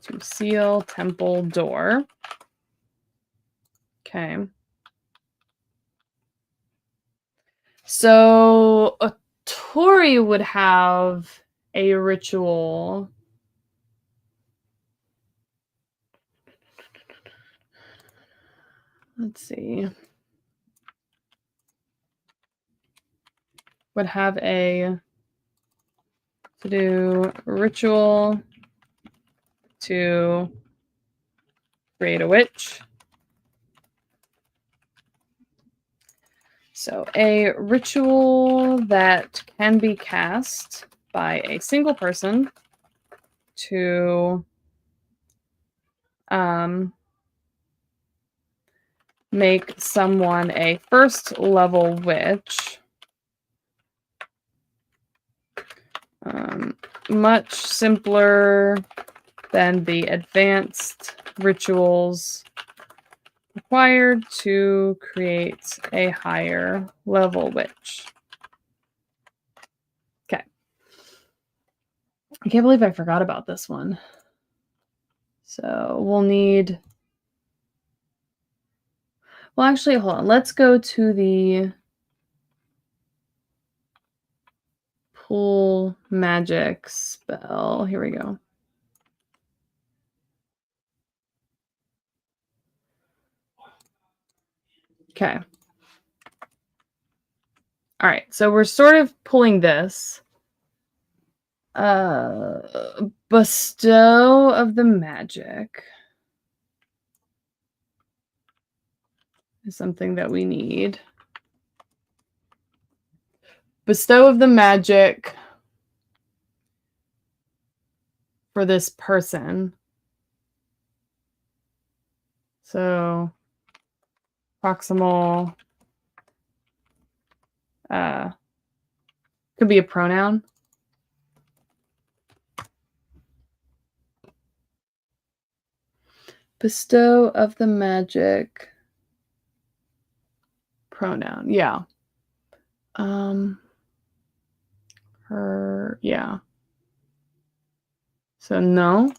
to seal temple door. Okay. So a Tori would have a ritual. Let's see. Would have a to do ritual to create a witch. So a ritual that can be cast by a single person to make someone a first level witch. Much simpler than the advanced rituals required to create a higher level witch. Okay. I can't believe I forgot about this one. So we'll need... Well, actually, hold on. Let's go to the pull magic spell. Here we go. Okay. All right. So we're sort of pulling this. Bestow of the magic is something that we need. Bestow of the magic for this person. So proximal could be a pronoun. Bestow of the magic pronoun. Yeah. Her her, yeah. So no.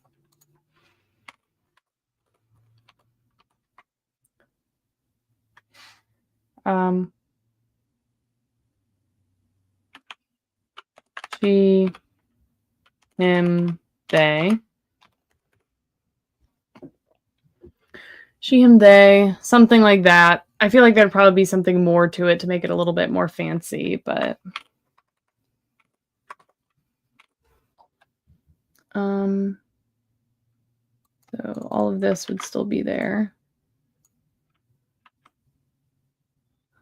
She, him, they. She, him, they, something like that. I feel like there'd probably be something more to it to make it a little bit more fancy, but so all of this would still be there.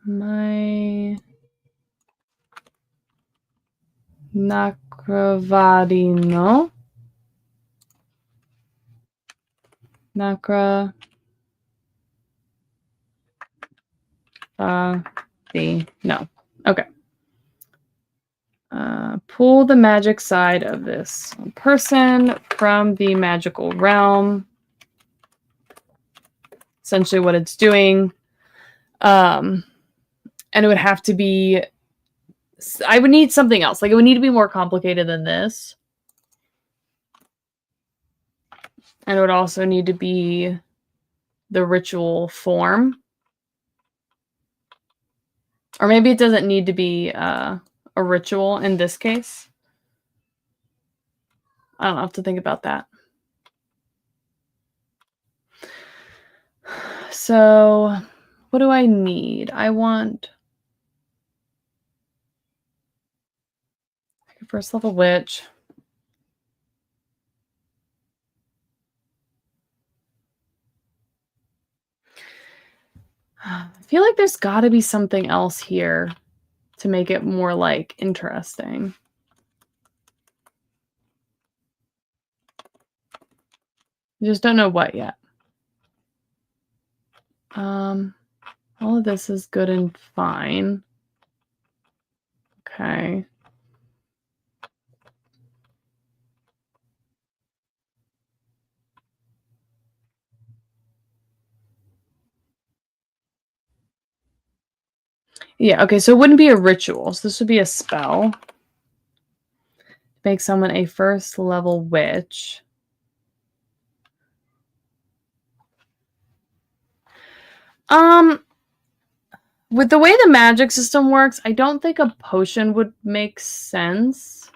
My Nakravadino. Nakra. No. Okay. Pull the magic side of this person from the magical realm. Essentially what it's doing. And it would have to be, I would need something else. Like it would need to be more complicated than this. And it would also need to be the ritual form. Or maybe it doesn't need to be a ritual in this case. I don't have to think about that. So what do I need? I want first level witch. I feel like there's got to be something else here to make it more like interesting. I just don't know what yet. All of this is good and fine. Okay. Yeah, okay, so it wouldn't be a ritual. So this would be a spell. Make someone a first level witch. With the way the magic system works, I don't think a potion would make sense.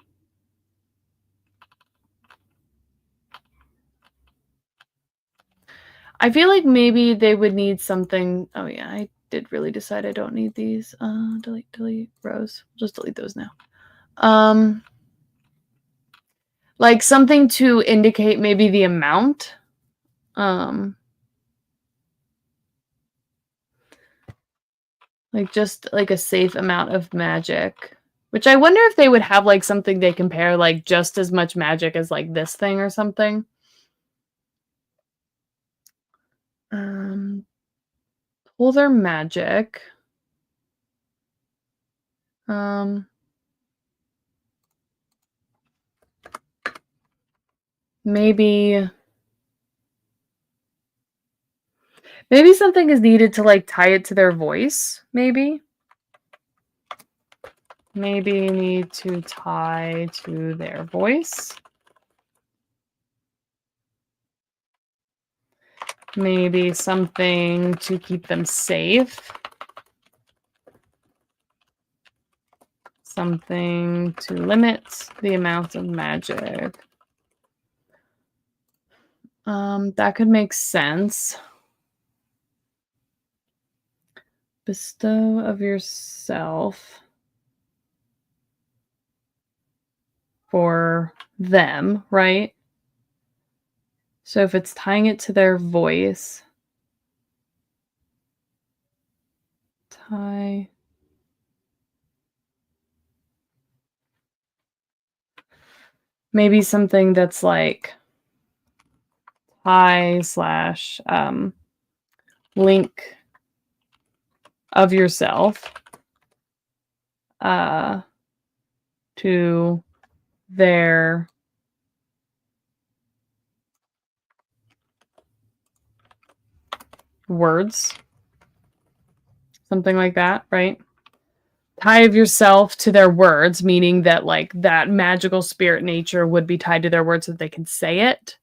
I feel like maybe they would need something. Oh yeah, I did really decide I don't need these. Delete rows. Just delete those now. Like something to indicate maybe the amount. Like just like a safe amount of magic. Which I wonder if they would have like something they compare like just as much magic as like this thing or something. Pull their magic. Maybe something is needed to like tie it to their voice, maybe. Maybe need to tie to their voice. Maybe something to keep them safe. Something to limit the amount of magic. That could make sense. Bestow of yourself for them, right? So if it's tying it to their voice, tie. Maybe something that's like tie / link of yourself to their words. Something like that, right? tie of yourself to their words, meaning that like that magical spirit nature would be tied to their words so that they can say it.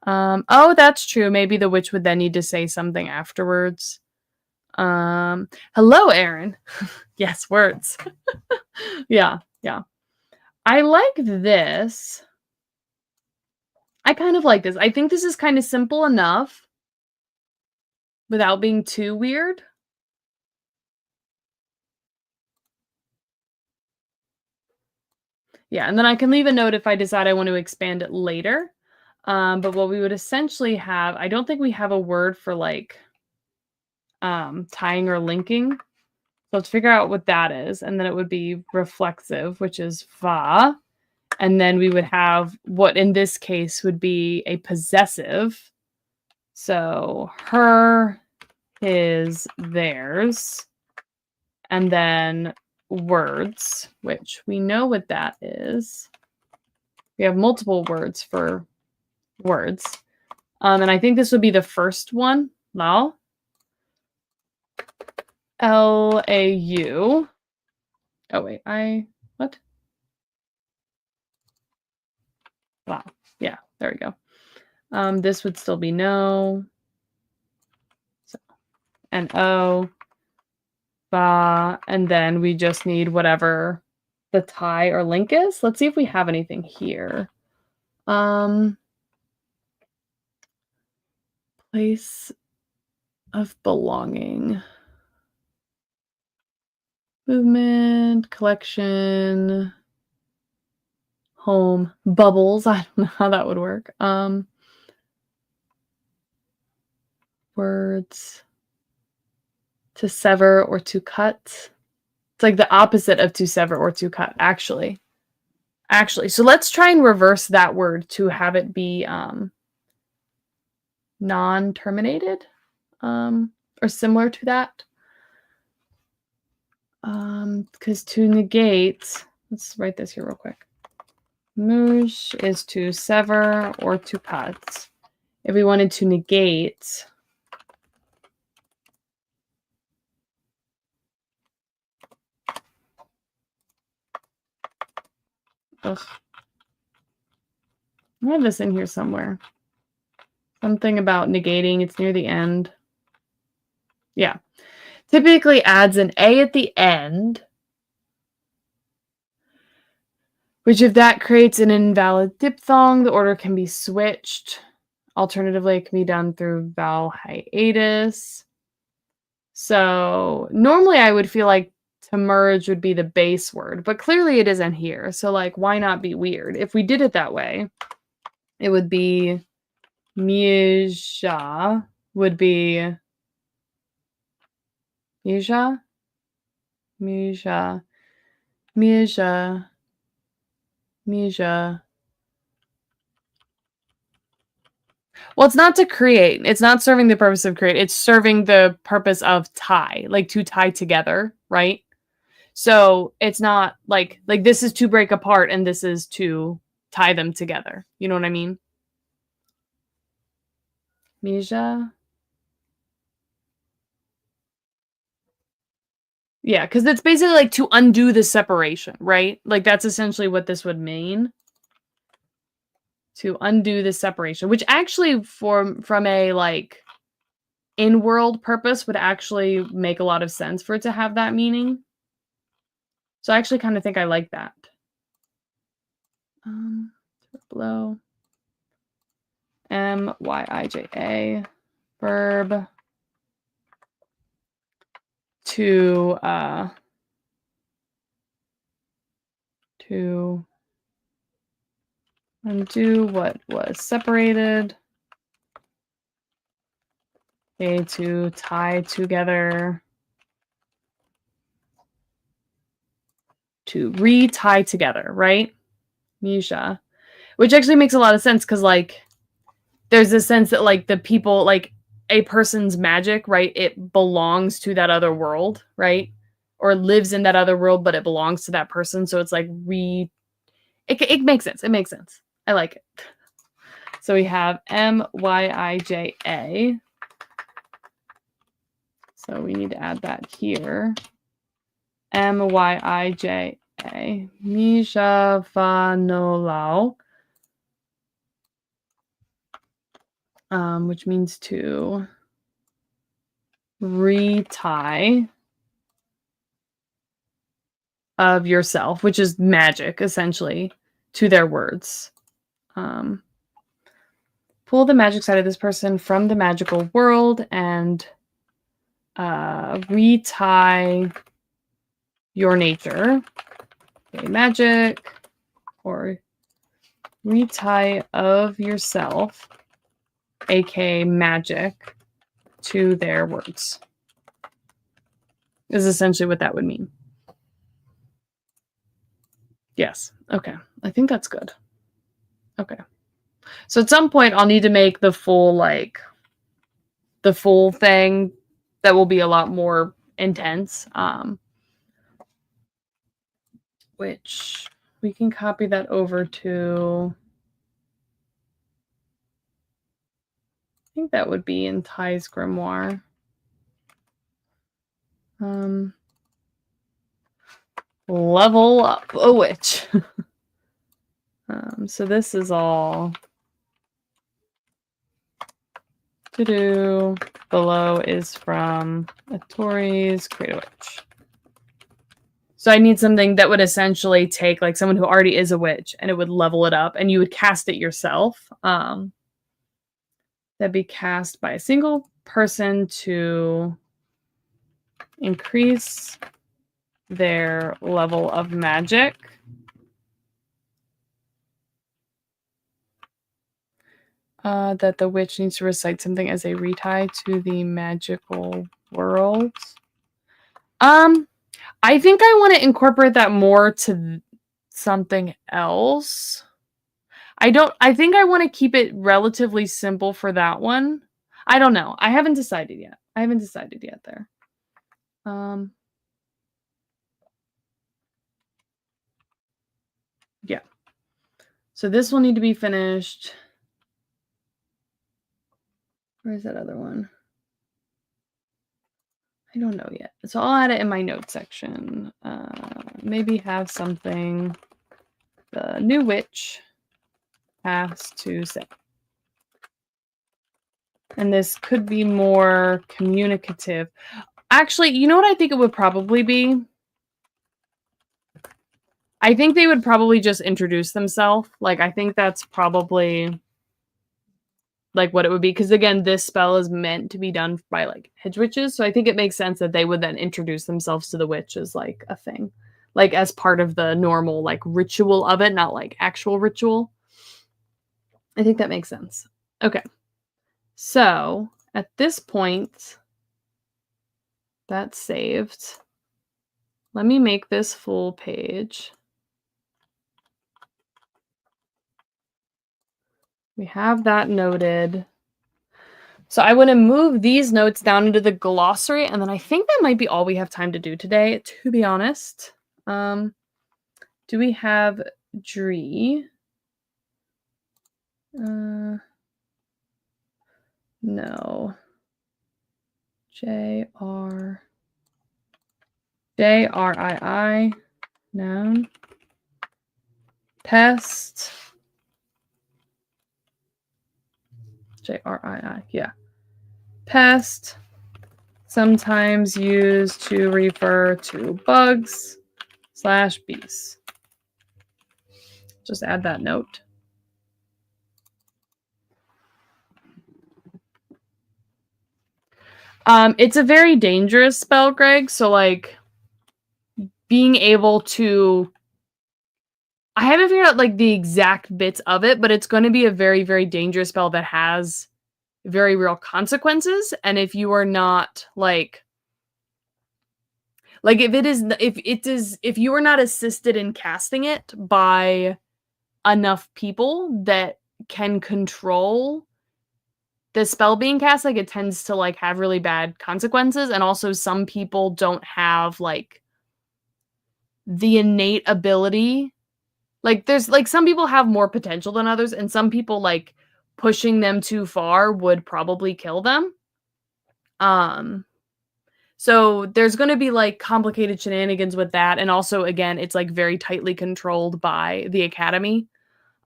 Oh, that's true. Maybe the witch would then need to say something afterwards. Hello, Aaron. Yes, words. Yeah, yeah. I like this. I kind of like this. I think this is kind of simple enough without being too weird. Yeah, and then I can leave a note if I decide I want to expand it later. But what we would essentially have, I don't think we have a word for like tying or linking. So let's figure out what that is. And then it would be reflexive, which is va. And then we would have what in this case would be a possessive. So her, his, theirs. And then words, which we know what that is. We have multiple words for words. And I think this would be the first one. Lau. Lau. Oh, wait. What? Wow. Yeah, there we go. This would still be no. So, and O. Ba. And then we just need whatever the tie or link is. Let's see if we have anything here. Place of belonging. Movement, collection, home, bubbles. I don't know how that would work. Words. To sever or to cut. It's like the opposite of to sever or to cut, actually. So let's try and reverse that word to have it be non-terminated or similar to that. Because to negate, let's write this here real quick. Mouche is to sever or to cut. If we wanted to negate, ugh. I have this in here somewhere. Something about negating. It's near the end. Yeah. Typically adds an A at the end, which if that creates an invalid diphthong, the order can be switched. Alternatively, it can be done through vowel hiatus. So normally I would feel like to merge would be the base word, but clearly it isn't here. So like, why not be weird? If we did it that way, it would be Mija would be Mija, Mija, Mija, Mija. Well, it's not to create. It's not serving the purpose of create. It's serving the purpose of tie, like to tie together, right? So it's not like this is to break apart and this is to tie them together. You know what I mean? Mija. Yeah, because it's basically like to undo the separation, right? Like that's essentially what this would mean. To undo the separation, which actually from a like in-world purpose would actually make a lot of sense for it to have that meaning. So I actually kind of think I like that. Below. M-Y-I-J-A. Verb. To undo what was separated. Okay, to tie together. To re-tie together, right? Misha. Which actually makes a lot of sense because, like, there's a sense that, like, the people, like, a person's magic, right? It belongs to that other world, right? Or lives in that other world, but it belongs to that person. So it's like it makes sense. It makes sense. I like it. So we have M-Y-I-J-A. So we need to add that here. M-Y-I-J-A. Mijavanolou. Which means to retie of yourself, which is magic, essentially, to their words. Pull the magic side of this person from the magical world and retie your nature. Okay, magic or retie of yourself, aka magic, to their words. Is essentially what that would mean. Yes. Okay. I think that's good. Okay. So at some point I'll need to make the full thing that will be a lot more intense. Which we can copy that over to, I think that would be in Ty's grimoire. Level up a witch. So this is all to do. Below is from Atori's Create a Witch. So I need something that would essentially take like someone who already is a witch and it would level it up and you would cast it yourself. That'd be cast by a single person to increase their level of magic. That the witch needs to recite something as a retie to the magical world. I think I want to incorporate that more to something else. I think I want to keep it relatively simple for that one. I don't know. I haven't decided yet. There. Yeah. So this will need to be finished. Where's that other one? I don't know yet. So I'll add it in my notes section. Maybe have something the new witch has to say. And this could be more communicative. Actually, you know what I think it would probably be? I think they would probably just introduce themselves. Like, I think that's probably like what it would be. Because again, this spell is meant to be done by like hedge witches. So I think it makes sense that they would then introduce themselves to the witch as like a thing. Like as part of the normal like ritual of it, not like actual ritual. I think that makes sense. Okay. So at this point, that's saved. Let me make this full page. We have that noted. So I want to move these notes down into the glossary, and then I think that might be all we have time to do today, to be honest. Do we have Dree? No. J-R-I-I. Noun. Pest. J-R-I-I. Yeah. Pest. Sometimes used to refer to bugs / bees. Just add that note. It's a very dangerous spell, Greg. So, like, being able to... I haven't figured out, like, the exact bits of it, but it's going to be a very, very dangerous spell that has very real consequences. And if you are not, like, if you are not assisted in casting it by enough people that can control the spell being cast, like it tends to like have really bad consequences. And also some people don't have like the innate ability. Like there's like some people have more potential than others, and some people like pushing them too far would probably kill them. So there's going to be like complicated shenanigans with that, and also again, it's like very tightly controlled by the academy.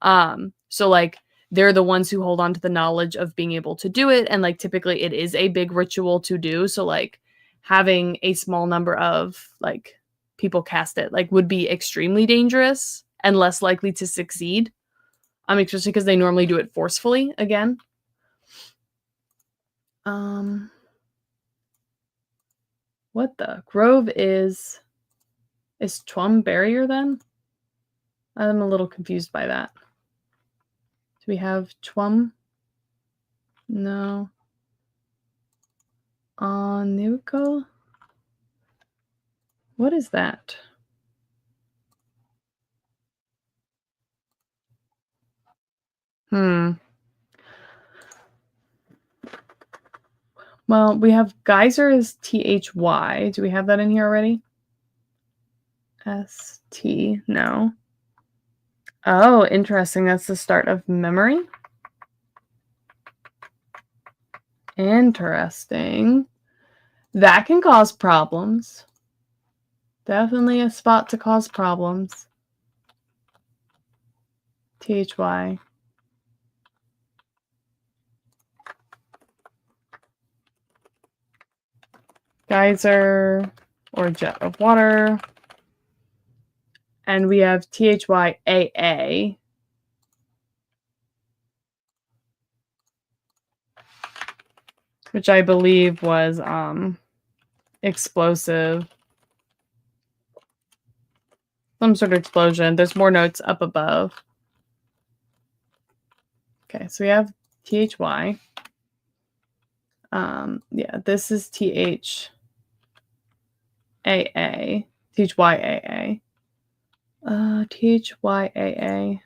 So like they're the ones who hold on to the knowledge of being able to do it, and like typically it is a big ritual to do. So like having a small number of like people cast it like would be extremely dangerous and less likely to succeed. Especially because they normally do it forcefully again. What the grove is Twum barrier then? I'm a little confused by that. Do we have Twum? No. Nuka? What is that? Well, we have geyser is THY. Do we have that in here already? ST. No. Oh, interesting. That's the start of memory. Interesting. That can cause problems. Definitely a spot to cause problems. THY. Geyser or jet of water. And we have THYAA. Which I believe was explosive. Some sort of explosion. There's more notes up above. Okay, so we have THY. Yeah, this is THAA. THYAA. THYAA.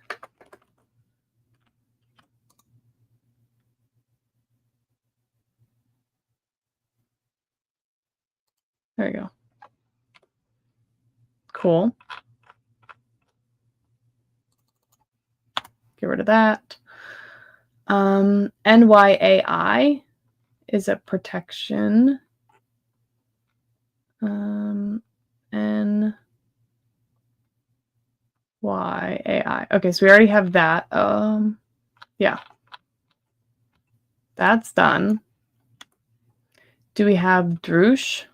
There we go. Cool. Get rid of that. NYAI is a protection. NYAI. Okay, so we already have that. Yeah. That's done. Do we have Droosh?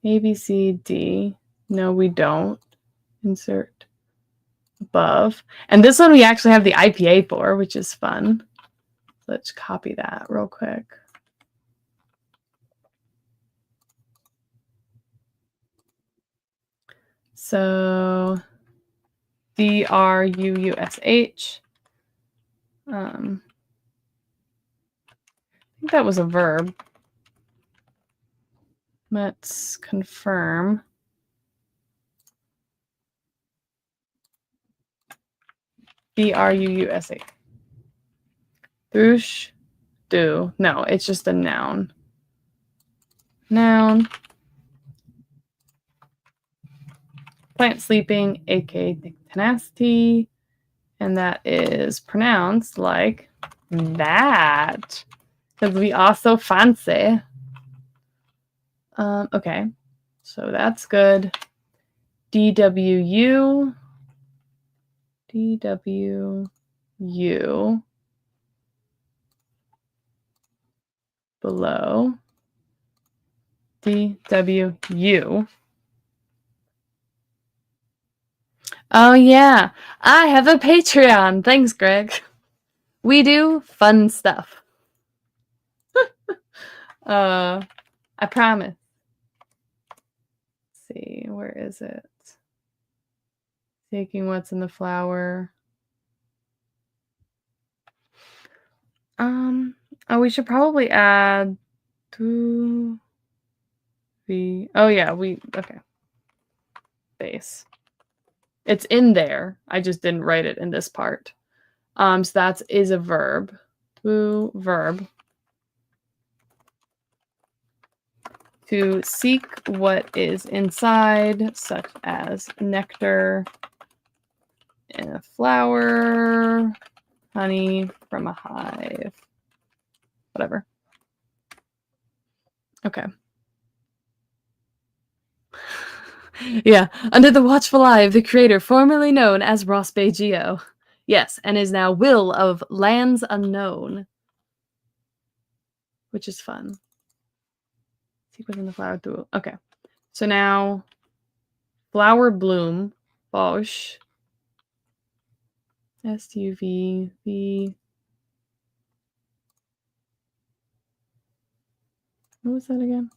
A, B, C, D. No, we don't. Insert above. And this one we actually have the IPA for, which is fun. Let's copy that real quick. So DRUUSH. I think that was a verb. Let's confirm. DRUUSH. Droosh. Do. No, it's just a noun. Noun. Plant sleeping, aka tenacity. And that is pronounced like that. Because we are so fancy. Okay. So that's good. DWU. DWU. Below. DWU. Oh, yeah. I have a Patreon. Thanks, Greg. We do fun stuff. I promise. Let's see. Where is it? Taking what's in the flower. Oh, we should probably add to the. Oh, yeah. Okay. Base. It's in there. I just didn't write it in this part. So that is a verb. Verb. To seek what is inside, such as nectar in a flower, honey from a hive, whatever. Okay. Yeah. Under the watchful eye of the creator formerly known as Ross Bay Geo. Yes, and is now Will of Lands Unknown. Which is fun. Sequence in the flower through. Okay. So now flower bloom. Bosch. SUV. What was that again?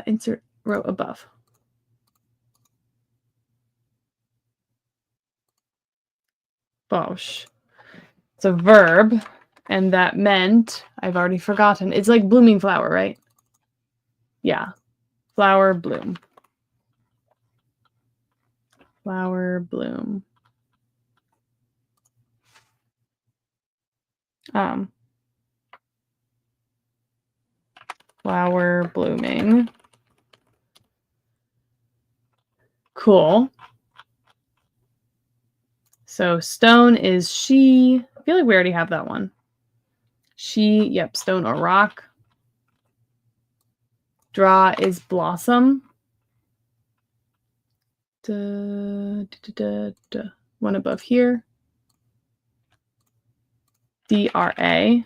Insert row above. Bosch. It's a verb, and that meant I've already forgotten. It's like blooming flower, right? Yeah. Flower bloom. Flower bloom. Flower blooming. Cool. So stone is she. I feel like we already have that one. She, yep, stone or rock. Draw is blossom. One above here. DRA.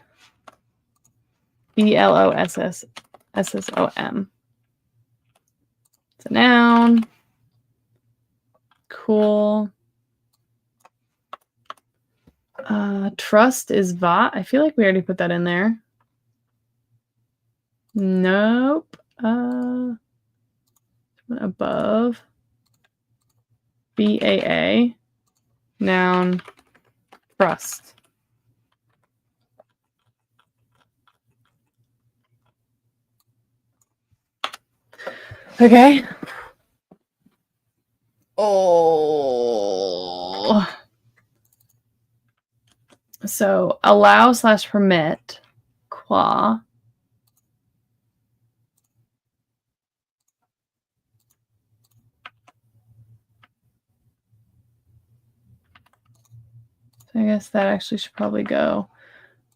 BLOSSOM. It's a noun. Cool. Trust is va. I feel like we already put that in there. Nope. Above. BAA. Noun. Trust. Okay. Oh. So allow / permit. Qua. So I guess that actually should probably go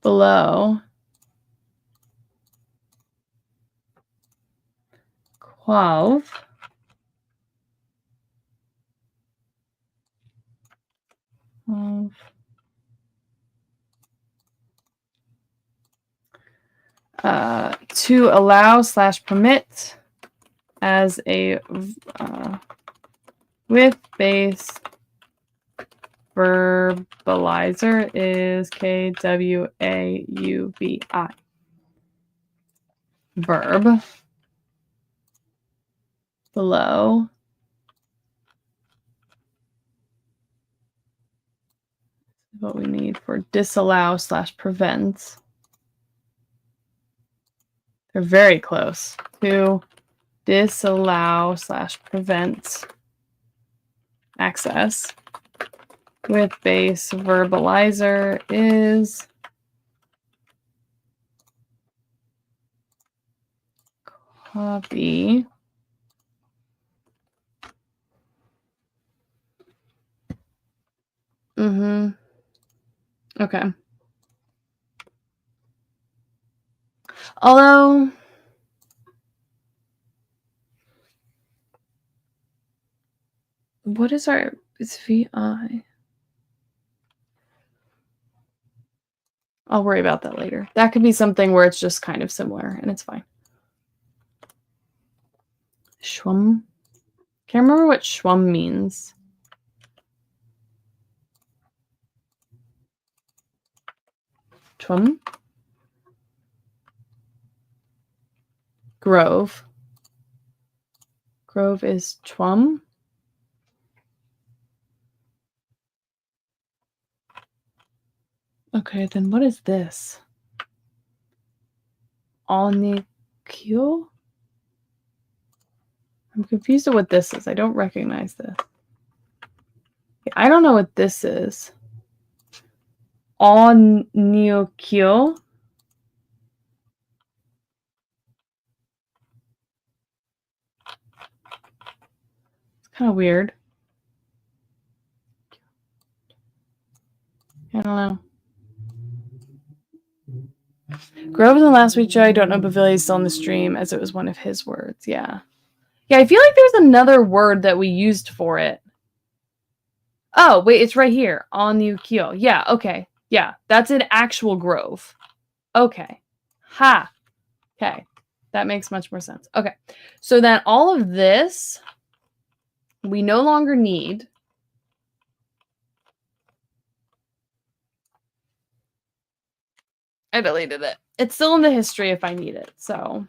below. Quav. To allow / permit as a with base verbalizer is KWAUBI. Verb. Below. What we need for disallow / prevent. They're very close. To disallow / prevent access with base verbalizer is copy. Okay. Although what is our, it's VI. I'll worry about that later. That could be something where it's just kind of similar and it's fine. Schwum. Can't remember what schwum means. Schwum. Grove. Grove is schwum. Okay, then what is this? Alnikyo? I'm confused at what this is. I don't recognize this. I don't know what this is. Alnikyo? It's kind of weird. I don't know. Grove in the last week show. I don't know, Bavili is still in the stream as it was one of his words. Yeah. Yeah, I feel like there's another word that we used for it. Oh, wait, it's right here on the ukiyo. Yeah, okay. Yeah, that's an actual grove. Okay. Ha. Okay. That makes much more sense. Okay. So then all of this we no longer need. I deleted it. It's still in the history if I need it. So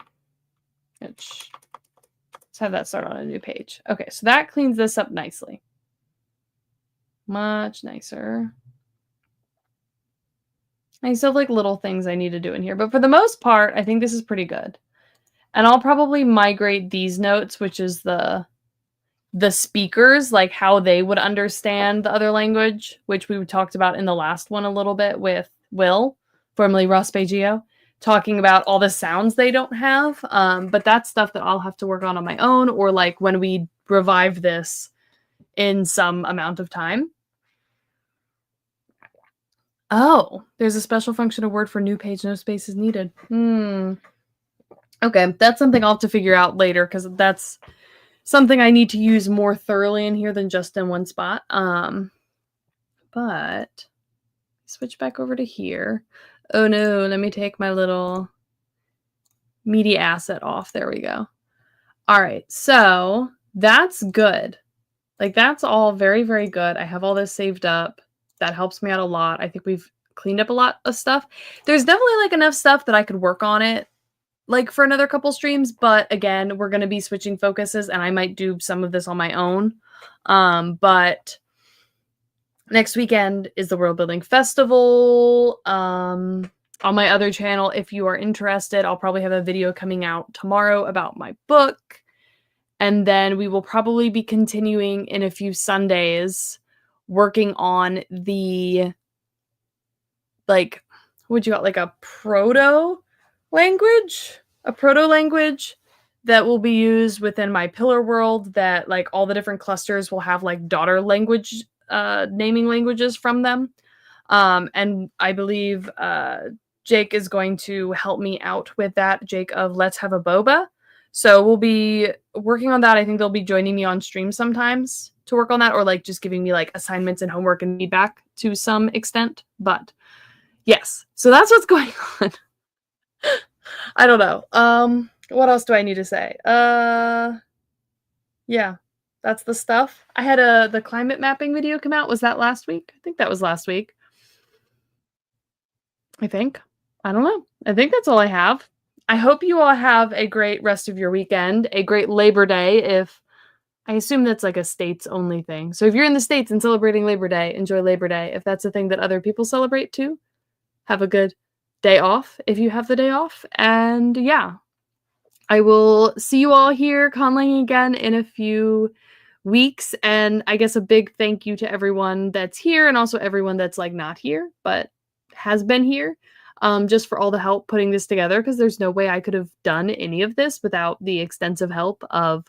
let's have that start on a new page. Okay, so that cleans this up nicely. Much nicer. I still have like little things I need to do in here, but for the most part, I think this is pretty good. And I'll probably migrate these notes, which is the speakers, like how they would understand the other language, which we talked about in the last one a little bit with Will, formerly Ross Baggio, talking about all the sounds they don't have. But that's stuff that I'll have to work on my own, or like when we revive this in some amount of time. Oh, there's a special function of Word for new page, no space is needed. Okay, that's something I'll have to figure out later because that's something I need to use more thoroughly in here than just in one spot. But switch back over to here. Oh no, let me take my little media asset off. There we go. All right, so that's good. Like that's all very, very good. I have all this saved up. That helps me out a lot. I think we've cleaned up a lot of stuff. There's definitely like enough stuff that I could work on it like for another couple streams, but again, we're going to be switching focuses and I might do some of this on my own. But next weekend is the World Building Festival. On my other channel, if you are interested, I'll probably have a video coming out tomorrow about my book. And then we will probably be continuing in a few Sundays working on the, like, what you got, like a proto language that will be used within my pillar world, that like all the different clusters will have like daughter language naming languages from them. And I believe Jake is going to help me out with that. Jake of Let's Have a Boba. So we'll be working on that. I think they'll be joining me on stream sometimes to work on that, or like just giving me like assignments and homework and feedback to some extent. But yes, so that's what's going on. I don't know. What else do I need to say? Yeah, that's the stuff. I had the climate mapping video come out. Was that last week? I think that was last week. I think. I don't know. I think that's all I have. I hope you all have a great rest of your weekend, a great Labor Day. If I assume that's like a states only thing. So if you're in the States and celebrating Labor Day, enjoy Labor Day. If that's a thing that other people celebrate too, have a good day off if you have the day off. And yeah, I will see you all here conlanging again in a few weeks. And I guess a big thank you to everyone that's here and also everyone that's like not here, but has been here. Just for all the help putting this together, because there's no way I could have done any of this without the extensive help of,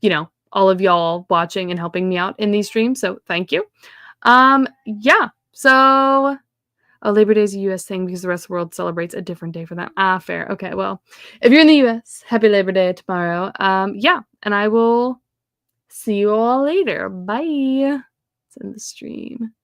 you know, all of y'all watching and helping me out in these streams. So thank you. Yeah. So Labor Day is a US thing because the rest of the world celebrates a different day for them. Ah, fair. Okay, well, if you're in the US, happy Labor Day tomorrow. Yeah, and I will see you all later. Bye. It's in the stream.